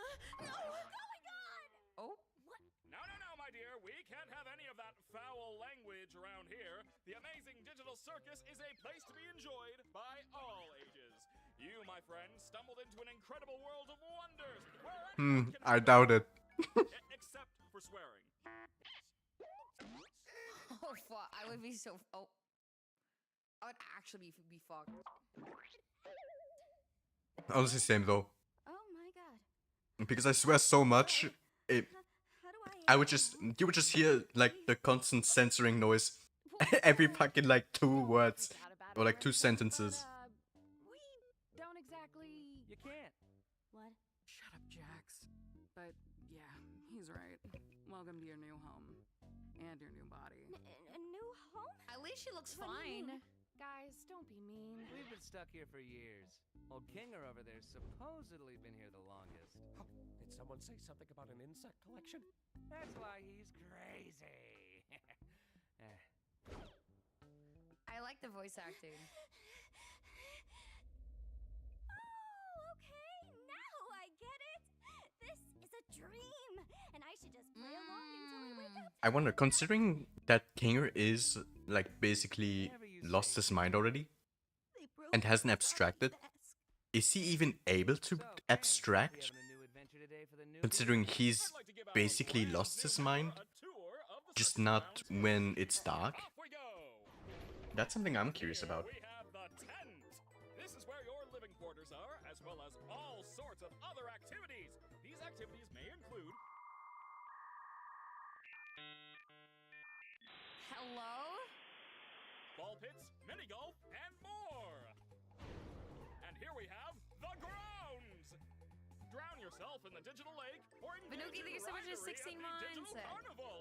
No, what's going on? Oh. What? No, no, no, my dear. We can't have any of that foul language around here. The amazing digital circus is a place to be enjoyed by all ages. You, my friend, stumbled into an incredible world of wonders where anyone can I doubt it. except for swearing. Oh fuck! I would be so. Oh. I would actually be fucked. Honestly, same though. Oh my god. Because I swear so much, How do I would just, you would just hear like the constant censoring noise every fucking like 2 words Forgot about or it like 2 already, sentences. but, we don't exactly... You can't. What? Shut up, Jax. But yeah, he's right. Welcome to your new home. And your new body. A new home? At least she looks What do you fine. mean? Guys, don't be mean. We've been stuck here for years. Old Kinger over there's supposedly been here the longest. Oh, did someone say something about an insect collection? That's why he's crazy. I like the voice acting. Oh, okay. Now I get it. This is a dream, and I should just play along until I wake up. I wonder, considering that Kinger is like basically lost his mind already They broke and hasn't my abstracted, desk. is he even able to So, Kane, abstract? we having a new adventure today for the new Considering people? he's I'd like to give our basically brand lost new his member mind, a tour of the just circus not grounds. when it's dark. Off we go! That's something I'm curious Here about. we have the tent. This is where your living quarters are, as well as all sorts of other activities. These activities may include Hello? ball pits, mini golf, and more. And here we have the grounds. Drown yourself in the digital lake, or engage Vinuki, in thank you so much for ridery 16 at the digital months. carnival.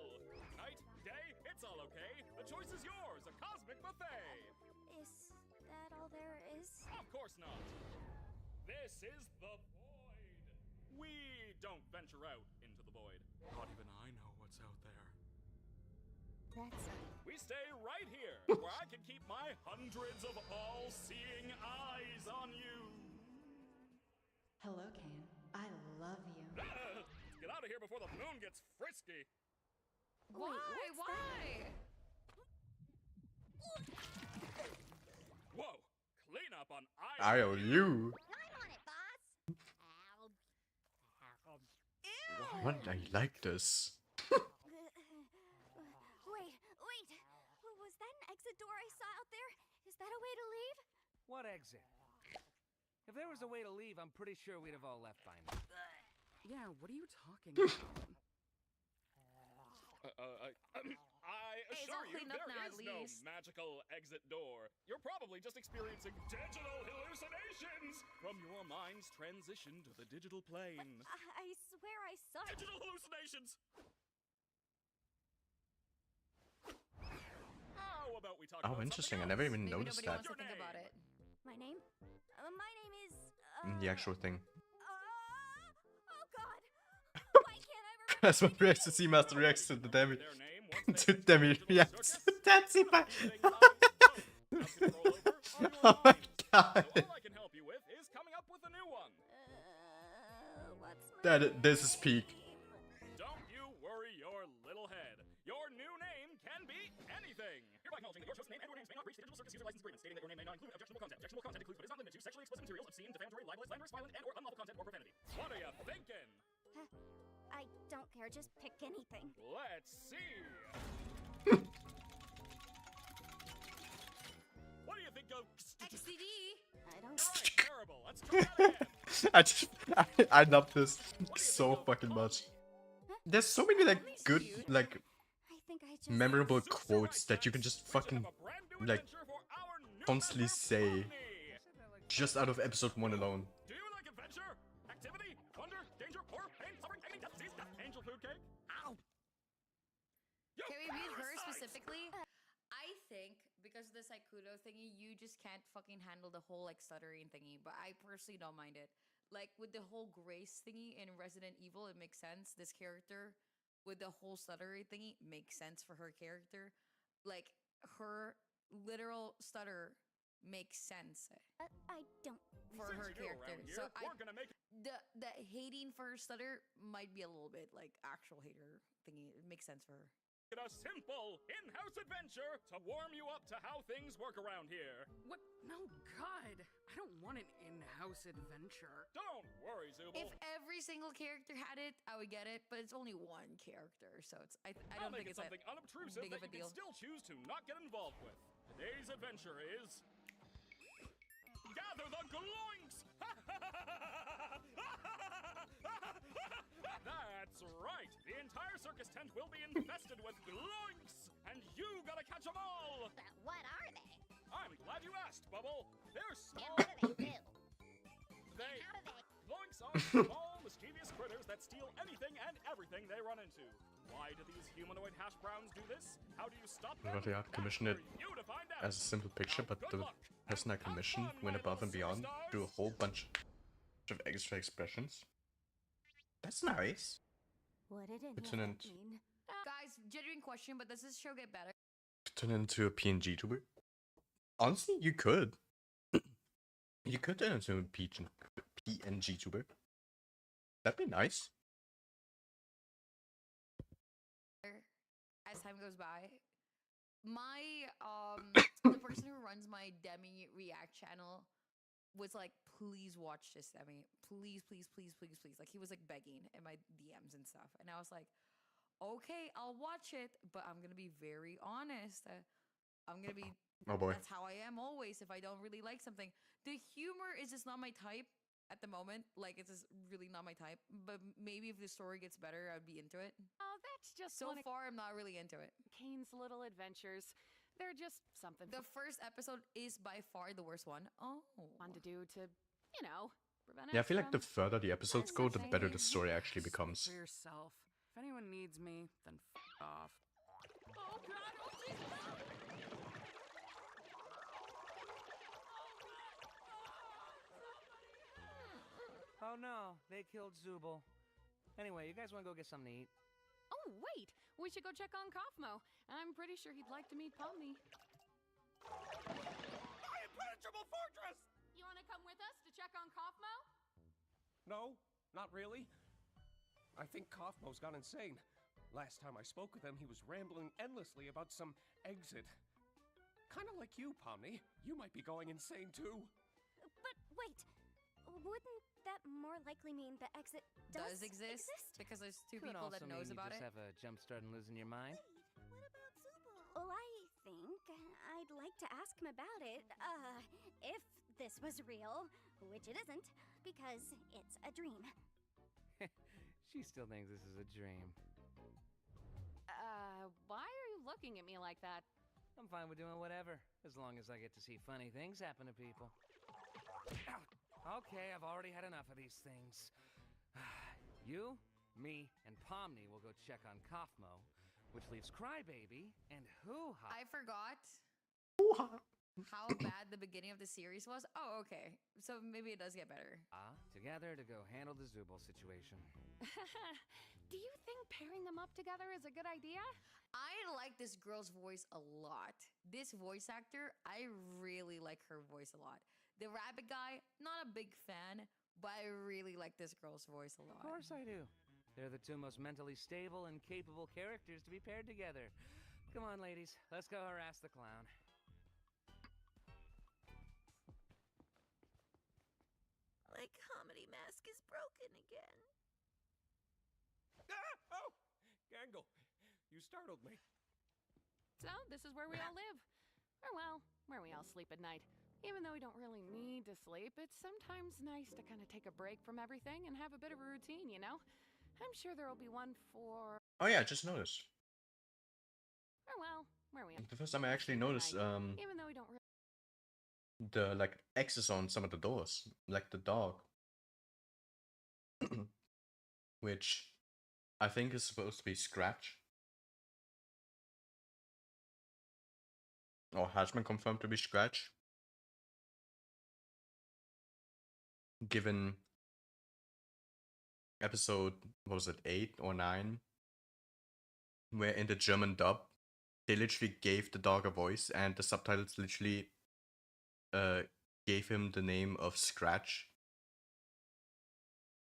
Night, day, it's all okay. The choice is yours. A cosmic buffet. Is that all there is? Of course not. This is the void. We don't venture out into the void. Not even I know what's out there. That's We stay right here, where I can keep my hundreds of all-seeing eyes on you. Hello, Kane. I love you. Get out of here before the moon gets frisky. Why? what's Why? Whoa! Clean up on IOU. I'm on it, boss. What? I like this. Wait. Was that an exit door I saw out there? Is that a way to leave? What exit? If there was a way to leave, I'm pretty sure we'd have all left by now. Yeah, what are you talking about? I Hey, it's assure all you, cleaned up there now, at is no least. magical exit door. You're probably just experiencing digital hallucinations from your mind's transition to the digital plane. I swear I saw it. Digital hallucinations! How about we talk Oh, about interesting. I something never else? even Maybe noticed nobody that. wants to think about it. My name? My name is. The actual thing. Oh God! Why can't I remember? That's what reacts to Seamaster reacts to the Demi. Their name once To they Demi digital reacts circus, to That's it. everything lies so, now control over on your Oh my mind. god. So all I can help you with is coming up with a new one. What's my This is peak. Don't you worry your little head. Your new name can be anything. Hereby acknowledging that your chosen name and or names may not breach the Digital Circus User License Agreement, stating that your name may not include objectionable content. Objectionable content includes but is not limited to sexually explicit materials, obscene, defamatory, libelous, slanderous, violent, and or unlawful content or profanity. What are you thinking? I don't care. Just pick anything. Let's see. go. XDD. I don't. Alright, terrible. Let's try that again. I love this What do you so think of fucking Pomni? much. There's so many like Pomni's good cute. like I think I just. memorable Suits you right, quotes that you can Jax. just We should fucking have a brand new like adventure for our new constantly member, say Pomni. just out of episode 1 alone. Do you like adventure, activity, wonder, danger, horror, pain, suffering, agony, death, disease, death, angel food cake? Ow! You Can we read her parasite! specifically? I think because of the Z.A.T.O thingy, you just can't fucking handle the whole like stuttering thingy. But I personally don't mind it. Like with the whole Grace thingy in Resident Evil, it makes sense. This character with the whole stuttering thingy makes sense for her character. Like her literal stutter makes sense I don't. for Since her you're new character. around So here, we're gonna make the hating for her stutter might be a little bit like actual hater thingy. It makes sense for her. it a simple in-house adventure to warm you up to how things work around here. What? No, God. I don't want an in-house adventure. Don't worry, Zubul. If every single character had it, I would get it, but it's only one character, so it's I I'll don't make think it it's something unobtrusive big that of a you deal. can still choose to not get involved with. Today's adventure is... Gather the gloinks! That's right! The entire circus tent will be infested with gloinks! And you gotta catch them all! But what are they? I'm glad you asked, Bubble! They're small... And what do they do? They... How do they? Gloinks are small, mischievous critters that steal anything and everything they run into. Why do these humanoid hash browns do this? How do you stop them? Well, they That's commissioned it for you to find out. as a simple picture, Now, but good the luck, person I and have commissioned fun, went my above and little beyond, superstars. do a whole bunch of extra expressions. That's nice. What did any It's of an that mean? Guys, genuine question, but does this show get better? Turn into a PNG tuber. Honestly, you could. You could turn into a PNG tuber. That'd be nice. As time goes by, my the person who runs my Demi React channel was like, please watch this, Demi. Please, please, please, please, please. Like he was like begging in my DMs and stuff. And I was like, okay, I'll watch it, but I'm gonna be very honest. I'm gonna be Oh boy. that's how I am always if I don't really like something. The humor is just not my type at the moment. Like it's just really not my type. But maybe if the story gets better, I'd be into it. Oh, that's just So one of far, I'm not really into it. Kane's little adventures. They're just something The first episode is by far the worst one. Oh, fun to do to, you know, prevent Yeah, I feel it like the from... further the episodes go, the better the story actually Speak becomes. for yourself. If anyone needs me, then f off. Oh, God. Oh, Jesus. Oh no, they killed Zubul. Anyway, you guys want to go get something to eat? Oh, wait. We should go check on Kaufmo. I'm pretty sure he'd like to meet Pomni. My impenetrable fortress! You want to come with us to check on Kaufmo? No, not really. I think Kaufmo's gone insane. Last time I spoke with him, he was rambling endlessly about some exit. Kind of like you, Pomni. You might be going insane too. But wait, wouldn't that more likely mean the exit does exist because there's two Could people also that knows mean you about just it. have a jump start and losing your mind. What about Zubul? Well, I think I'd like to ask him about it. If this was real, which it isn't, because it's a dream. She still thinks this is a dream. Why are you looking at me like that? I'm fine with doing whatever, as long as I get to see funny things happen to people. Ow. Okay, I've already had enough of these things. You, me, and Pomni will go check on Kaufmo, which leaves Crybaby and Hoo-Ha. I forgot how bad the beginning of the series was. Oh, okay. So maybe it does get better. Together to go handle the Zubul situation. Do you think pairing them up together is a good idea? I like this girl's voice a lot. This voice actor, I really like her voice a lot. The rabbit guy, not a big fan, but I really like this girl's voice a lot. Of course I do. They're the two most mentally stable and capable characters to be paired together. Come on, ladies. Let's go harass the clown. My comedy mask is broken again. Ah! Oh! Gangle, you startled me. So, this is where we all live. Or, well, where we all sleep at night. Even though we don't really need to sleep, it's sometimes nice to kind of take a break from everything and have a bit of a routine, you know? I'm sure there'll be one for, Oh yeah, I just noticed. or well, where we are. The first time I actually noticed Even though we don't really. the like X's on some of the doors, like the dog, which I think is supposed to be Scratch, or has been confirmed to be Scratch, given episode, what was it, 8 or 9, where in the German dub they literally gave the dog a voice and the subtitles literally gave him the name of Scratch.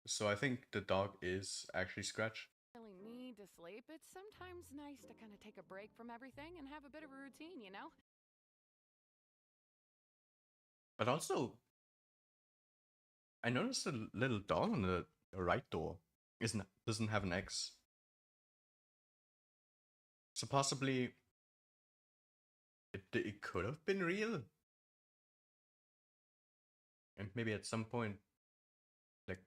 So I think the dog is actually Scratch. Really need to sleep. It's sometimes nice to kind of take a break from everything and have a bit of a routine, you know? But also, I noticed a little doll on the right door doesn't have an X. So possibly it could have been real. And maybe at some point, like,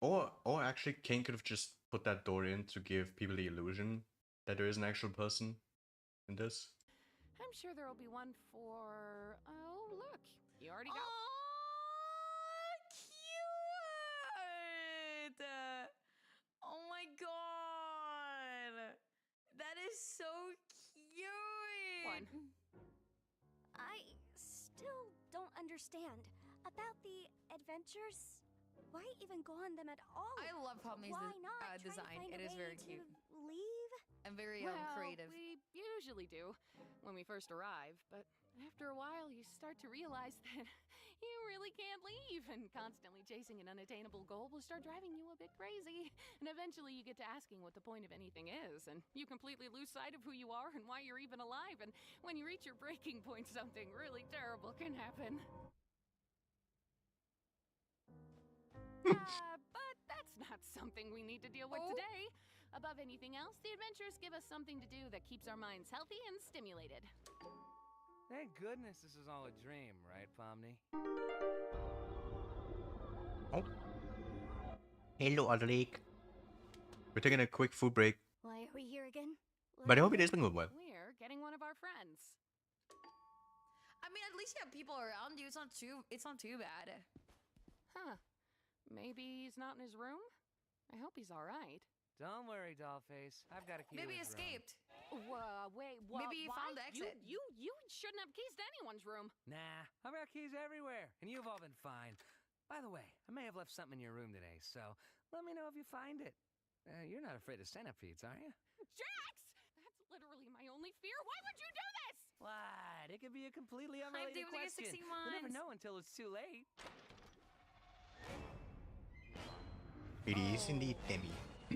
or actually Kane could have just put that door in to give people the illusion that there is an actual person in this. I'm sure there'll be one for. Oh, look. You already got. Oh, cute! Oh my god! That is so cute! One. I still don't understand about the adventures. Why even go on them at all? I love Palmy's Why not try to design. find It a is way very to cute leave? and very Well, creative. we usually do when we first arrive, but after a while you start to realize that you really can't leave, and constantly chasing an unattainable goal will start driving you a bit crazy. And eventually you get to asking what the point of anything is, and you completely lose sight of who you are and why you're even alive, and when you reach your breaking point, something really terrible can happen. But that's not something we need to deal with Oh. today. Above anything else, the adventures give us something to do that keeps our minds healthy and stimulated. Thank goodness this is all a dream, right, Pomni? Oh. Hello, Alec. We're taking a quick food break, Why are we here again? but I hope it has been going well. We're getting one of our friends. I mean, at least you have people around you. It's not too bad. Huh. Maybe he's not in his room? I hope he's all right. Don't worry, Dollface. I've got a key Maybe to he his room. escaped. Wait, what? Maybe he found the exit. You shouldn't have keys to anyone's room. Nah, I've got keys everywhere, and you've all been fine. By the way, I may have left something in your room today, so let me know if you find it. You're not afraid of centipedes, are you? Jax! That's literally my only fear. Why would you do this? What? It could be a completely I've unrelated dated like question. 16 You'll never months. know until it's too late. It is indeed Demi. Oh,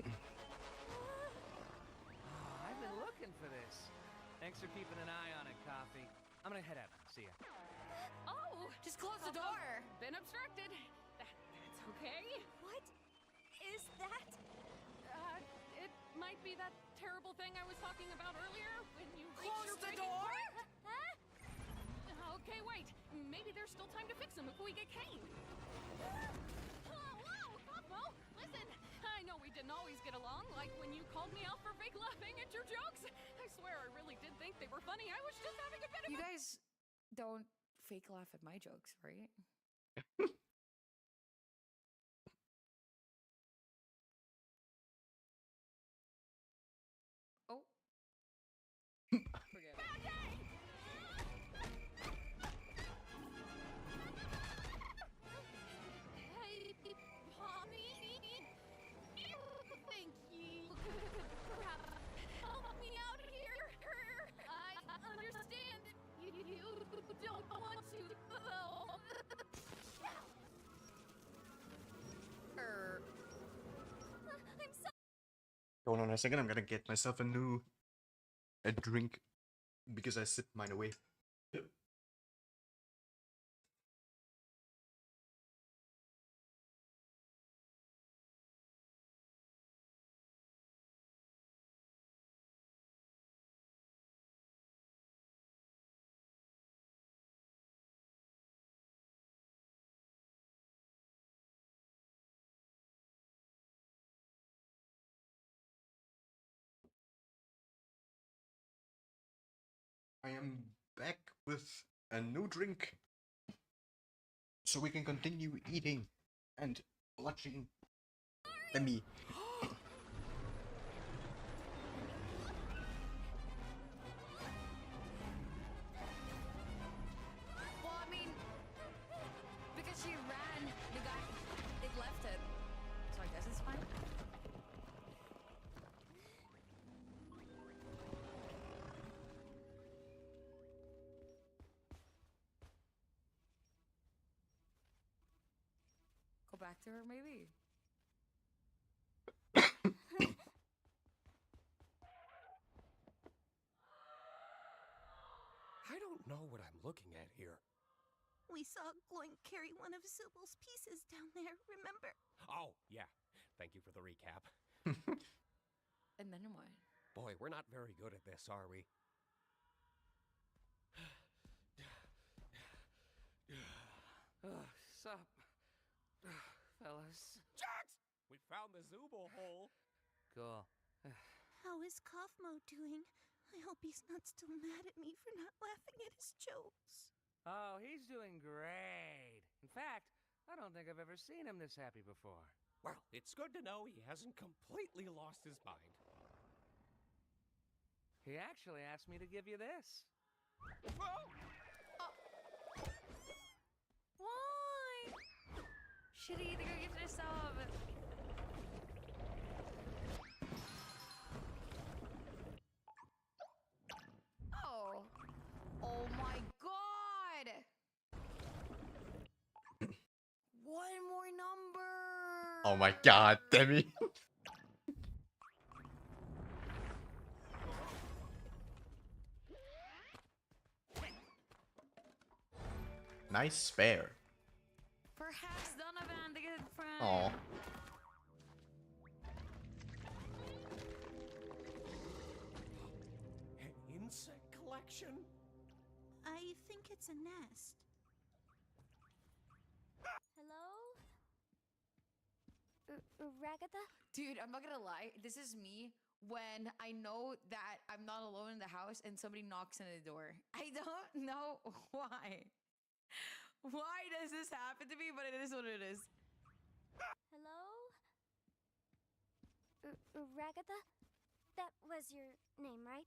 I've been looking for this. Thanks for keeping an eye on it, Coffee. I'm gonna head out. See ya. Oh! Just close the door. Been obstructed. That's okay. What is that? It might be that terrible thing I was talking about earlier when you reach Close your the breaking door? point. Okay, wait. Maybe there's still time to fix him if we get Kane. Whoa, Cosmo, listen. I know we didn't always get along, like when you called me out for fake laughing at your jokes. I swear I really did think they were funny. I was just having a bit of You guys don't fake laugh at my jokes, right? Oh. Forget it. Hey, Pommy. Thank you. Help me out here. I understand. You don't want to, though. I'm so Hold on a second, I'm gonna get myself a drink because I sipped mine away. I am back with a new drink. So we can continue eating and watching me. Well, I mean, because she ran, the guy, it left it. So I guess it's fine. Go back to her, maybe. I don't know what I'm looking at here. We saw Gloink carry one of Zubal's pieces down there, remember? Oh, yeah. Thank you for the recap. And then what? Boy, we're not very good at this, are we? Sup, fellas? Jax! We found the Zubal hole. Cool. How is Kaufmo doing? I hope he's not still mad at me for not laughing at his jokes. Oh, he's doing great. In fact, I don't think I've ever seen him this happy before. Well, it's good to know he hasn't completely lost his mind. He actually asked me to give you this. Why? Shitty, they're gonna give it a sub. Oh. Oh my god! One more number! Oh my god, Demi. Nice spare. Perhaps Donovan, the good friend. Aw. An insect collection? I think it's a nest. Hello? Ragatha? Dude, I'm not gonna lie. This is me when I know that I'm not alone in the house and somebody knocks on the door. I don't know why. Why does this happen to me? But it is what it is. Hello? Ragatha? That was your name, right?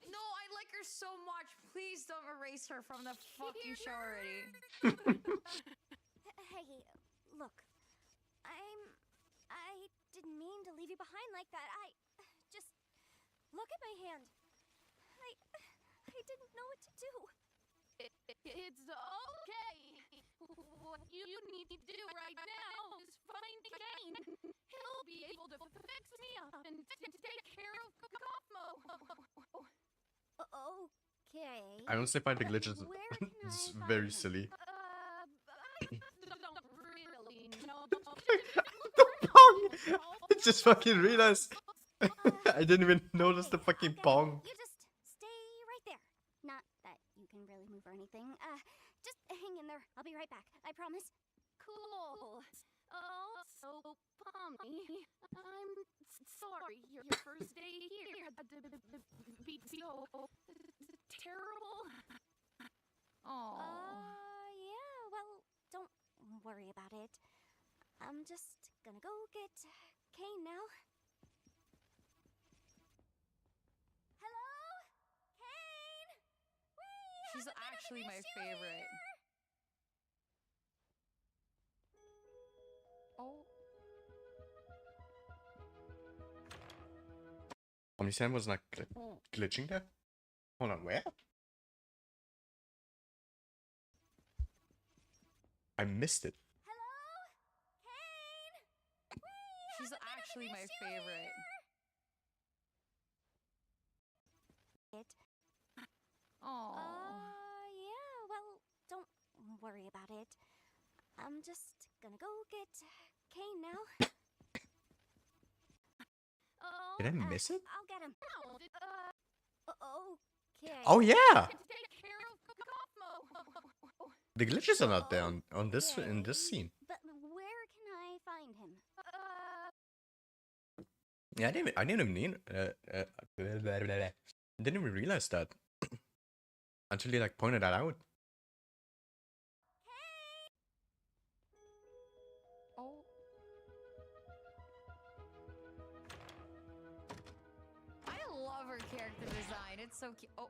No, I like her so much. Please don't erase her from the fucking show already. Hey, look. I didn't mean to leave you behind like that. Just look at my hand. I didn't know what to do. It's okay. What you need to do right now is find Kane. He'll be able to fix me up and take care of Kaufmo. Okay. I honestly find the glitches Where can it's I very find him? silly. I don't really know. The pong! I just fucking realized. I didn't even notice the fucking Okay, pong. You just stay right there. Not that you can really move or anything. Just hang in there. I'll be right back. I promise. Cool. Also, Pomni, I'm sorry your first day here had to be so terrible. Oh. Yeah, well, don't worry about it. I'm just gonna go get Kane now. Hello? Kane? We She's haven't been able to actually my reach you favorite. here. Oh. Omniscient was not glitching there? Hold on, where? I missed it. Hello? Kane? She's actually my favorite. Oh. Yeah, well, don't worry about it. I'm just gonna go get Kane now. Did I miss it? I'll get him. Okay. Oh yeah! Take care of Kaufmo. The glitches are not there on this in this scene. But where can I find him? Yeah, I didn't even need, didn't even realize that until you like pointed that out. Oh. I love her character design. It's so cute. Oh.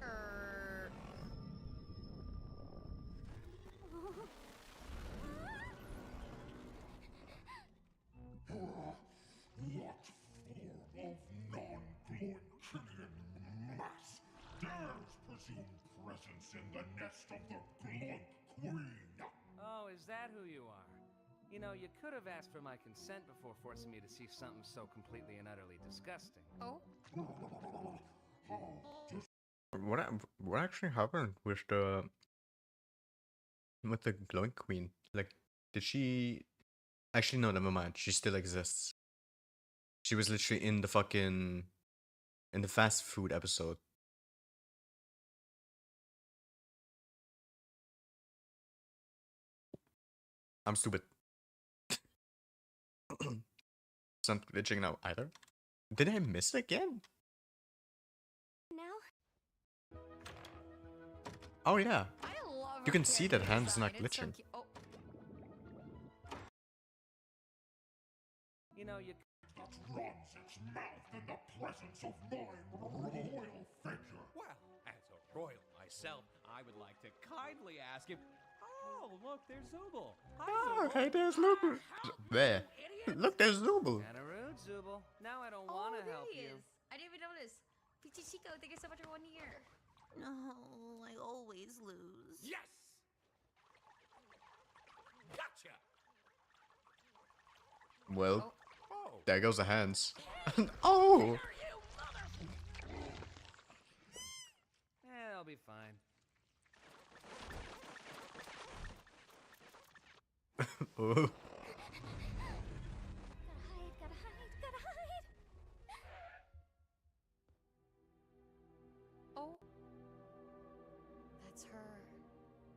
Er, What form of non-glowing killing mass dares presume presence in the nest of the Glunk Queen? Oh, is that who you are? You know, you could have asked for my consent before forcing me to see something so completely and utterly disgusting. oh. What actually happened with the glowing queen? Like, did she? Actually, no. Never mind. She still exists. She was literally in the fast food episode. I'm stupid. It's not glitching now either. Did I miss it again? Now? Oh yeah. I love You her can see that character hand is not design. It's so glitching. cute. Oh. You know, you That runs its mouth in the presence of my royal figure. Well, as a royal myself, I would like to kindly ask if. Oh, look, there's Zubul. Hi, Oh, Zubul. hey, there's Zubul. There. Look, there's Zubul. kinda rude, Zubul. Now I don't Oh, wanna there help he you. is. I didn't even notice. Peachy Chico, thank you so much for 1 year. No, I always lose. Yes! Gotcha! Well, Oh. there goes the hands. Oh. Eh, I'll be fine. Oh. Gotta hide, gotta hide, gotta hide. Oh. That's her.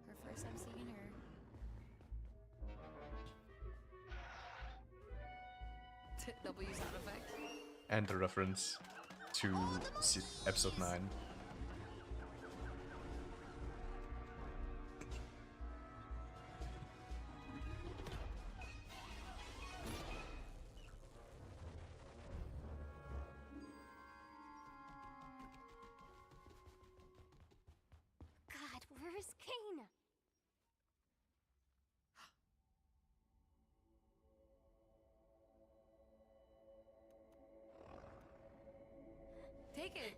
Her first time seeing her. W sound effect. And the reference to episode 9. God, where's Kane? Take it.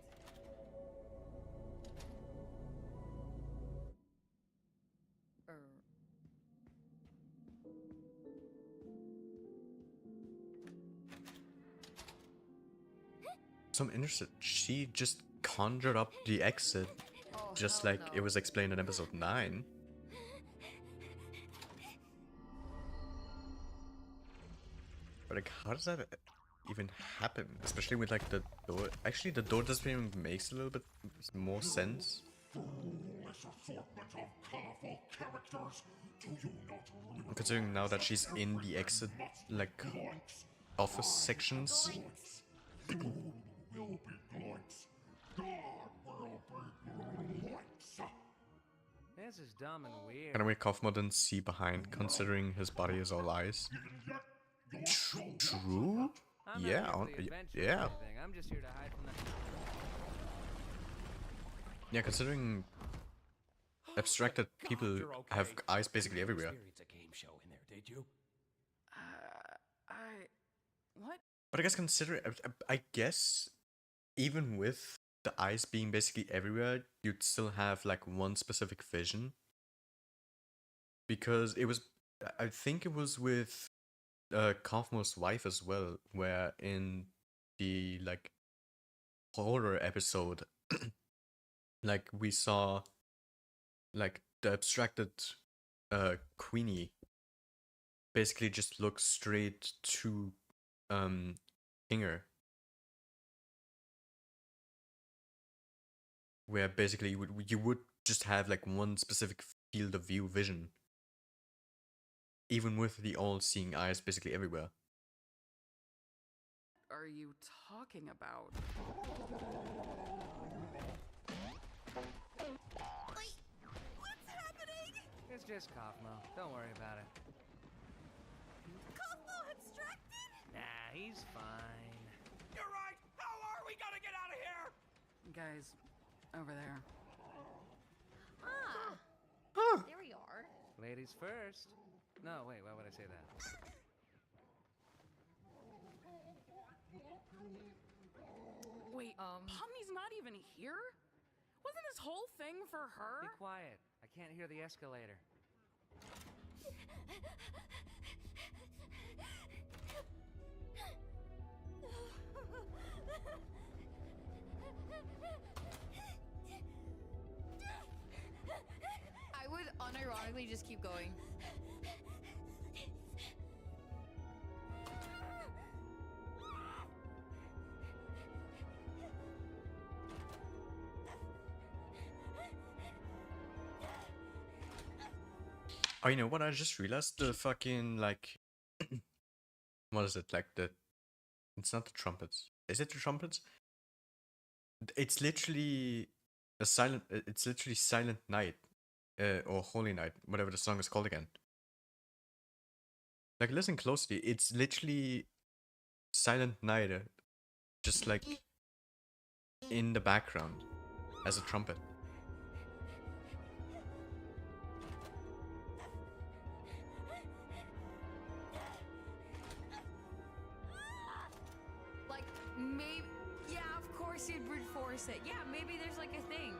So I'm interested. She just conjured up the exit, Oh, just hell like no. it was explained in episode 9. But like, how does that even happen? Especially with like the door. Actually, the door doesn't even makes a little bit more sense. Foolish assortment of colorful characters. Do you not realize Considering now that she's in the exit, like, Glunks? office sections. You will be Glunks. God will be Glunks. This is dumb and weird. Anyway, Kaufmo didn't see behind, considering his body is all eyes. True? I'm Yeah, not here for the adventure or yeah. anything. I'm just here to hide from the. Yeah, considering abstracted people God, you're okay. have eyes basically everywhere. Experience a game show in there, did you? What? But I guess I guess even with the eyes being basically everywhere, you'd still have like one specific vision. Because it was, I think it was with Kaufmo's wife as well, where in the like horror episode, like we saw like the abstracted Queenie basically just look straight to Kinger, where basically you would just have like one specific field of view vision, even with the all-seeing eyes basically everywhere. Are you talking about? Wait, what's happening? It's just Kaufmo. Don't worry about it. Kaufmo abstracted? Nah, he's fine. You're right! How are we gonna get out of here? Guys, over there. Ah, there we are. Ladies first. No, wait, why would I say that? Wait, Pomni's not even here? Wasn't this whole thing for her? Be quiet. I can't hear the escalator. I would unironically just keep going. Oh, you know what? I just realized the fucking like, what is it like the? It's not the trumpets. Is it the trumpets? It's literally a silent. It's literally Silent Night, or Holy Night, whatever the song is called again. Like, listen closely. It's literally Silent Night, just like in the background as a trumpet. Like, maybe. Yeah, of course you'd brute force it. Yeah, maybe there's like a thing.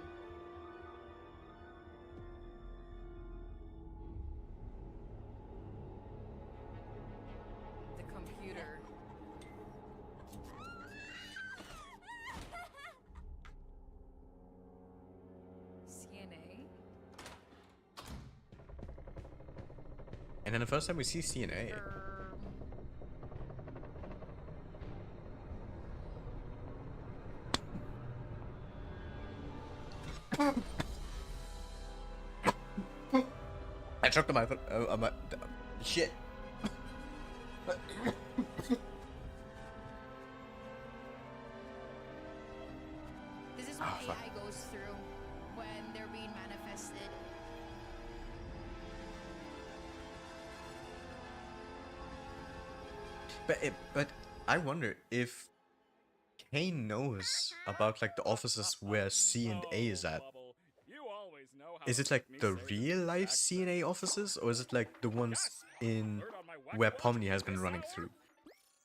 The computer. CNA? And then the first time we see CNA. I choked on my shit. This is what Oh, fuck. AI goes through when they're being manifested. But I wonder if Kane knows about like the offices where C and A is at. You always know how Is to it like make me the say real life exact C and A offices, or is it like the ones in Word on my whack where watch, Pomni has been this running hour? through?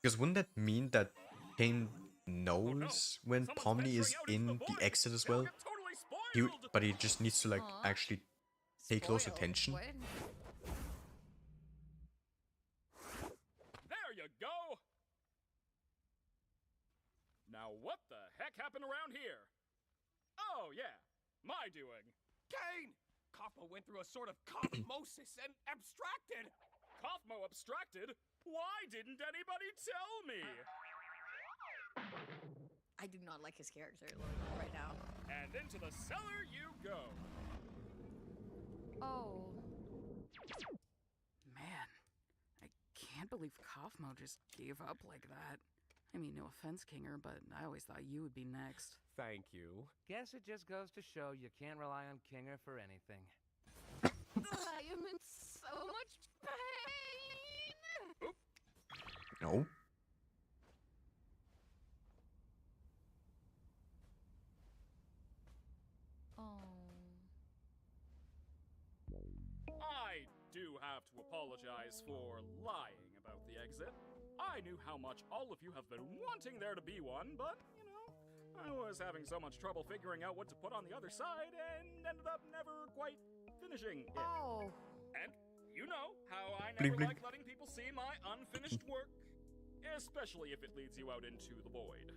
Because wouldn't that mean that Kane knows when Someone's Pomni is venturing out into in the the void. exit as They'll well? get totally He, spoiled. but he just needs to like Aw. actually pay close Spoiled. attention. What? There you go. Now what the heck happened around here? Oh yeah, my doing. Kane! Kaufmo went through a sort of cosmosis and abstracted! Kaufmo abstracted? Why didn't anybody tell me? I do not like his character right now. And into the cellar you go. Oh. Man, I can't believe Kaufmo just gave up like that. I mean, no offense, Kinger, but I always thought you would be next. Thank you. Guess it just goes to show you can't rely on Kinger for anything. I am in so much pain. No. I do have to apologize for lying about the exit. I knew how much all of you have been wanting there to be one, but, you know, I was having so much trouble figuring out what to put on the other side and ended up never quite finishing it. Oh. And you know how I Bling, never bling. like letting people see my unfinished work, especially if it leads you out into the void.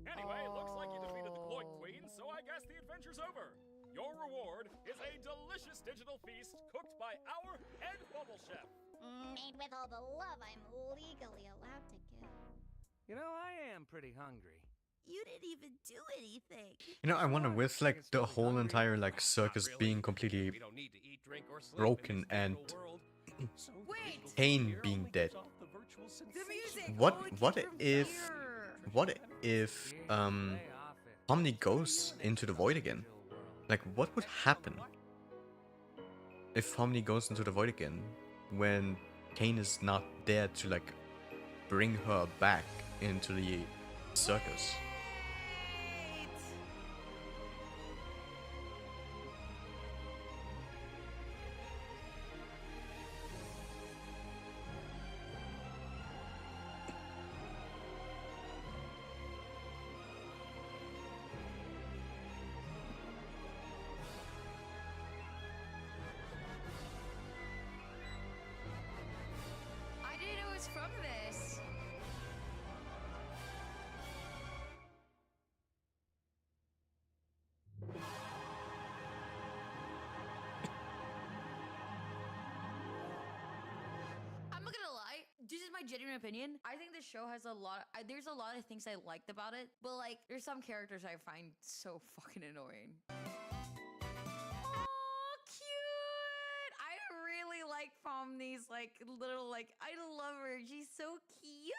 Anyway, looks like you defeated the Gloit Queen, so I guess the adventure's over. Your reward is a delicious digital feast cooked by our head bubble chef. Made with all the love I'm legally allowed to give. You know, I am pretty hungry. You didn't even do anything. You know, I wonder Sure, with I like can the still be whole hungry. entire like circus Not being really. completely We don't need to eat, drink, or sleep broken in this and digital world. So the Wait. digital Kane frontier being only dead. gives off the virtual The sensation. music. What Oh, it what came from if here. what if Jeez, lay off it. Omni goes into the void again? Like what would happen if Omni goes into the void again when Kane is not there to like bring her back into the circus? Wait. I didn't know it was from this. I'm not gonna lie. This is my genuine opinion. I think this show has a lot. There's a lot of things I liked about it, but like, there's some characters I find so fucking annoying. Oh, cute! I really like Pomni's like little like. I love her. She's so cute.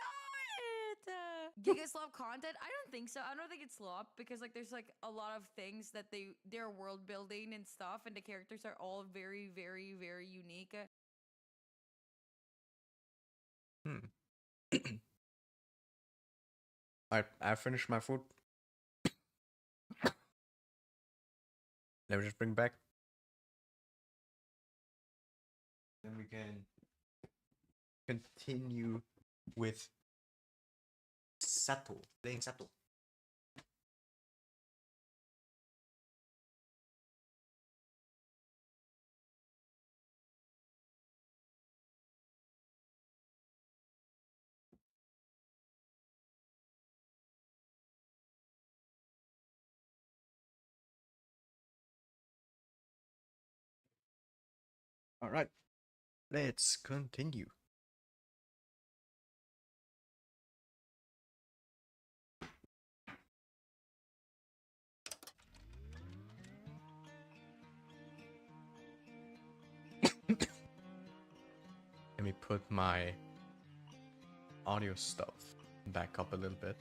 Giga slop content? I don't think so. I don't think it's slop because like there's like a lot of things that they're world building and stuff, and the characters are all very, very, very unique. I finished my food. Let me just bring back. Then we can continue with Z.A.T.O. Playing Z.A.T.O. Alright, let's continue. Let me put my audio stuff back up a little bit.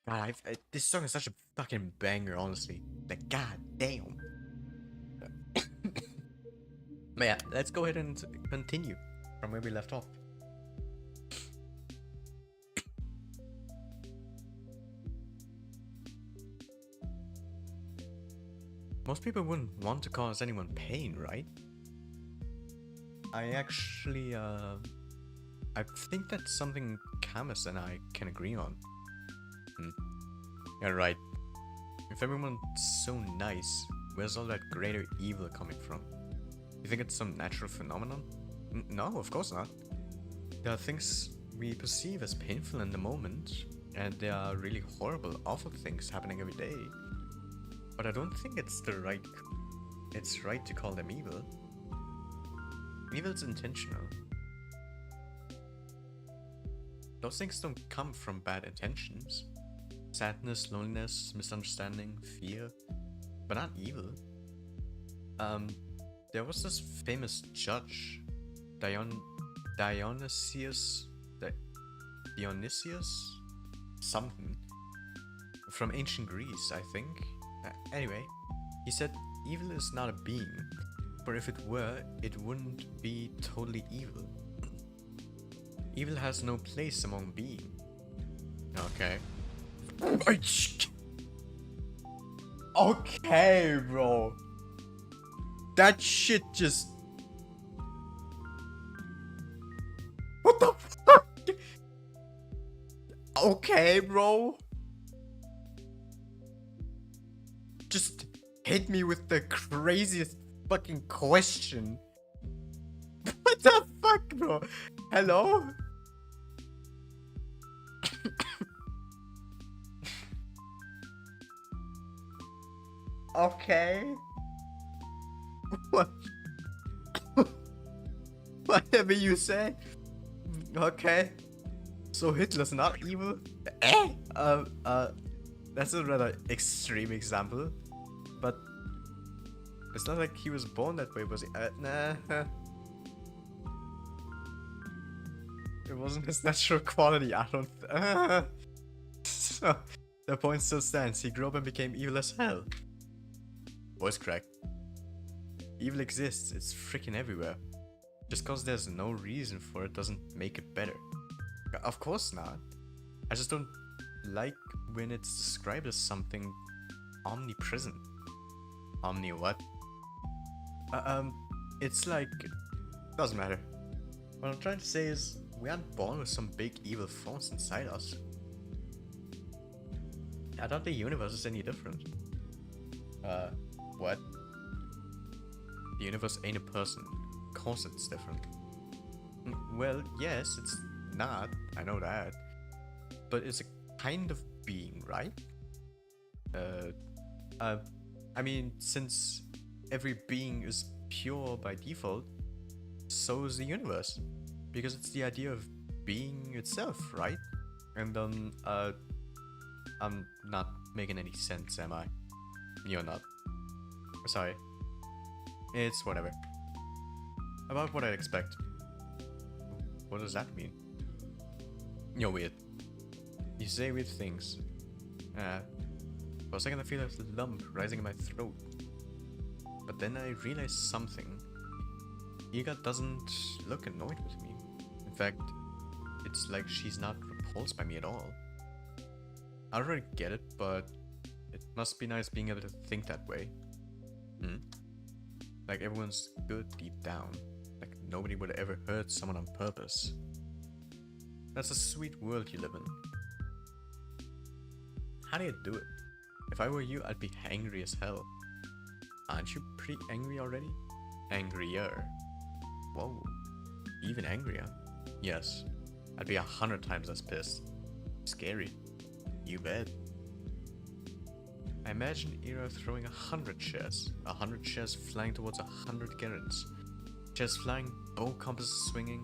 God, this song is such a fucking banger, honestly. Like, god damn. But yeah, let's go ahead and continue from where we left off. Most people wouldn't want to cause anyone pain, right? I actually, I think that's something Camus and I can agree on. Yeah, right. If everyone's so nice, where's all that greater evil coming from? You think it's some natural phenomenon? No, of course not. There are things we perceive as painful in the moment, and there are really horrible, awful things happening every day. But I don't think it's right to call them evil. Evil's intentional. Those things don't come from bad intentions. Sadness, loneliness, misunderstanding, fear, but not evil. There was this famous judge, Dionysius, something, from ancient Greece, I think. Anyway, he said evil is not a being. For if it were, it wouldn't be totally evil. Evil has no place among being. Okay. Okay, bro. That shit just... What the fuck? Okay, bro. Just hit me with the craziest fucking question. What the fuck, bro? Hello? Okay. What? Whatever you say. Okay. So Hitler's not evil? Eh? That's a rather extreme example. But it's not like he was born that way, was he? Nah. It wasn't his natural quality, I don't... So, the point still stands. He grew up and became evil as hell. Voice crack. Evil exists, it's freaking everywhere. Just cause there's no reason for it doesn't make it better. Of course not. I just don't like when it's described as something omnipresent. Omni what? It's like... Doesn't matter. What I'm trying to say is, we aren't born with some big evil force inside us. I don't think the universe is any different. What? The universe ain't a person. Of course it's different. Well, yes, it's not. I know that. But it's a kind of being, right? I mean, since every being is pure by default, so is the universe. Because it's the idea of being itself, right? And I'm not making any sense, am I? You're not. Sorry. It's whatever. About what I'd expect. What does that mean? You're weird. You say weird things. For a second I feel a lump rising in my throat. But then I realize something. Iga doesn't look annoyed with me. In fact, it's like she's not repulsed by me at all. I don't really get it, but it must be nice being able to think that way. Like everyone's good deep down. Like nobody would ever hurt someone on purpose. That's a sweet world you live in. How do you do it? If I were you, I'd be angry as hell. Aren't you pretty angry already? Angrier. Whoa. Even angrier? Yes. I'd be 100 times as pissed. Scary. You bet. I imagine Ira throwing 100 chairs. 100 chairs flying towards 100 Gerrans. Chairs flying, bow compasses swinging.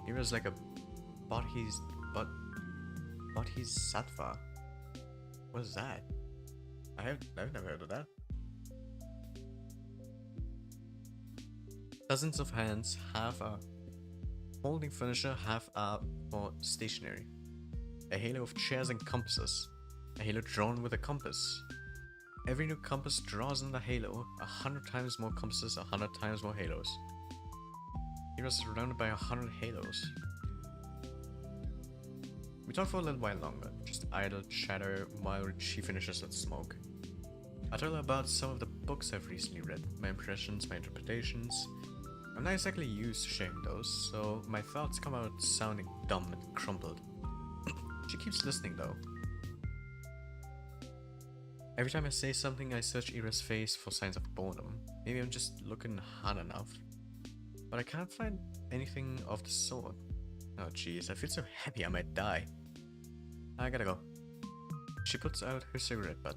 Ira's like a Bodhisattva. What is that? I've never heard of that. Dozens of hands, half are holding furniture, half are for stationery. A halo of chairs and compasses. A halo drawn with a compass. Every new compass draws in the halo, 100 times more compasses, 100 times more halos. He was surrounded by 100 halos. We talk for a little while longer, just idle chatter while she finishes that smoke. I tell her about some of the books I've recently read, my impressions, my interpretations. I'm not exactly used to sharing those, so my thoughts come out sounding dumb and crumpled. She keeps listening though. Every time I say something, I search Ira's face for signs of boredom. Maybe I'm just looking hard enough. But I can't find anything of the sort. Oh jeez, I feel so happy I might die. I gotta go. She puts out her cigarette butt.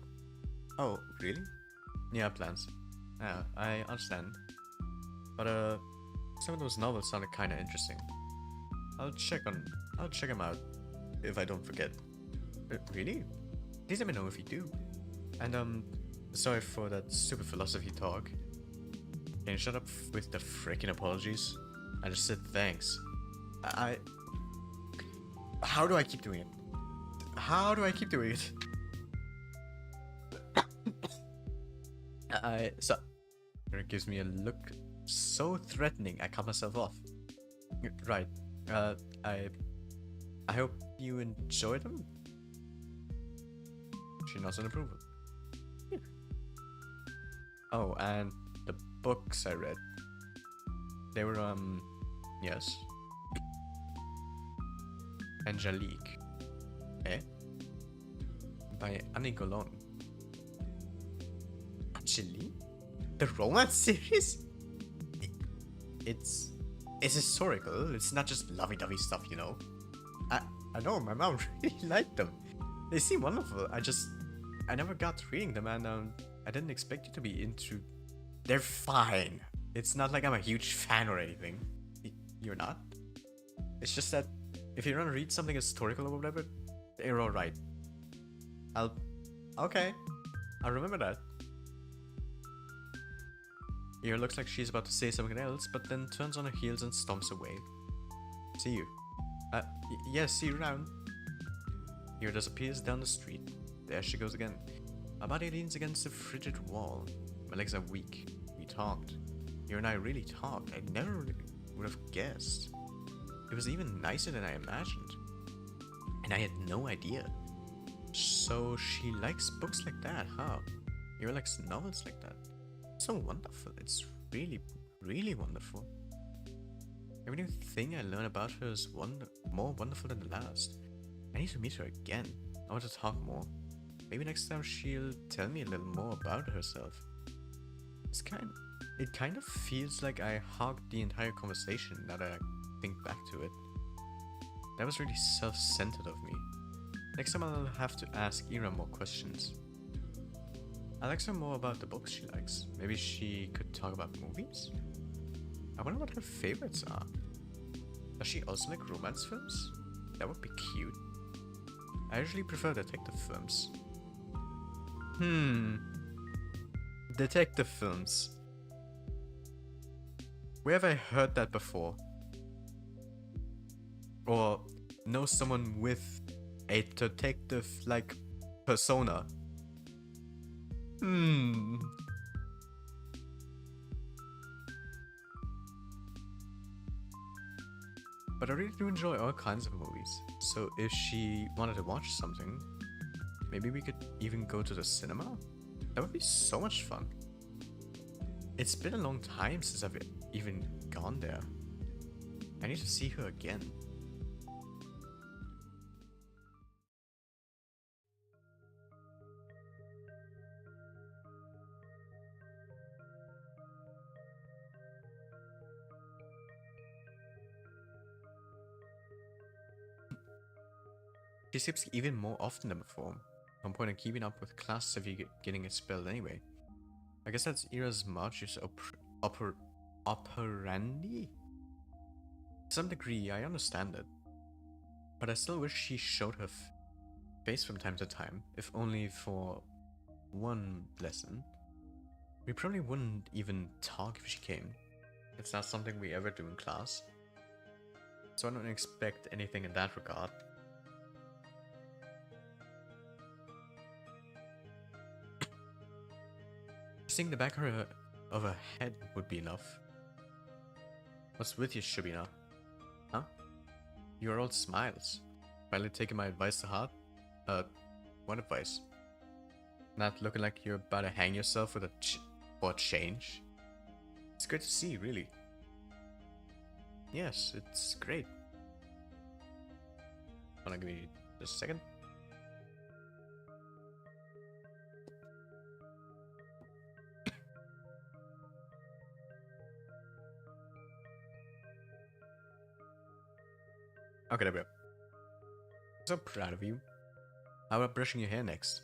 Oh, really? Yeah, plans. Yeah, I understand. But some of those novels sounded kinda interesting. I'll check them out if I don't forget. Really? Please let me know if you do. And sorry for that stupid philosophy talk. Can you shut up with the freaking apologies? I just said thanks. How do I keep doing it? How do I keep doing it? So It gives me a look so threatening, I cut myself off. Right. I hope you enjoyed them. She nods in approval. Yeah. Oh, and the books I read. They were, yes. Angelique. Eh? By Annie Golon. Angelique? The romance series? It's historical. It's not just lovey-dovey stuff, you know. I know, my mom really liked them. They seem wonderful. I never got reading them, and I didn't expect you to be into. They're fine. It's not like I'm a huge fan or anything. You're not. It's just that if you want to read something historical or whatever, they're alright. Okay. I'll remember that. Ira looks like she's about to say something else, but then turns on her heels and stomps away. See you. Yes, see you around. Ira disappears down the street. There she goes again. My body leans against the frigid wall. My legs are weak. We talked. Ira and I really talked. I never would have guessed. It was even nicer than I imagined. And I had no idea. So she likes books like that, huh? Ira likes novels like that. So wonderful. It's really, really wonderful. Every new thing I learn about her is more wonderful than the last. I need to meet her again. I want to talk more. Maybe next time she'll tell me a little more about herself. It kind of feels like I hogged the entire conversation now that I think back to it. That was really self-centered of me. Next time I'll have to ask Ira more questions. I'll ask her more about the books she likes. Maybe she could talk about movies? I wonder what her favorites are. Does she also like romance films? That would be cute. I usually prefer detective films. Detective films. Where have I heard that before? Or know someone with a detective-like persona? But I really do enjoy all kinds of movies, so if she wanted to watch something, maybe we could even go to the cinema? That would be so much fun. It's been a long time since I've even gone there. I need to see her again. She skips even more often than before. No point in keeping up with classes if you're getting expelled anyway. I guess that's Ira's modus operandi? To some degree, I understand it. But I still wish she showed her face from time to time, if only for one lesson. We probably wouldn't even talk if she came. It's not something we ever do in class. So I don't expect anything in that regard. Seeing the back of her head would be enough. What's with you, Shabina? Huh? You're all smiles. Finally taking my advice to heart? What advice? Not looking like you're about to hang yourself for a change? It's great to see, really. Yes, it's great. Wanna give me just a second? Okay, there we go. I'm so proud of you. How about brushing your hair next?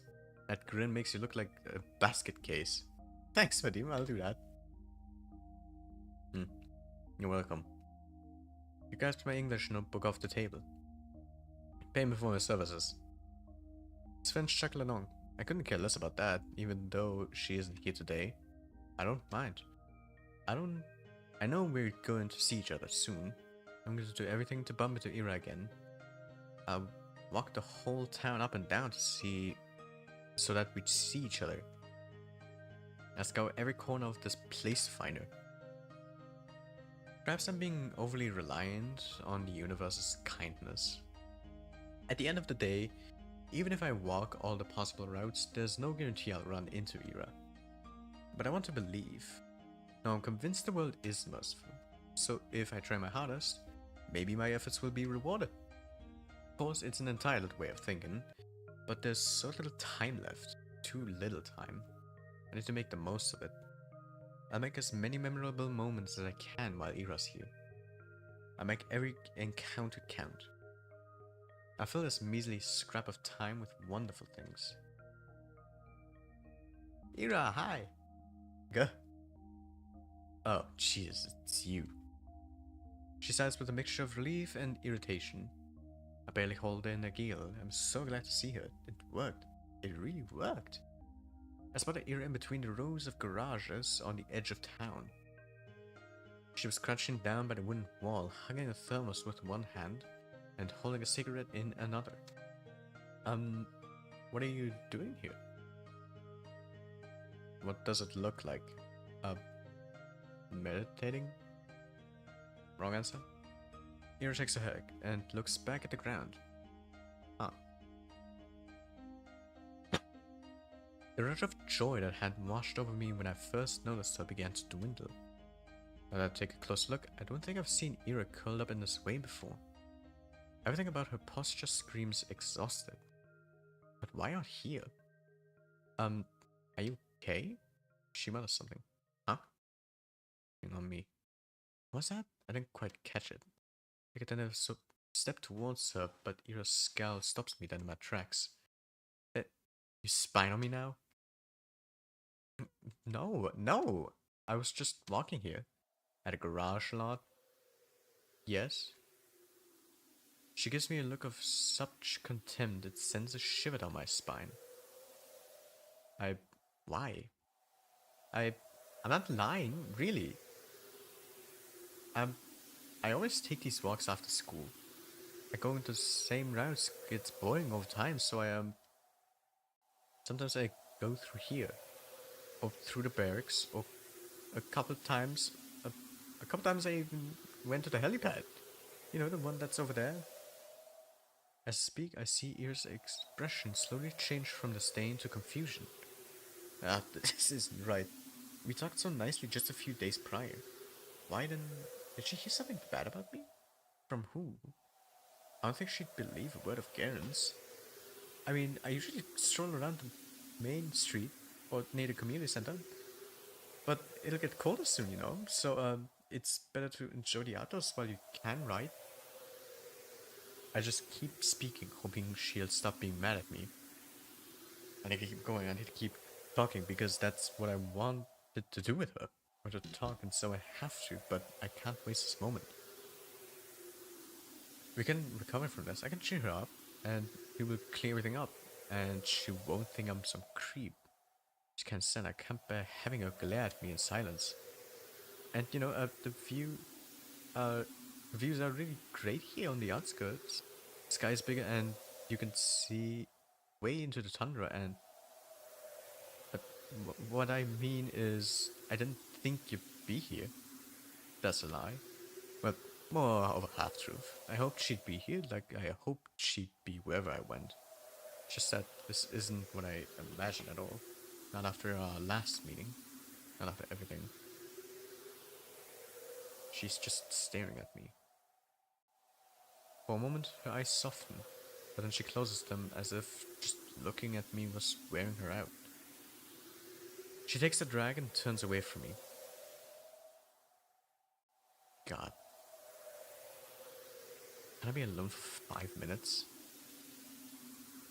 That grin makes you look like a basket case. Thanks, Vadim, I'll do that. You're welcome. You grasped my English notebook off the table. Pay me for my services. Sven chuckled along. I couldn't care less about that, even though she isn't here today. I don't mind. I know we're going to see each other soon. I'm going to do everything to bump into Ira again. I'll walk the whole town up and down to see, so that we'd see each other. I scour every corner of this place to find her. Perhaps I'm being overly reliant on the universe's kindness. At the end of the day, even if I walk all the possible routes, there's no guarantee I'll run into Ira. But I want to believe. Now I'm convinced the world is merciful, so if I try my hardest, maybe my efforts will be rewarded. Of course, it's an entitled way of thinking, but there's so little time left. Too little time. I need to make the most of it. I'll make as many memorable moments as I can while Ira's here. I'll make every encounter count. I'll fill this measly scrap of time with wonderful things. Ira, hi! Gah. Oh, Jesus, it's you. She sighs with a mixture of relief and irritation. I barely hold in a giggle. I'm so glad to see her. It worked. It really worked. I spotted Ira in between the rows of garages on the edge of town. She was crouching down by the wooden wall, hugging a thermos with one hand and holding a cigarette in another. What are you doing here? What does it look like? Meditating? Wrong answer. Ira takes a hug and looks back at the ground. Huh. The rush of joy that had washed over me when I first noticed her began to dwindle. Now that I take a close look, I don't think I've seen Ira curled up in this way before. Everything about her posture screams exhausted. But why out here? Are you okay? She mutters something. Huh? On me. What's that? I didn't quite catch it. I get another step towards her, but Ira's scowl stops me dead in my tracks. You spying on me now? No. I was just walking here. At a garage lot. Yes. She gives me a look of such contempt it sends a shiver down my spine. Why? I'm not lying, really. I always take these walks after school. I go into the same routes gets boring over time, so sometimes I go through here. Or through the barracks, or a couple times I even went to the helipad. You know, the one that's over there. As I speak, I see Ira's expression slowly change from disdain to confusion. This isn't right. We talked so nicely just a few days prior. Why then? Did she hear something bad about me? From who? I don't think she'd believe a word of Garen's. I mean, I usually stroll around the main street or near the community center. But it'll get colder soon, you know? So, it's better to enjoy the outdoors while you can, right? I just keep speaking, hoping she'll stop being mad at me. I need to keep going, I need to keep talking, because that's what I wanted to do with her. Or to talk, and so I have to, but I can't waste this moment. We can recover from this. I can cheer her up, and we will clear everything up, and she won't think I'm some creep. She can't stand. I can't bear having her glare at me in silence. And you know, the views are really great here on the outskirts. The sky is bigger, and you can see way into the tundra. And what I mean is, I didn't think you'd be here. That's a lie. But more of a half truth. I hoped she'd be here, like I hoped she'd be wherever I went. Just that this isn't what I imagined at all. Not after our last meeting. Not after everything. She's just staring at me. For a moment, her eyes soften, but then she closes them as if just looking at me was wearing her out. She takes the drag and turns away from me. God. Can I be alone for 5 minutes?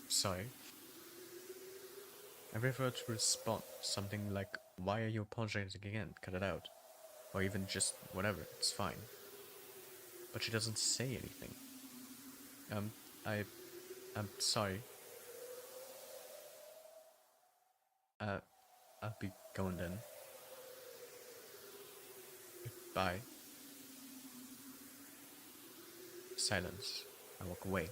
Sorry. I wait for her to respond, something like, why are you apologizing again? Cut it out. Or even just whatever, it's fine. But she doesn't say anything. I'm sorry. I'll be going then. Bye. Silence. I walk away.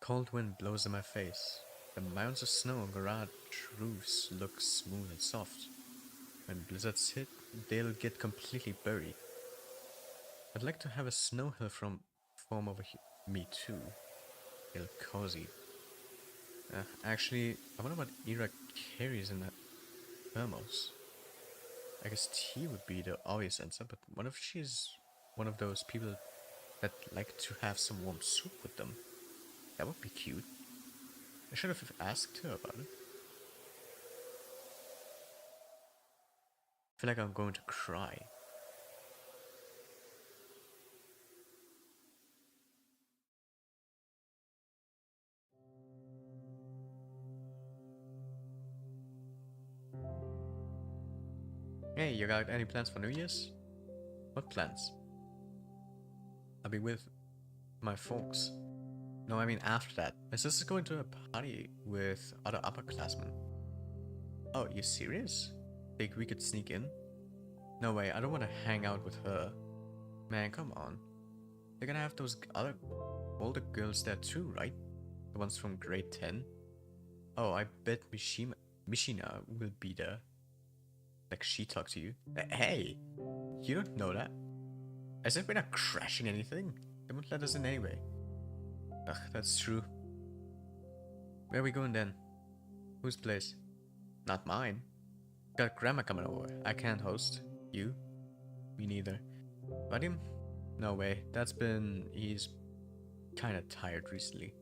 Cold wind blows in my face. The mounds of snow on garage roofs look smooth and soft. When blizzards hit, they'll get completely buried. I'd like to have a snow hill form over me too. Feel cozy. Actually, I wonder what Ira carries in that thermos. I guess tea would be the obvious answer, but what if she's one of those people that like to have some warm soup with them? That would be cute. I should have asked her about it. I feel like I'm going to cry. Hey, you got any plans for New Year's? What plans? I'll be with my folks. No, I mean after that. My sister's going to a party with other upperclassmen. Oh, you serious? Think we could sneak in? No way, I don't want to hang out with her. Man, come on. They're gonna have those other older girls there too, right? The ones from grade 10? Oh, I bet Mishina will be there. Like she talked to you. Hey! You don't know that. I said we're not crashing anything. They won't let us in anyway. Ugh, that's true. Where are we going then? Whose place? Not mine. Got grandma coming over. I can't host. You? Me neither. Vadim? No way. He's kinda tired recently.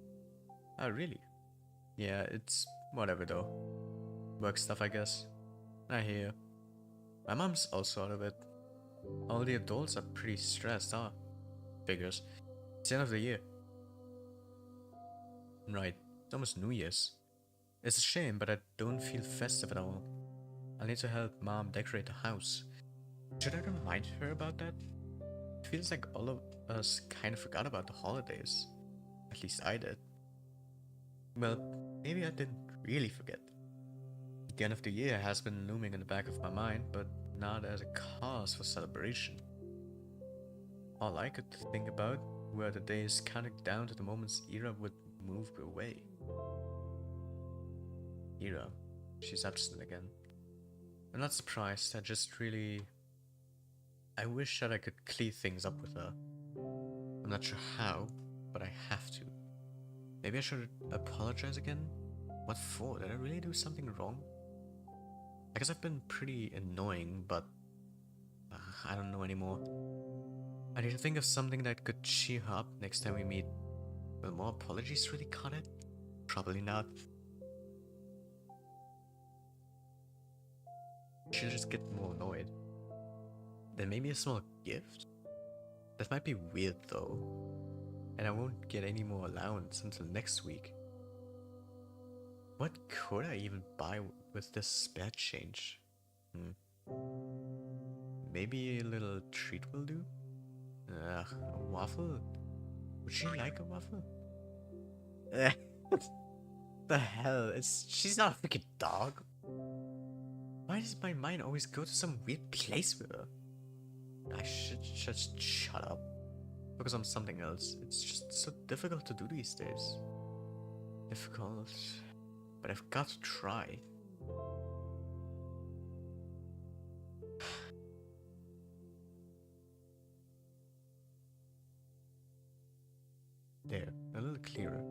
Oh, really? Yeah, it's whatever though. Work stuff, I guess. I hear. My mom's also out of it. All the adults are pretty stressed, huh? Figures. It's the end of the year. Right. It's almost New Year's. It's a shame, but I don't feel festive at all. I'll need to help Mom decorate the house. Should I remind her about that? It feels like all of us kind of forgot about the holidays. At least I did. Well, maybe I didn't really forget. The end of the year has been looming in the back of my mind, but not as a cause for celebration. All I could think about were the days counting down to the moments Ira would move away. Ira, she's absent again. I'm not surprised, I wish that I could clear things up with her. I'm not sure how, but I have to. Maybe I should apologize again? What for? Did I really do something wrong? I guess I've been pretty annoying, but I don't know anymore. I need to think of something that could cheer her up next time we meet. Will more apologies really cut it? Probably not. She'll just get more annoyed. Then maybe a small gift? That might be weird though. And I won't get any more allowance until next week. What could I even buy with this spare change? Maybe a little treat will do? A waffle? Would she like a waffle? The hell? She's not a freaking dog. Why does my mind always go to some weird place with her? I should just shut up. Focus on something else. It's just so difficult to do these days. Difficult. But I've got to try. There, a little clearer.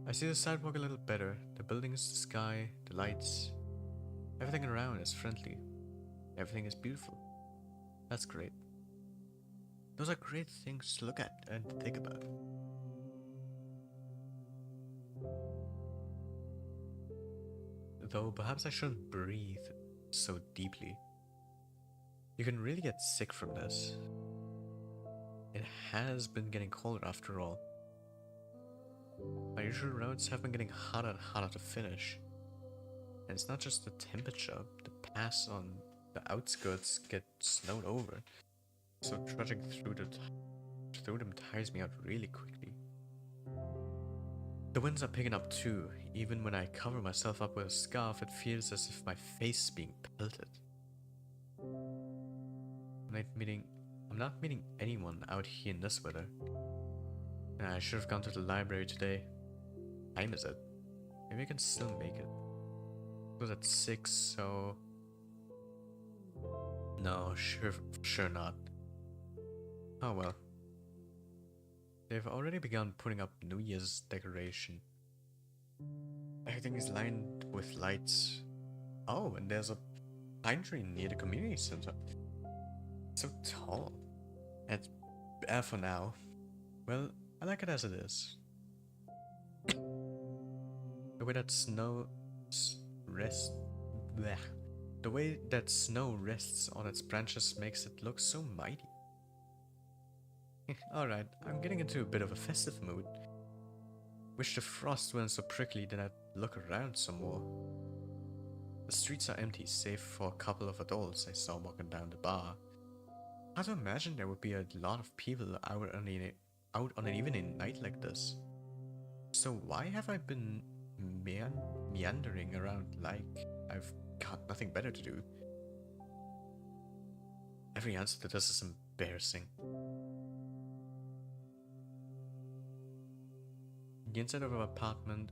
I see the sidewalk a little better. The buildings, the sky, the lights. Everything around is friendly. Everything is beautiful. That's great. Those are great things to look at and think about. Though perhaps I shouldn't breathe so deeply. You can really get sick from this. It has been getting colder after all. My usual routes have been getting hotter and hotter to finish. And it's not just the temperature, the paths on the outskirts get snowed over. So trudging through them tires me out really quickly. The winds are picking up too. Even when I cover myself up with a scarf, it feels as if my face is being pelted. I'm not meeting anyone out here in this weather. I should have gone to the library today. Time is it? Maybe I can still make it. It was at 6, so... No, sure not. Oh well. They've already begun putting up New Year's decoration. Everything is lined with lights. Oh, and there's a pine tree near the community center. It's so tall. And it's bare for now. Well, I like it as it is. The way that snow rests... Blech. The way that snow rests on its branches makes it look so mighty. Alright, I'm getting into a bit of a festive mood. Wish the frost weren't so prickly that I'd look around some more. The streets are empty, save for a couple of adults I saw walking down the bar. Hard to imagine there would be a lot of people out on an evening night like this. So why have I been meandering around like I've got nothing better to do? Every answer to this is embarrassing. The inside of our apartment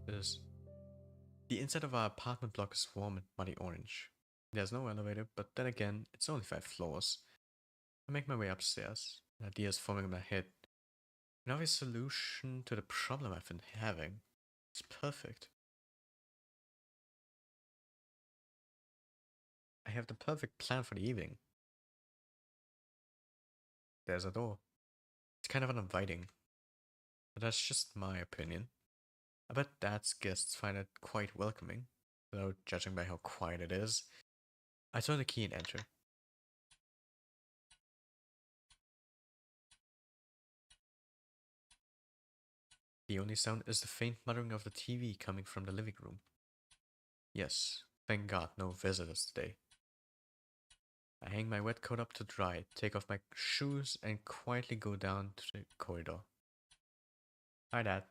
block is warm and muddy orange. There's no elevator, but then again, it's only 5 floors. I make my way upstairs. An idea is forming in my head. An obvious solution to the problem I've been having. It's perfect. I have the perfect plan for the evening. There's a door. It's kind of uninviting. But that's just my opinion. I bet Dad's guests find it quite welcoming, though judging by how quiet it is. I turn the key and enter. The only sound is the faint muttering of the TV coming from the living room. Yes, thank God no visitors today. I hang my wet coat up to dry, take off my shoes, and quietly go down to the corridor. Hi, Dad.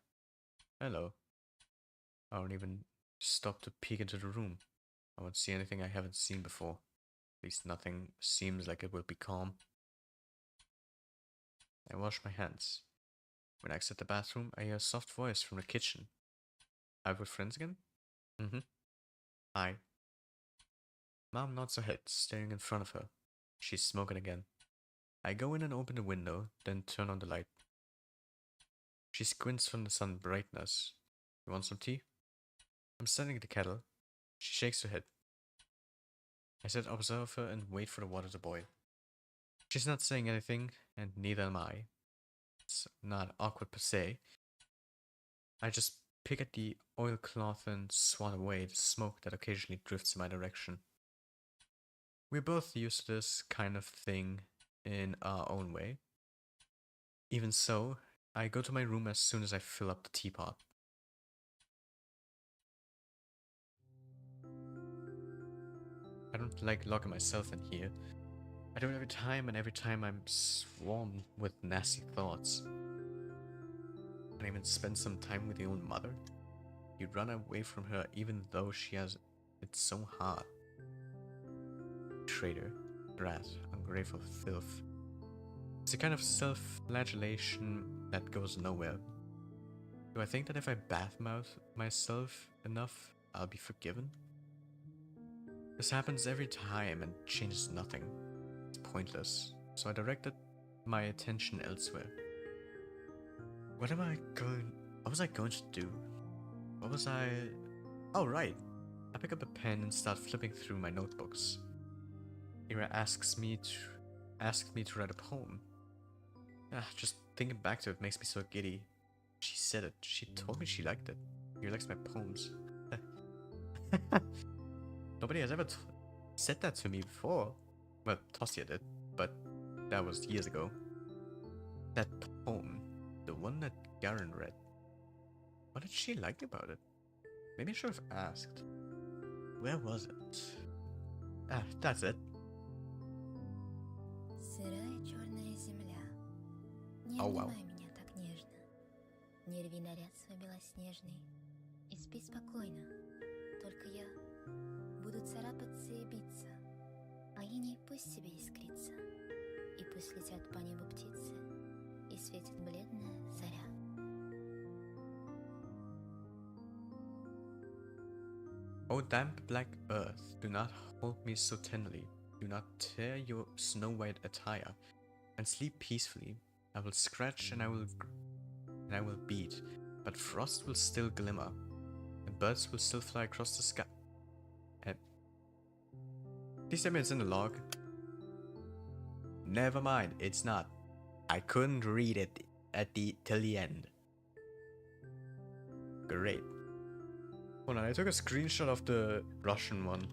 Hello. I don't even stop to peek into the room. I won't see anything I haven't seen before. At least nothing seems like it will be calm. I wash my hands. When I exit the bathroom, I hear a soft voice from the kitchen. Out with friends again? Mm-hmm. Hi. Mom nods her head, staring in front of her. She's smoking again. I go in and open the window, then turn on the light. She squints from the sun brightness. You want some tea? I'm setting the kettle. She shakes her head. I sit observe her and wait for the water to boil. She's not saying anything, and neither am I. It's not awkward per se. I just pick at the oilcloth and swat away the smoke that occasionally drifts in my direction. We're both used to this kind of thing in our own way. Even so, I go to my room as soon as I fill up the teapot. I don't like locking myself in here. I do it every time, and every time I'm swarmed with nasty thoughts. Can I even spend some time with your own mother? You run away from her even though she has it so hard. Traitor, rat, ungrateful filth. It's a kind of self-flagellation that goes nowhere. Do I think that if I badmouth myself enough, I'll be forgiven? This happens every time and changes nothing. It's pointless, so I directed my attention elsewhere. What was I going to do? Oh right! I pick up a pen and start flipping through my notebooks. Ira asked me to write a poem. Just thinking back to it makes me so giddy. She said it. She told me she liked it. She likes my poems. Nobody has ever said that to me before. Well, Tosia did, but that was years ago. That poem, the one that Garen read. What did she like about it? Maybe I should have asked. Where was it? That's it. Сырая черная земля, не Oh, wow. обнимай меня так нежно. Не рви наряд свой белоснежный и спи спокойно. Только я буду царапаться и биться, а иней пусть себе искрится, и пусть летят по небу птицы, и светит бледная заря. O damp black earth, do not hold me so tenderly. Do not tear your snow-white attire, and sleep peacefully. I will scratch and I will beat, but frost will still glimmer, and birds will still fly across the sky. Please tell me it's in the log. Never mind, it's not. I couldn't read it till the end. Great. Hold on, I took a screenshot of the Russian one.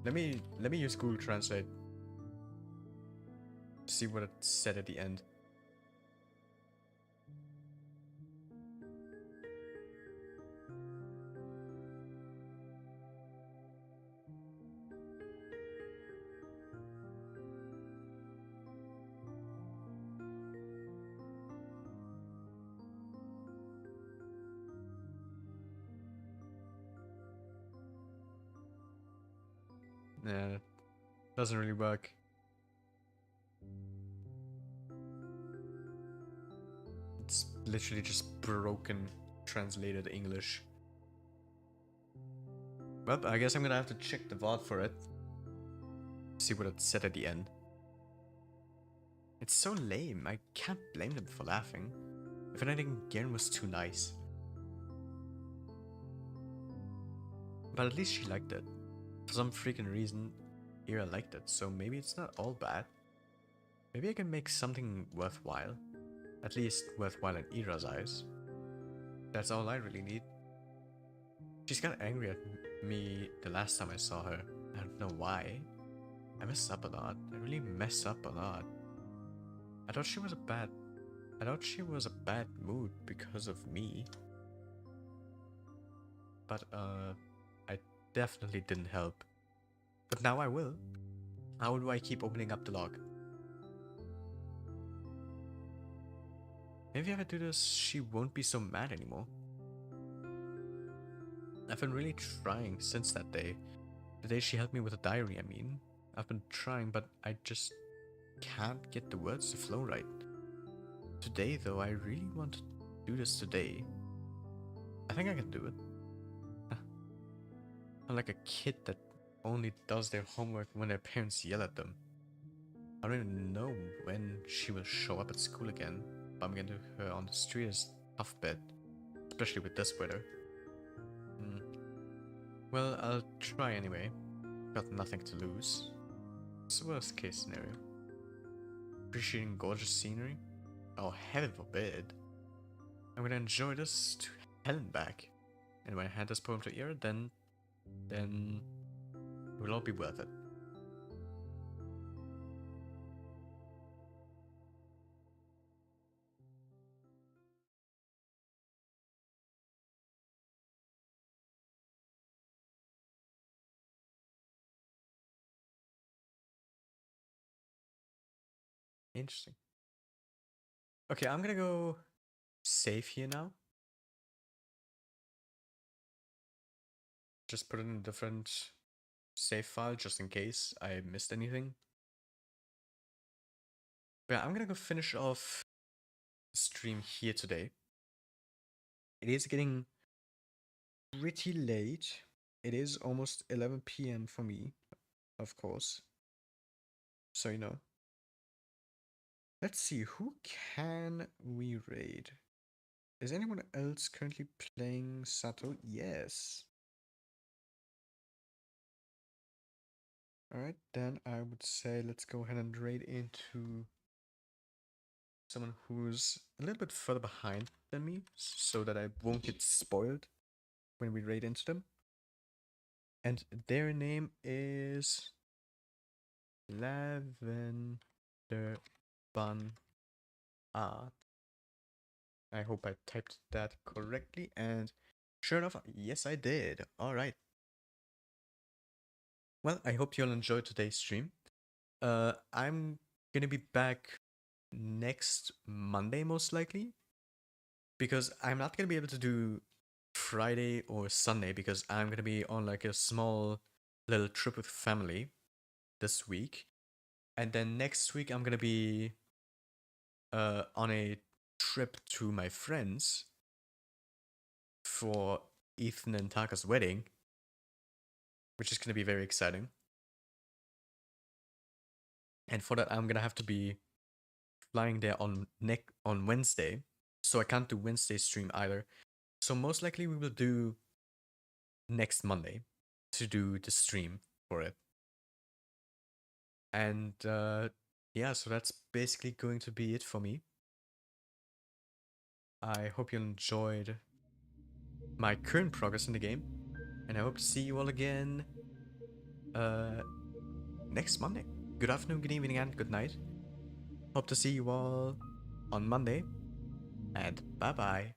Let me use Google Translate. See what it said at the end. Yeah, doesn't really work. It's literally just broken translated English. Well, I guess I'm gonna have to check the VOD for it. See what it said at the end. It's so lame, I can't blame them for laughing. If anything, Garen was too nice. But at least she liked it. For some freaking reason, Ira liked it, so maybe it's not all bad. Maybe I can make something worthwhile. At least worthwhile in Ira's eyes. That's all I really need. She's got angry at me the last time I saw her. I don't know why. I mess up a lot. I really mess up a lot. I thought she was a bad mood because of me. But I definitely didn't help. But now I will. How do I keep opening up the log? Maybe if I do this, she won't be so mad anymore. I've been really trying since that day. The day she helped me with the diary, I mean. I've been trying, but I just can't get the words to flow right. Today, though, I really want to do this today. I think I can do it. I'm like a kid that only does their homework when their parents yell at them. I don't even know when she will show up at school again. Bumping into her on the street is a tough bet, especially with this weather. Well, I'll try anyway. Got nothing to lose. It's the worst case scenario. Appreciating gorgeous scenery? Oh, heaven forbid. I'm gonna enjoy this to hell and back. And when I hand this poem to Ira, then it will all be worth it. Interesting. Okay, I'm gonna go save here now. Just put it in a different save file just in case I missed anything. But yeah, I'm gonna go finish off the stream here today. It is getting pretty late. It is almost 11 p.m. for me, of course. So, you know. Let's see, who can we raid? Is anyone else currently playing Z.A.T.O? Yes. Alright, then I would say let's go ahead and raid into someone who's a little bit further behind than me, so that I won't get spoiled when we raid into them. And their name is Lavender Bun Art. I hope I typed that correctly, and sure enough, yes I did. Alright. Well, I hope you'll enjoy today's stream. I'm gonna be back next Monday, most likely. Because I'm not gonna be able to do Friday or Sunday, because I'm gonna be on like a small little trip with family this week. And then next week I'm gonna be on a trip to my friends for Ethan and Taka's wedding. which is going to be very exciting. And for that, I'm going to have to be flying there on Wednesday, so I can't do Wednesday stream either. So most likely we will do next Monday to do the stream for it. And yeah, so that's basically going to be it for me. I hope you enjoyed my current progress in the game, and I hope to see you all again next Monday. Good afternoon, good evening, and good night. Hope to see you all on Monday, and bye bye.